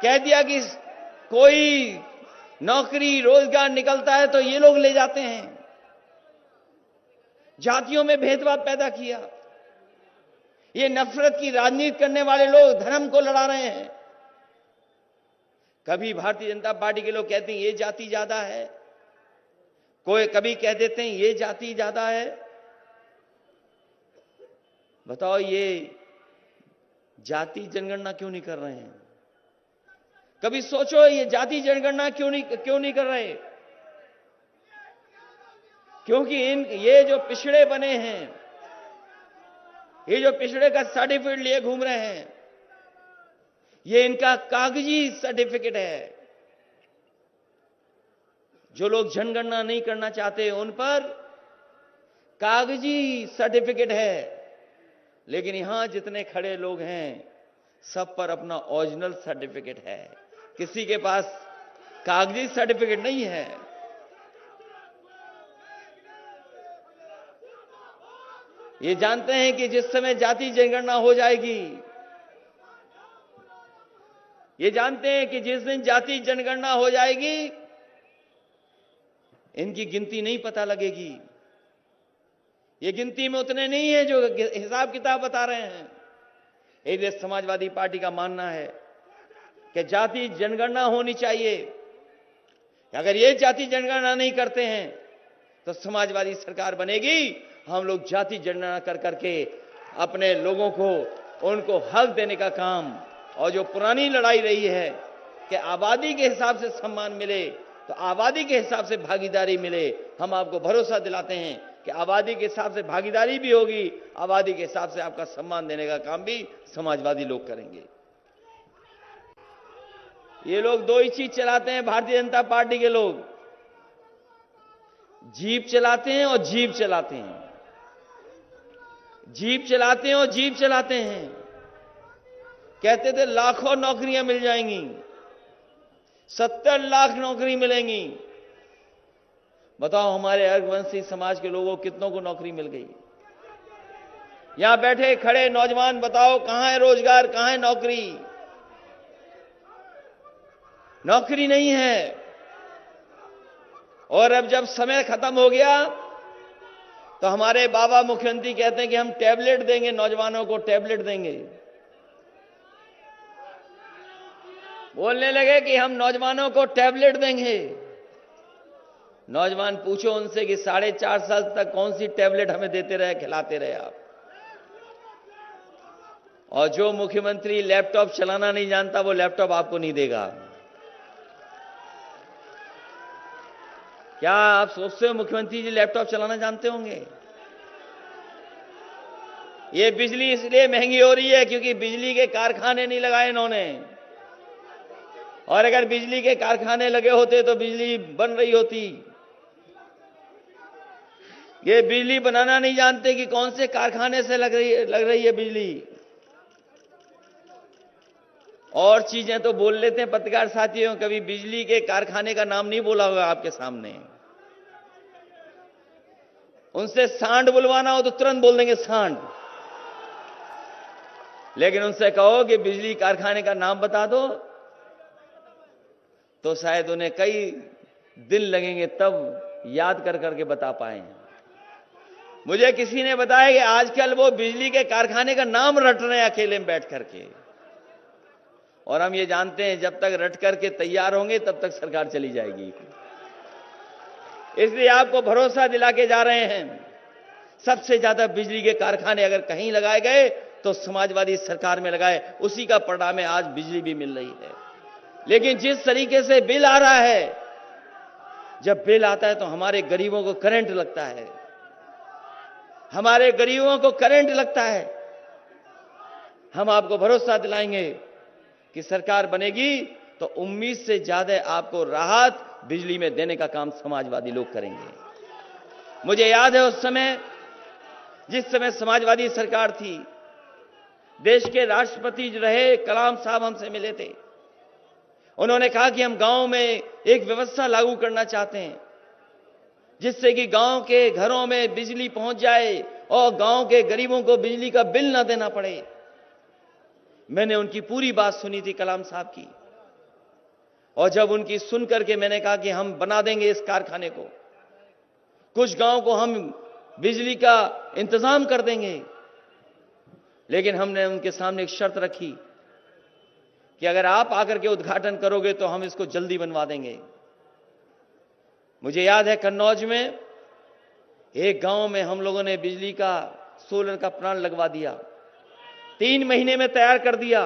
कह दिया कि कोई नौकरी रोजगार निकलता है तो ये लोग ले जाते हैं। जातियों में भेदभाव पैदा किया। ये नफरत की राजनीति करने वाले लोग धर्म को लड़ा रहे हैं। कभी भारतीय जनता पार्टी के लोग कहते हैं ये जाति ज्यादा है, कोई कभी कह देते हैं ये जाति ज्यादा है। बताओ, ये जाति जनगणना क्यों नहीं कर रहे हैं? कभी सोचो, ये जाति जनगणना क्यों नहीं कर रहे? क्योंकि ये जो पिछड़े बने हैं, ये जो पिछड़े का सर्टिफिकेट लिए घूम रहे हैं, ये इनका कागजी सर्टिफिकेट है। जो लोग जनगणना नहीं करना चाहते उन पर कागजी सर्टिफिकेट है, लेकिन यहां जितने खड़े लोग हैं सब पर अपना ओरिजिनल सर्टिफिकेट है। किसी के पास कागजी सर्टिफिकेट नहीं है। ये जानते हैं कि जिस समय जाति जनगणना हो जाएगी, ये जानते हैं कि जिस दिन जाति जनगणना हो जाएगी, इनकी गिनती नहीं पता लगेगी। ये गिनती में उतने नहीं है जो हिसाब किताब बता रहे हैं। इसलिए समाजवादी पार्टी का मानना है कि जाति जनगणना होनी चाहिए। अगर ये जाति जनगणना नहीं करते हैं तो समाजवादी सरकार बनेगी। हम लोग जाति जनगणना कर करके अपने लोगों को, उनको हक देने का काम, और जो पुरानी लड़ाई रही है कि आबादी के हिसाब से सम्मान मिले, तो आबादी के हिसाब से भागीदारी मिले। हम आपको भरोसा दिलाते हैं कि आबादी के हिसाब से भागीदारी भी होगी, आबादी के हिसाब से आपका सम्मान देने का काम भी समाजवादी लोग करेंगे। ये लोग दो ही चीज चलाते हैं भारतीय जनता पार्टी के लोग, जीप चलाते हैं और जीप चलाते हैं, जीप चलाते हैं और जीप चलाते हैं। कहते थे लाखों नौकरियां मिल जाएंगी, 70 लाख नौकरी मिलेंगी। बताओ हमारे रघुवंशी समाज के लोगों कितनों को नौकरी मिल गई? यहां बैठे खड़े नौजवान बताओ कहां है रोजगार, कहां है नौकरी? नौकरी नहीं है। और अब जब समय खत्म हो गया तो हमारे बाबा मुख्यमंत्री कहते हैं कि हम टैबलेट देंगे, नौजवानों को टैबलेट देंगे। बोलने लगे कि हम नौजवानों को टैबलेट देंगे। नौजवान पूछो उनसे कि 4.5 साल तक कौन सी टैबलेट हमें देते रहे, खिलाते रहे आप? और जो मुख्यमंत्री लैपटॉप चलाना नहीं जानता वो लैपटॉप आपको नहीं देगा। क्या आप सोचते हो मुख्यमंत्री जी लैपटॉप चलाना जानते होंगे? ये बिजली इसलिए महंगी हो रही है क्योंकि बिजली के कारखाने नहीं लगाए इन्होंने। और अगर बिजली के कारखाने लगे होते तो बिजली बन रही होती। ये बिजली बनाना नहीं जानते कि कौन से कारखाने से लग रही है बिजली। और चीजें तो बोल लेते हैं पत्रकार साथियों, कभी बिजली के कारखाने का नाम नहीं बोला होगा आपके सामने। उनसे सांड बुलवाना हो तो तुरंत बोल देंगे सांड, लेकिन उनसे कहो कि बिजली कारखाने का नाम बता दो तो शायद उन्हें कई दिन लगेंगे तब याद कर करके बता पाए। मुझे किसी ने बताया कि आजकल वो बिजली के कारखाने का नाम रट रहे हैं अकेले में बैठ करके। और हम ये जानते हैं जब तक रट करके तैयार होंगे तब तक सरकार चली जाएगी। इसलिए आपको भरोसा दिला के जा रहे हैं, सबसे ज्यादा बिजली के कारखाने अगर कहीं लगाए गए तो समाजवादी सरकार में लगाए, उसी का परिणाम है आज बिजली भी मिल रही है। लेकिन जिस तरीके से बिल आ रहा है, जब बिल आता है तो हमारे गरीबों को करंट लगता है, हमारे गरीबों को करंट लगता है। हम आपको भरोसा दिलाएंगे कि सरकार बनेगी तो उम्मीद से ज्यादा आपको राहत बिजली में देने का काम समाजवादी लोग करेंगे। मुझे याद है उस समय जिस समय समाजवादी सरकार थी, देश के राष्ट्रपति रहे कलाम साहब हमसे मिले थे। उन्होंने कहा कि हम गांव में एक व्यवस्था लागू करना चाहते हैं जिससे कि गांव के घरों में बिजली पहुंच जाए और गांव के गरीबों को बिजली का बिल ना देना पड़े। मैंने उनकी पूरी बात सुनी थी कलाम साहब की, और जब उनकी सुन करके मैंने कहा कि हम बना देंगे इस कारखाने को, कुछ गांव को हम बिजली का इंतजाम कर देंगे। लेकिन हमने उनके सामने एक शर्त रखी कि अगर आप आकर के उद्घाटन करोगे तो हम इसको जल्दी बनवा देंगे। मुझे याद है कन्नौज में एक गांव में हम लोगों ने बिजली का सोलर का प्लांट लगवा दिया, 3 महीने में तैयार कर दिया।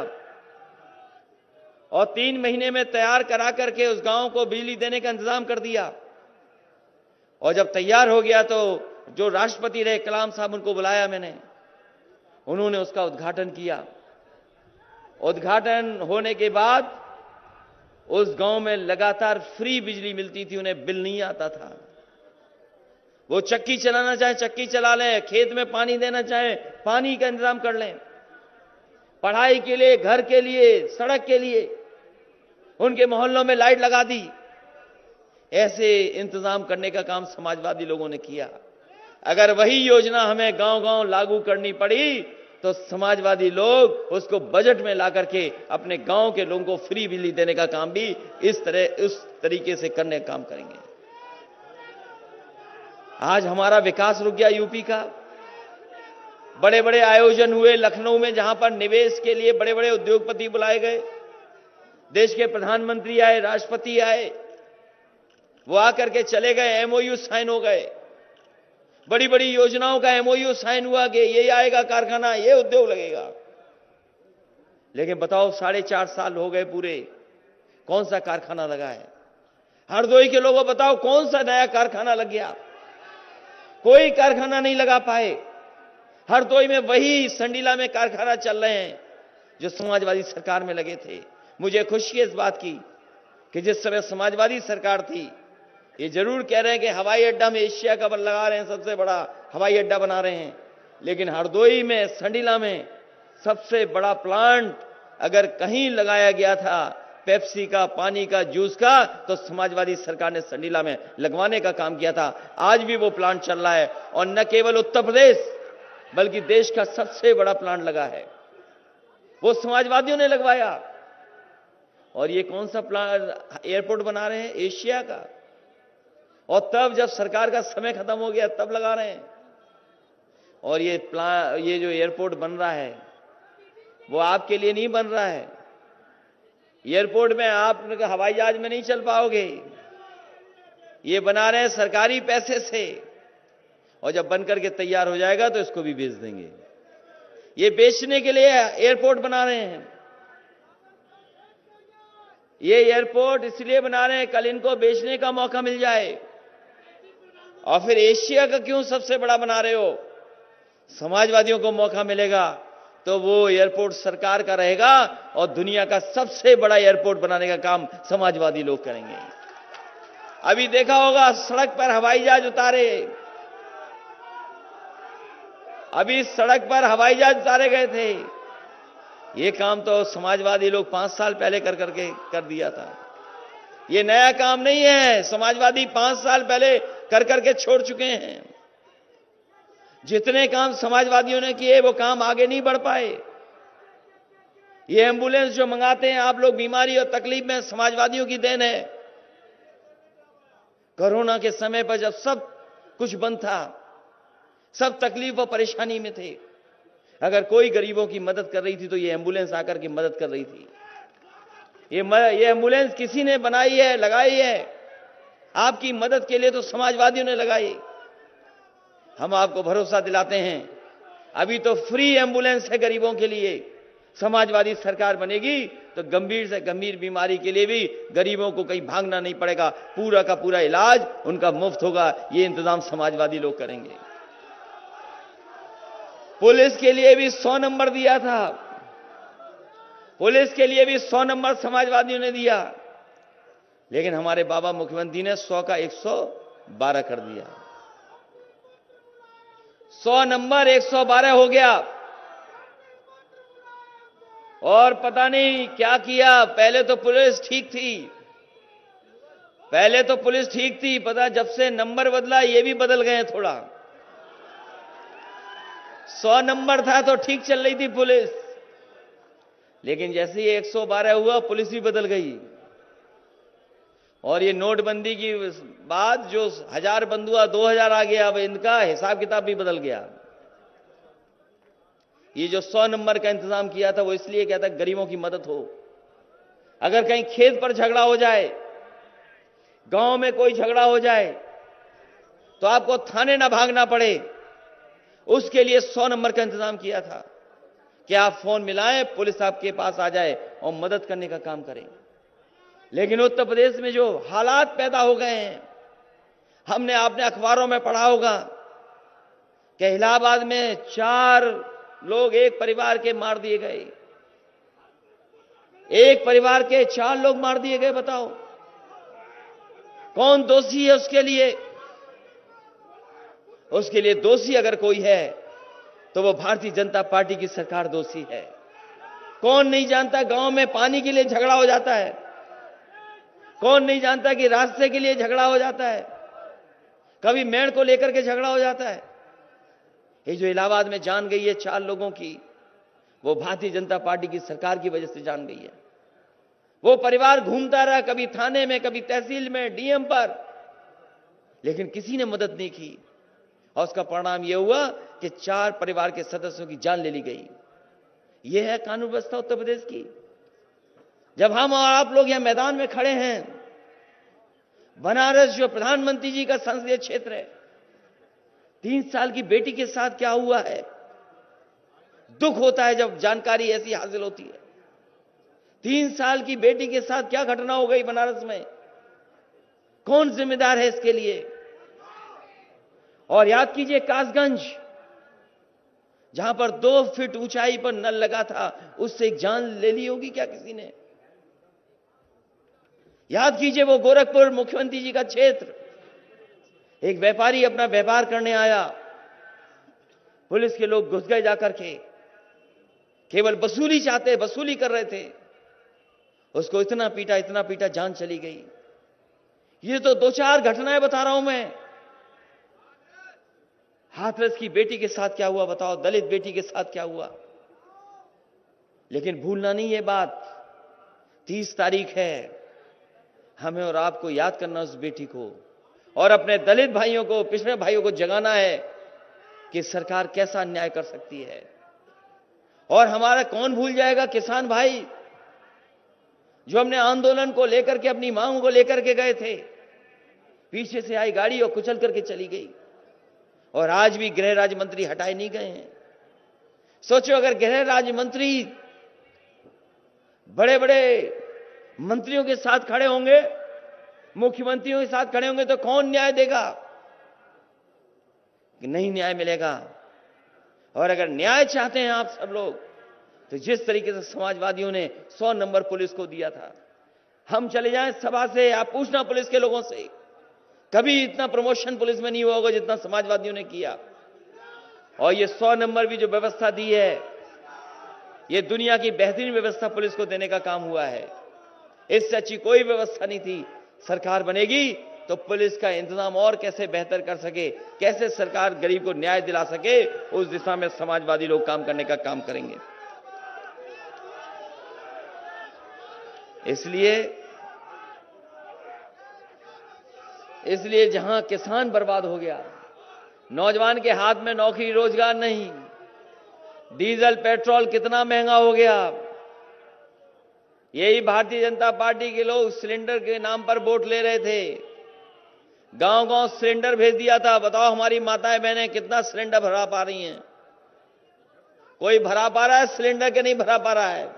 और 3 महीने में तैयार करा करके उस गांव को बिजली देने का इंतजाम कर दिया। और जब तैयार हो गया तो जो राष्ट्रपति रहे कलाम साहब, उनको बुलाया मैंने, उन्होंने उसका उद्घाटन किया। उद्घाटन होने के बाद उस गांव में लगातार फ्री बिजली मिलती थी, उन्हें बिल नहीं आता था। वो चक्की चलाना चाहे चक्की चला लें, खेत में पानी देना चाहे पानी का इंतजाम कर लें, पढ़ाई के लिए, घर के लिए, सड़क के लिए, उनके मोहल्लों में लाइट लगा दी। ऐसे इंतजाम करने का काम समाजवादी लोगों ने किया। अगर वही योजना हमें गांव-गांव लागू करनी पड़ी तो समाजवादी लोग उसको बजट में ला करके अपने गांव के लोगों को फ्री बिजली देने का काम भी उस तरीके से करने का काम करेंगे। आज हमारा विकास रुक गया यूपी का। बड़े बड़े आयोजन हुए लखनऊ में, जहां पर निवेश के लिए बड़े बड़े उद्योगपति बुलाए गए, देश के प्रधानमंत्री आए, राष्ट्रपति आए, वो आकर के चले गए, एमओयू साइन हो गए, बड़ी बड़ी योजनाओं का एमओयू साइन हुआ कि ये आएगा कारखाना, ये उद्योग लगेगा। लेकिन बताओ 4.5 साल हो गए पूरे, कौन सा कारखाना लगा है? हरदोई के लोगों बताओ कौन सा नया कारखाना लग गया? कोई कारखाना नहीं लगा पाए। हरदोई में वही संडीला में कारखाना चल रहे हैं जो समाजवादी सरकार में लगे थे। मुझे खुशी है इस बात की कि जिस समय समाजवादी सरकार थी, ये जरूर कह रहे हैं कि हवाई अड्डा में एशिया का लगा रहे हैं, सबसे बड़ा हवाई अड्डा बना रहे हैं, लेकिन हरदोई में, संडीला में सबसे बड़ा प्लांट अगर कहीं लगाया गया था पेप्सी का, पानी का, जूस का, तो समाजवादी सरकार ने संडीला में लगवाने का काम किया था। आज भी वो प्लांट चल रहा है और न केवल उत्तर प्रदेश बल्कि देश का सबसे बड़ा प्लांट लगा है, वो समाजवादियों ने लगवाया। और ये कौन सा प्लांट एयरपोर्ट बना रहे हैं? एशिया का। और तब जब सरकार का समय खत्म हो गया तब लगा रहे हैं। और ये जो एयरपोर्ट बन रहा है वो आपके लिए नहीं बन रहा है। एयरपोर्ट में आप हवाई जहाज में नहीं चल पाओगे, ये बना रहे हैं सरकारी पैसे से, और जब बन करके तैयार हो जाएगा तो इसको भी बेच देंगे। ये बेचने के लिए एयरपोर्ट बना रहे हैं। ये एयरपोर्ट इसलिए बना रहे हैं कल इनको बेचने का मौका मिल जाए। और फिर एशिया का क्यों सबसे बड़ा बना रहे हो? समाजवादियों को मौका मिलेगा तो वो एयरपोर्ट सरकार का रहेगा और दुनिया का सबसे बड़ा एयरपोर्ट बनाने का काम समाजवादी लोग करेंगे। अभी देखा होगा सड़क पर हवाई जहाज उतारे, अभी सड़क पर हवाई जहाज उतारे गए थे। ये काम तो समाजवादी लोग 5 साल पहले कर दिया था। ये नया काम नहीं है, समाजवादी 5 साल पहले कर छोड़ चुके हैं। जितने काम समाजवादियों ने किए वो काम आगे नहीं बढ़ पाए। ये एम्बुलेंस जो मंगाते हैं आप लोग बीमारी और तकलीफ में, समाजवादियों की देन है। कोरोना के समय पर जब सब कुछ बंद था, सब तकलीफ और परेशानी में थे, अगर कोई गरीबों की मदद कर रही थी तो ये एम्बुलेंस आकर के मदद कर रही थी। ये एम्बुलेंस किसी ने बनाई है, लगाई है? आपकी मदद के लिए तो समाजवादियों ने लगाई। हम आपको भरोसा दिलाते हैं, अभी तो फ्री एम्बुलेंस है गरीबों के लिए। समाजवादी सरकार बनेगी तो गंभीर से गंभीर बीमारी के लिए भी गरीबों को कहीं भागना नहीं पड़ेगा, पूरा का पूरा इलाज उनका मुफ्त होगा। ये इंतजाम समाजवादी लोग करेंगे। पुलिस के लिए भी 100 नंबर दिया था, पुलिस के लिए भी 100 नंबर समाजवादियों ने दिया, लेकिन हमारे बाबा मुख्यमंत्री ने 100 का 112 कर दिया। 100 नंबर 112 हो गया। और पता नहीं क्या किया। पहले तो पुलिस ठीक थी, पता जब से नंबर बदला ये भी बदल गए थोड़ा। 100 नंबर था तो ठीक चल रही थी पुलिस, लेकिन जैसे ही 112 हुआ पुलिस भी बदल गई। और ये नोटबंदी की बाद जो 1000 बंद हुआ 2000 आ गया, अब इनका हिसाब किताब भी बदल गया। ये जो 100 नंबर का इंतजाम किया था वो इसलिए किया था गरीबों की मदद हो। अगर कहीं खेत पर झगड़ा हो जाए, गांव में कोई झगड़ा हो जाए, तो आपको थाने ना भागना पड़े, उसके लिए 100 नंबर का इंतजाम किया था कि आप फोन मिलाएं, पुलिस आपके पास आ जाए और मदद करने का काम करें। लेकिन उत्तर प्रदेश में जो हालात पैदा हो गए हैं, हमने आपने अखबारों में पढ़ा होगा कि इलाहाबाद में 4 लोग एक परिवार के मार दिए गए। एक परिवार के 4 लोग मार दिए गए। बताओ कौन दोषी है उसके लिए? उसके लिए दोषी अगर कोई है तो वो भारतीय जनता पार्टी की सरकार दोषी है। कौन नहीं जानता गांव में पानी के लिए झगड़ा हो जाता है? कौन नहीं जानता कि रास्ते के लिए झगड़ा हो जाता है? कभी मेड़ को लेकर के झगड़ा हो जाता है? ये जो इलाहाबाद में जान गई है 4 लोगों की, वो भारतीय जनता पार्टी की सरकार की वजह से जान गई है। वो परिवार घूमता रहा, कभी थाने में, कभी तहसील में, डीएम पर, लेकिन किसी ने मदद नहीं की। और उसका परिणाम यह हुआ कि 4 परिवार के सदस्यों की जान ले ली गई। यह है कानून व्यवस्था उत्तर प्रदेश की। जब हम और आप लोग यहां मैदान में खड़े हैं, बनारस जो प्रधानमंत्री जी का संसदीय क्षेत्र है, 3 साल की बेटी के साथ क्या हुआ है, दुख होता है जब जानकारी ऐसी हासिल होती है। 3 साल की बेटी के साथ क्या घटना हो गई बनारस में, कौन जिम्मेदार है इसके लिए? और याद कीजिए कासगंज, जहां पर 2 फीट ऊंचाई पर नल लगा था, उससे एक जान ले ली होगी क्या किसी ने? याद कीजिए वो गोरखपुर मुख्यमंत्री जी का क्षेत्र, एक व्यापारी अपना व्यापार करने आया, पुलिस के लोग घुस गए जाकर के, केवल वसूली कर रहे थे, उसको इतना पीटा, जान चली गई। ये तो 2-4 घटनाएं बता रहा हूं मैं। हाथरस की बेटी के साथ क्या हुआ बताओ, दलित बेटी के साथ क्या हुआ। लेकिन भूलना नहीं ये बात, 30 तारीख है, हमें और आपको याद करना उस बेटी को, और अपने दलित भाइयों को, पिछड़े भाइयों को जगाना है कि सरकार कैसा अन्याय कर सकती है। और हमारा कौन भूल जाएगा किसान भाई, जो हमने आंदोलन को लेकर के, अपनी मांगों को लेकर के गए थे, पीछे से आई गाड़ी और कुचल करके चली गई, और आज भी गृह राज्य मंत्री हटाए नहीं गए हैं। सोचो अगर गृह राज्य मंत्री बड़े बड़े मंत्रियों के साथ खड़े होंगे, मुख्यमंत्रियों के साथ खड़े होंगे, तो कौन न्याय देगा? कि नहीं न्याय मिलेगा। और अगर न्याय चाहते हैं आप सब लोग, तो जिस तरीके से समाजवादियों ने 100 नंबर पुलिस को दिया था, हम चले जाएं सभा से, आप पूछना पुलिस के लोगों से, कभी इतना प्रमोशन पुलिस में नहीं हुआ होगा जितना समाजवादियों ने किया। और ये 100 नंबर भी जो व्यवस्था दी है, ये दुनिया की बेहतरीन व्यवस्था पुलिस को देने का काम हुआ है। इससे अच्छी कोई व्यवस्था नहीं थी। सरकार बनेगी तो पुलिस का इंतजाम और कैसे बेहतर कर सके, कैसे सरकार गरीब को न्याय दिला सके, उस दिशा में समाजवादी लोग काम करने का काम करेंगे। इसलिए जहां किसान बर्बाद हो गया, नौजवान के हाथ में नौकरी रोजगार नहीं, डीजल पेट्रोल कितना महंगा हो गया, यही भारतीय जनता पार्टी के लोग सिलेंडर के नाम पर वोट ले रहे थे, गांव-गांव सिलेंडर भेज दिया था। बताओ हमारी माताएं बहनें कितना सिलेंडर भरा पा रही हैं? कोई भरा पा रहा है सिलेंडर के नहीं भरा पा रहा है?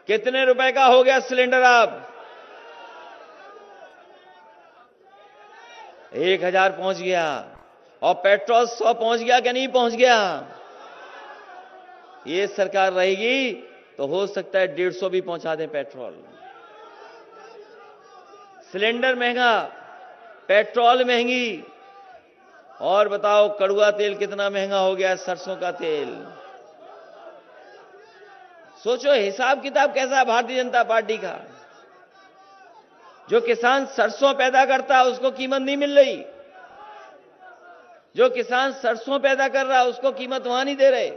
कितने रुपए का हो गया सिलेंडर? आप 1000 पहुंच गया, और पेट्रोल 100 पहुंच गया कि नहीं पहुंच गया? ये सरकार रहेगी तो हो सकता है 150 भी पहुंचा दें पेट्रोल। सिलेंडर महंगा, पेट्रोल महंगी, और बताओ कड़ुआ तेल कितना महंगा हो गया है, सरसों का तेल। सोचो हिसाब किताब कैसा है भारतीय जनता पार्टी का। जो किसान सरसों पैदा करता है उसको कीमत नहीं मिल रही, जो किसान सरसों पैदा कर रहा है उसको कीमत वहां नहीं दे रहे,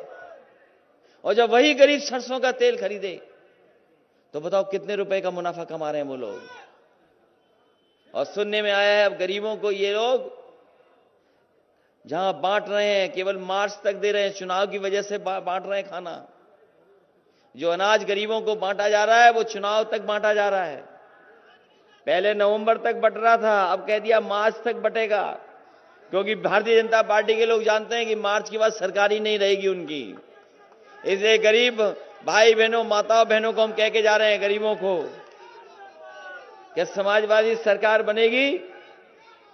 और जब वही गरीब सरसों का तेल खरीदे तो बताओ कितने रुपए का मुनाफा कमा रहे हैं वो लोग। और सुनने में आया है अब गरीबों को ये लोग जहां बांट रहे हैं, केवल मार्च तक दे रहे हैं, चुनाव की वजह से बांट रहे हैं खाना। जो अनाज गरीबों को बांटा जा रहा है वो चुनाव तक बांटा जा रहा है। पहले नवंबर तक बट रहा था, अब कह दिया मार्च तक बटेगा, क्योंकि भारतीय जनता पार्टी के लोग जानते हैं कि मार्च के बाद सरकार ही नहीं रहेगी उनकी। इसलिए गरीब भाई बहनों, माताओं बहनों को हम कह के जा रहे हैं, गरीबों को, कि समाजवादी सरकार बनेगी,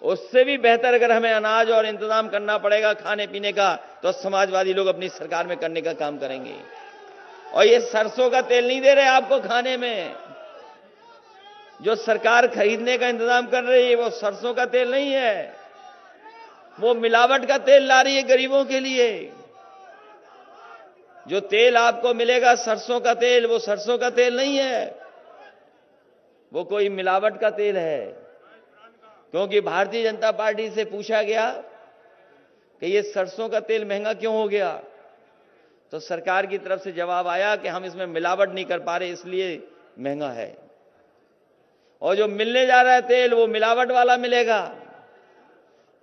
उससे भी बेहतर अगर हमें अनाज और इंतजाम करना पड़ेगा खाने पीने का, तो समाजवादी लोग अपनी सरकार में करने का काम करेंगे। और ये सरसों का तेल नहीं दे रहे आपको खाने में, जो सरकार खरीदने का इंतजाम कर रही है वो सरसों का तेल नहीं है, वो मिलावट का तेल ला रही है गरीबों के लिए। जो तेल आपको मिलेगा सरसों का तेल, वो सरसों का तेल नहीं है, वो कोई मिलावट का तेल है। क्योंकि भारतीय जनता पार्टी से पूछा गया कि ये सरसों का तेल महंगा क्यों हो गया, तो सरकार की तरफ से जवाब आया कि हम इसमें मिलावट नहीं कर पा रहे इसलिए महंगा है। और जो मिलने जा रहा है तेल वो मिलावट वाला मिलेगा,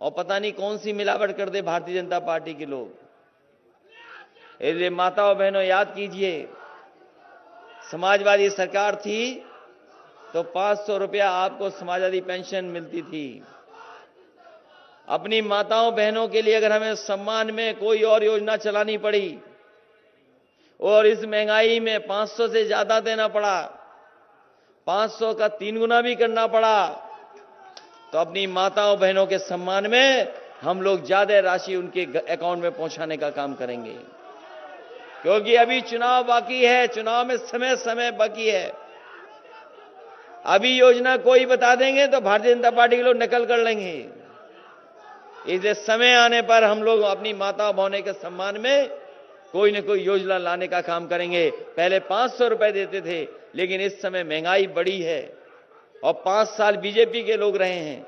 और पता नहीं कौन सी मिलावट कर दे भारतीय जनता पार्टी के लोग। इसलिए माताओं बहनों याद कीजिए, समाजवादी सरकार थी तो 500 रुपया आपको समाजवादी पेंशन मिलती थी। अपनी माताओं बहनों के लिए अगर हमें सम्मान में कोई और योजना चलानी पड़ी और इस महंगाई में 500 से ज्यादा देना पड़ा, 500 का 3 गुना भी करना पड़ा, तो अपनी माताओं बहनों के सम्मान में हम लोग ज्यादा राशि उनके अकाउंट में पहुंचाने का काम करेंगे। क्योंकि अभी चुनाव बाकी है, चुनाव में समय बाकी है। अभी योजना कोई बता देंगे तो भारतीय जनता पार्टी के लोग नकल कर लेंगे। इसलिए समय आने पर हम लोग अपनी माता बहनों के सम्मान में कोई न कोई योजना लाने का काम करेंगे। पहले 500 रुपए देते थे, लेकिन इस समय महंगाई बढ़ी है और 5 साल बीजेपी के लोग रहे हैं,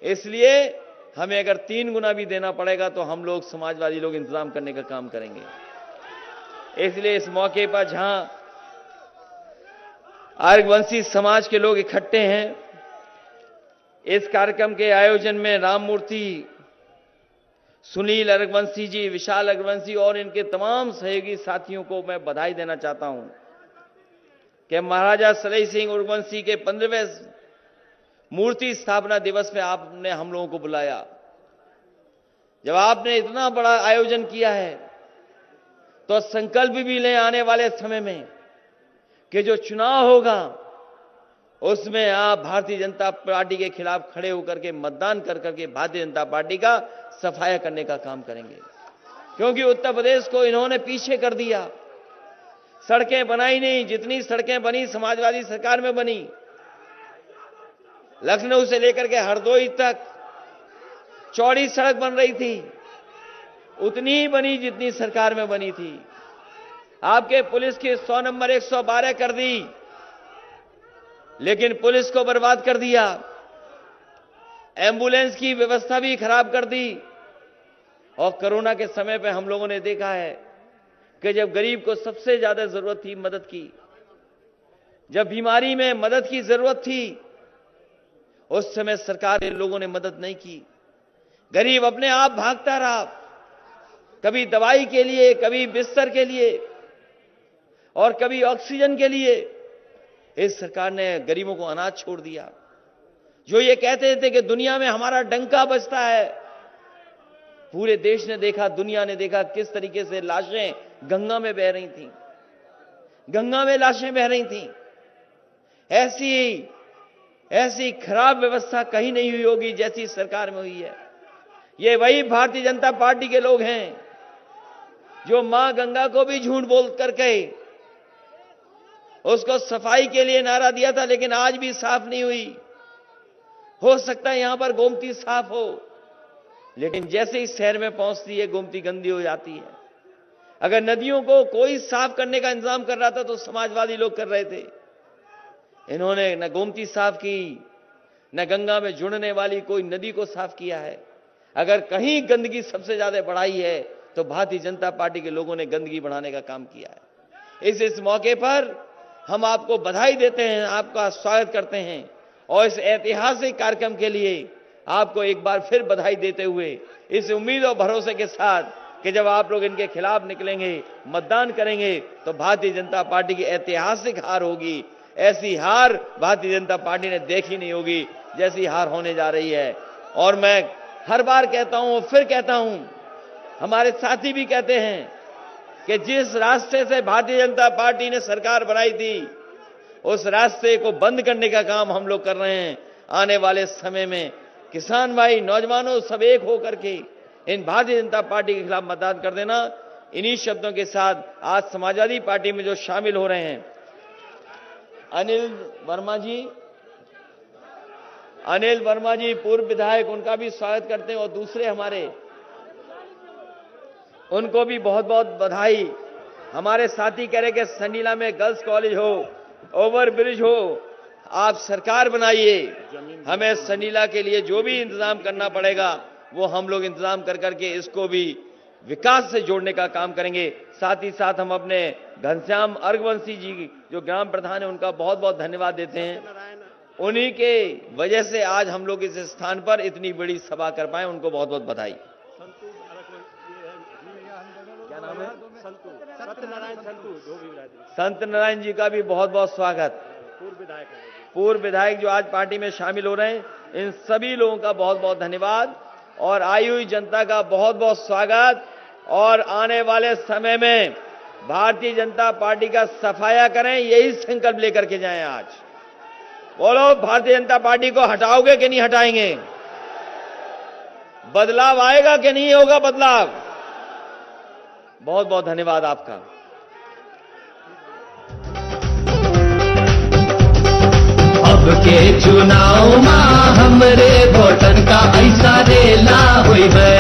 इसलिए हमें अगर 3 गुना भी देना पड़ेगा तो हम लोग समाजवादी लोग इंतजाम करने का काम करेंगे। इसलिए इस मौके पर जहां आर्यवंशी समाज के लोग इकट्ठे हैं, इस कार्यक्रम के आयोजन में राममूर्ति, सुनील अरगवंशी जी, विशाल अरगवंशी और इनके तमाम सहयोगी साथियों को मैं बधाई देना चाहता हूं कि महाराजा सलई सिंह उर्वंशी के 15वें मूर्ति स्थापना दिवस में आपने हम लोगों को बुलाया। जब आपने इतना बड़ा आयोजन किया है तो संकल्प भी लें आने वाले समय में कि जो चुनाव होगा उसमें आप भारतीय जनता पार्टी के खिलाफ खड़े होकर के मतदान कर करके भारतीय जनता पार्टी का सफाया करने का काम करेंगे, क्योंकि उत्तर प्रदेश को इन्होंने पीछे कर दिया। सड़कें बनाई नहीं, जितनी सड़कें बनी समाजवादी सरकार में बनी। लखनऊ से लेकर के हरदोई तक चौड़ी सड़क बन रही थी, उतनी ही बनी जितनी सरकार में बनी थी। आपके पुलिस की 100 नंबर 112 कर दी, लेकिन पुलिस को बर्बाद कर दिया। एम्बुलेंस की व्यवस्था भी खराब कर दी। और कोरोना के समय पे हम लोगों ने देखा है कि जब गरीब को सबसे ज्यादा जरूरत थी मदद की, जब बीमारी में मदद की जरूरत थी, उस समय सरकार के लोगों ने मदद नहीं की। गरीब अपने आप भागता रहा, कभी दवाई के लिए, कभी बिस्तर के लिए और कभी ऑक्सीजन के लिए। इस सरकार ने गरीबों को अनाज छोड़ दिया। जो ये कहते थे कि दुनिया में हमारा डंका बजता है, पूरे देश ने देखा, दुनिया ने देखा किस तरीके से लाशें गंगा में बह रही थीं, गंगा में लाशें बह रही थीं। ऐसी खराब व्यवस्था कहीं नहीं हुई होगी जैसी सरकार में हुई है। ये वही भारतीय जनता पार्टी के लोग हैं जो मां गंगा को भी झूठ बोल करके उसको सफाई के लिए नारा दिया था, लेकिन आज भी साफ नहीं हुई। हो सकता है यहां पर गोमती साफ हो, लेकिन जैसे ही शहर में पहुंचती है गोमती गंदी हो जाती है। अगर नदियों को कोई साफ करने का इंतजाम कर रहा था तो समाजवादी लोग कर रहे थे। इन्होंने न गोमती साफ की, न गंगा में जुड़ने वाली कोई नदी को साफ किया है। अगर कहीं गंदगी सबसे ज्यादा बढ़ाई है तो भारतीय जनता पार्टी के लोगों ने गंदगी बढ़ाने का काम किया है। इस मौके पर हम आपको बधाई देते हैं, आपका स्वागत करते हैं और इस ऐतिहासिक कार्यक्रम के लिए आपको एक बार फिर बधाई देते हुए इस उम्मीद और भरोसे के साथ कि जब आप लोग इनके खिलाफ निकलेंगे, मतदान करेंगे, तो भारतीय जनता पार्टी की ऐतिहासिक हार होगी। ऐसी हार भारतीय जनता पार्टी ने देखी नहीं होगी जैसी हार होने जा रही है। और मैं हर बार कहता हूं, फिर कहता हूं, हमारे साथी भी कहते हैं कि जिस रास्ते से भारतीय जनता पार्टी ने सरकार बनाई थी, उस रास्ते को बंद करने का काम हम लोग कर रहे हैं। आने वाले समय में किसान भाई, नौजवानों, सब एक होकर के इन भारतीय जनता पार्टी के खिलाफ मतदान कर देना। इन्हीं शब्दों के साथ आज समाजवादी पार्टी में जो शामिल हो रहे हैं, अनिल वर्मा जी पूर्व विधायक, उनका भी स्वागत करते हैं। और दूसरे हमारे, उनको भी बहुत बहुत बधाई। हमारे साथी कह रहे कि संडीला में गर्ल्स कॉलेज हो, ओवर ब्रिज हो, आप सरकार बनाइए। हमें संडीला के लिए जो भी इंतजाम करना पड़ेगा वो हम लोग इंतजाम कर करके इसको भी विकास से जोड़ने का काम करेंगे। साथ ही साथ हम अपने घनश्याम अरगवंशी जी जो ग्राम प्रधान है उनका बहुत बहुत धन्यवाद देते हैं। उन्हीं के वजह से आज हम लोग इस स्थान पर इतनी बड़ी सभा कर पाए, उनको बहुत बहुत बधाई। क्या नाम है? संत नारायण जी का भी बहुत बहुत स्वागत। पूर्व विधायक जो आज पार्टी में शामिल हो रहे हैं, इन सभी लोगों का बहुत बहुत धन्यवाद और आई हुई जनता का बहुत बहुत स्वागत। और आने वाले समय में भारतीय जनता पार्टी का सफाया करें, यही संकल्प लेकर के जाएं। आज बोलो, भारतीय जनता पार्टी को हटाओगे कि नहीं हटाएंगे? बदलाव आएगा कि नहीं होगा बदलाव? बहुत बहुत धन्यवाद आपका। अब के चुनाव में हमरे वोटन का ऐसा रेला हुई है,